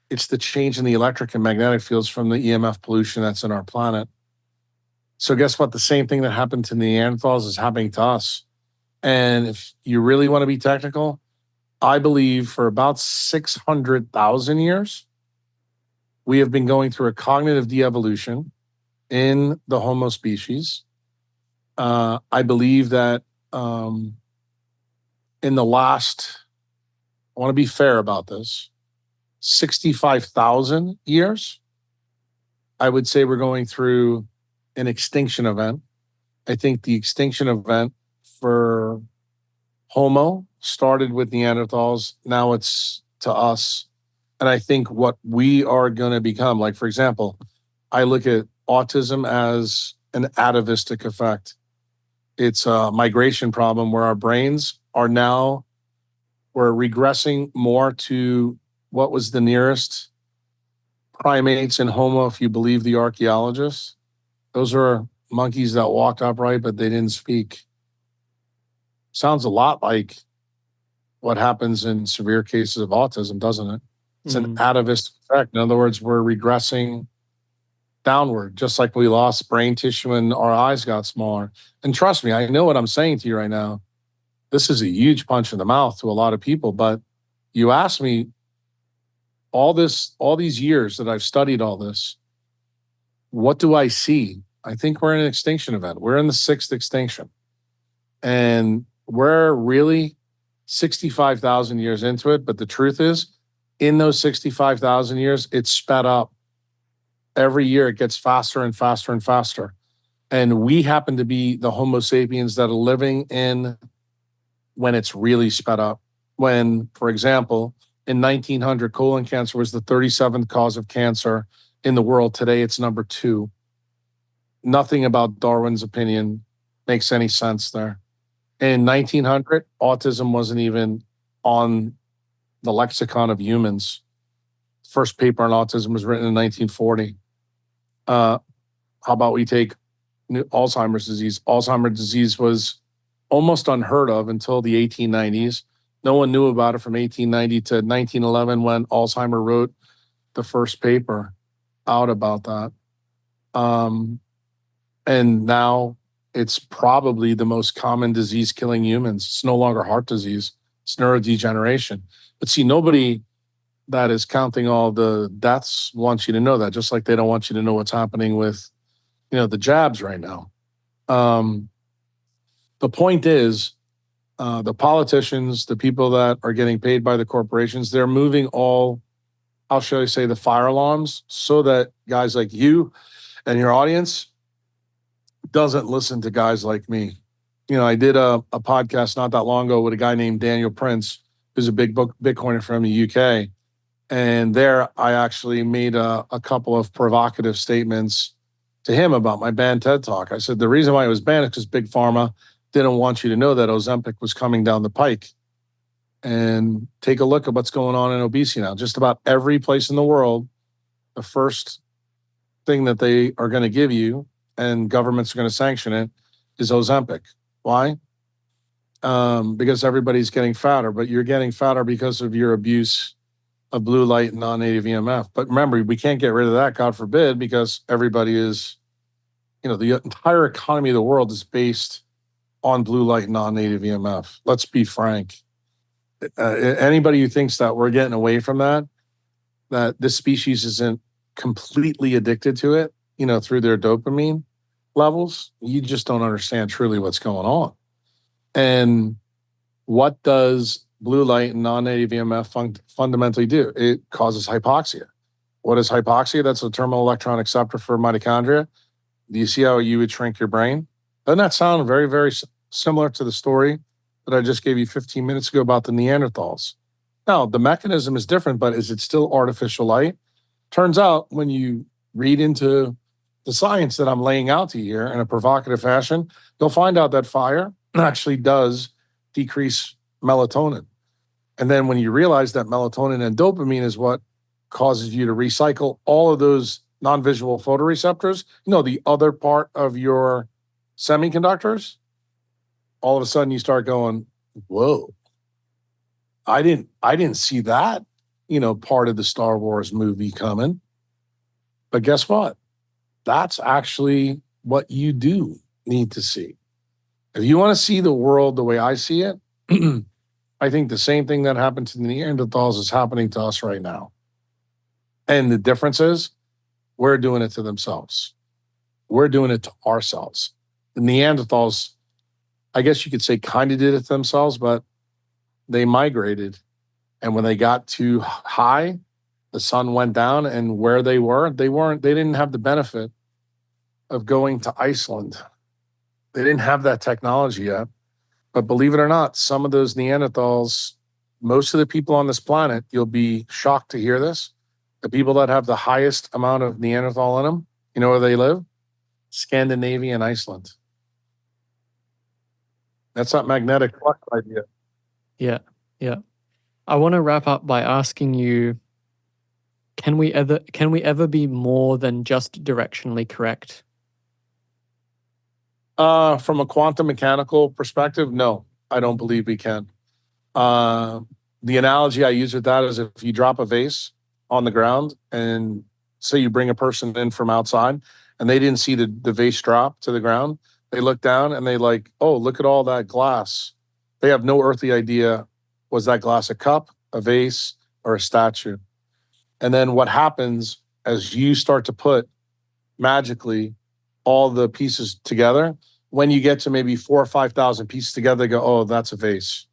It's the change in the electric and magnetic fields from the EMF pollution that's in our planet. So guess what? The same thing that happened to Neanderthals is happening to us. And if you really want to be technical, I believe for about 600,000 years, we have been going through a cognitive de-evolution in the Homo species. I believe that in the last, I want to be fair about this, 65,000 years, I would say we're going through an extinction event. I think the extinction event for Homo started with Neanderthals. Now it's to us. And I think what we are going to become, like, for example, I look at autism as an atavistic effect. It's a migration problem where our brains are now, we're regressing more to what was the nearest primates in Homo, if you believe the archaeologists. Those are monkeys that walked upright, but they didn't speak. Sounds a lot like what happens in severe cases of autism, doesn't it? It's an atavistic effect. In other words, we're regressing downward, just like we lost brain tissue and our eyes got smaller. And trust me, I know what I'm saying to you right now. This is a huge punch in the mouth to a lot of people, but you asked me all these years that I've studied all this, what do I see? I think we're in an extinction event. We're in the sixth extinction. And we're really 65,000 years into it. But the truth is, in those 65,000 years, it's sped up. Every year it gets faster and faster and faster. And we happen to be the Homo sapiens that are living in when it's really sped up. When, for example, in 1900, colon cancer was the 37th cause of cancer in the world. Today, it's number 2. Nothing about Darwin's opinion makes any sense there. In 1900, autism wasn't even on the lexicon of humans. First paper on autism was written in 1940. How about we take Alzheimer's disease? Alzheimer's disease was almost unheard of until the 1890s. No one knew about it from 1890 to 1911 when Alzheimer wrote the first paper out about that. And now it's probably the most common disease killing humans. It's no longer heart disease, it's neurodegeneration. But see, nobody that is counting all the deaths wants you to know that, just like they don't want you to know what's happening with, the jabs right now. The point is, the politicians, the people that are getting paid by the corporations, they're moving all, how shall I say, the fire alarms so that guys like you and your audience doesn't listen to guys like me. I did a podcast not that long ago with a guy named Daniel Prince, who's a big Bitcoiner from the UK. And there I actually made a couple of provocative statements to him about my banned TED Talk. I said, the reason why it was banned is because Big Pharma didn't want you to know that Ozempic was coming down the pike. And take a look at what's going on in obesity now. Just about every place in the world, the first thing that they are going to give you, and governments are going to sanction it, is Ozempic. Why? Because everybody's getting fatter, but you're getting fatter because of your abuse of blue light and non-native EMF. But remember, we can't get rid of that, God forbid, because everybody is, the entire economy of the world is based on blue light and non-native EMF. Let's be frank. Anybody who thinks that we're getting away from that this species isn't completely addicted to it, through their dopamine levels, you just don't understand truly what's going on. And what does blue light and non-native EMF fundamentally do? It causes hypoxia. What is hypoxia? That's a terminal electron acceptor for mitochondria. Do you see how you would shrink your brain? Doesn't that sound very, very similar to the story that I just gave you 15 minutes ago about the Neanderthals? Now, the mechanism is different, but is it still artificial light? Turns out when you read into the science that I'm laying out to you here in a provocative fashion, you'll find out that fire actually does decrease melatonin. And then when you realize that melatonin and dopamine is what causes you to recycle all of those non-visual photoreceptors, the other part of your semiconductors, all of a sudden you start going, whoa, I didn't see that, part of the Star Wars movie coming. But guess what? That's actually what you do need to see. If you want to see the world the way I see it, I think the same thing that happened to the Neanderthals is happening to us right now. And the difference is we're doing it to themselves. We're doing it to ourselves. The Neanderthals, I guess you could say, kind of did it to themselves, but they migrated. And when they got too high, the sun went down, and where they didn't have the benefit of going to Iceland. They didn't have that technology yet. But believe it or not, some of those Neanderthals, most of the people on this planet, you'll be shocked to hear this, the people that have the highest amount of Neanderthal in them, you know where they live? Scandinavia and Iceland. That's that magnetic flux idea. Yeah. I want to wrap up by asking you, can we ever be more than just directionally correct? From a quantum mechanical perspective, no, I don't believe we can. The analogy I use with that is if you drop a vase on the ground and say you bring a person in from outside and they didn't see the vase drop to the ground, they look down and they like, oh, look at all that glass. They have no earthly idea, was that glass a cup, a vase, or a statue? And then what happens as you start to put magically all the pieces together, when you get to maybe 4,000 or 5,000 pieces together, they go, oh, that's a vase.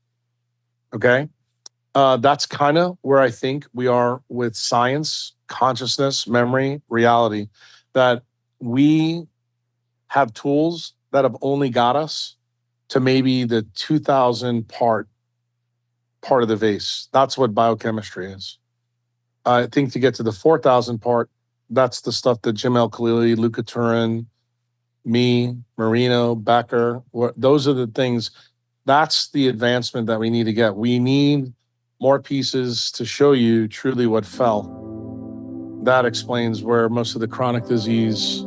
Okay? That's kind of where I think we are with science, consciousness, memory, reality, that we have tools that have only got us to maybe the 2,000 part of the vase. That's what biochemistry is. I think to get to the 4,000 part, that's the stuff that Jim L. Khalili, Luca Turin, me, Marino, Becker, those are the things. That's the advancement that we need to get. We need more pieces to show you truly what fell. That explains where most of the chronic disease,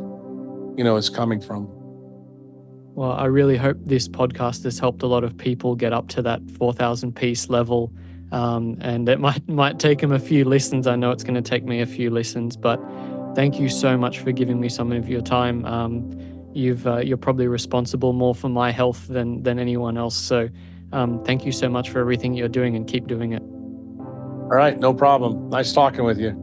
is coming from. Well, I really hope this podcast has helped a lot of people get up to that 4,000 piece level. And it might take them a few listens. I know it's going to take me a few listens, but thank you so much for giving me some of your time. You're probably responsible more for my health than anyone else. So thank you so much for everything you're doing, and keep doing it. All right, no problem. Nice talking with you.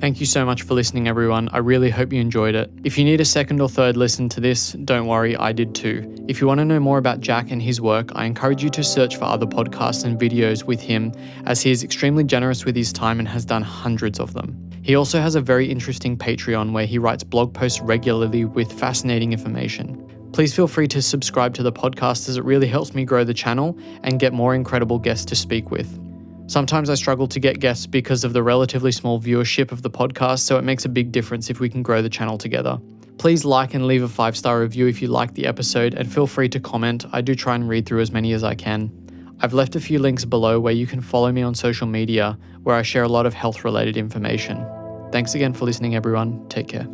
Thank you so much for listening, everyone. I really hope you enjoyed it. If you need a second or third listen to this, don't worry, I did too. If you want to know more about Jack and his work, I encourage you to search for other podcasts and videos with him, as he is extremely generous with his time and has done hundreds of them. He also has a very interesting Patreon where he writes blog posts regularly with fascinating information. Please feel free to subscribe to the podcast, as it really helps me grow the channel and get more incredible guests to speak with. Sometimes I struggle to get guests because of the relatively small viewership of the podcast, so it makes a big difference if we can grow the channel together. Please like and leave a 5-star review if you liked the episode, and feel free to comment. I do try and read through as many as I can. I've left a few links below where you can follow me on social media, where I share a lot of health-related information. Thanks again for listening, everyone. Take care.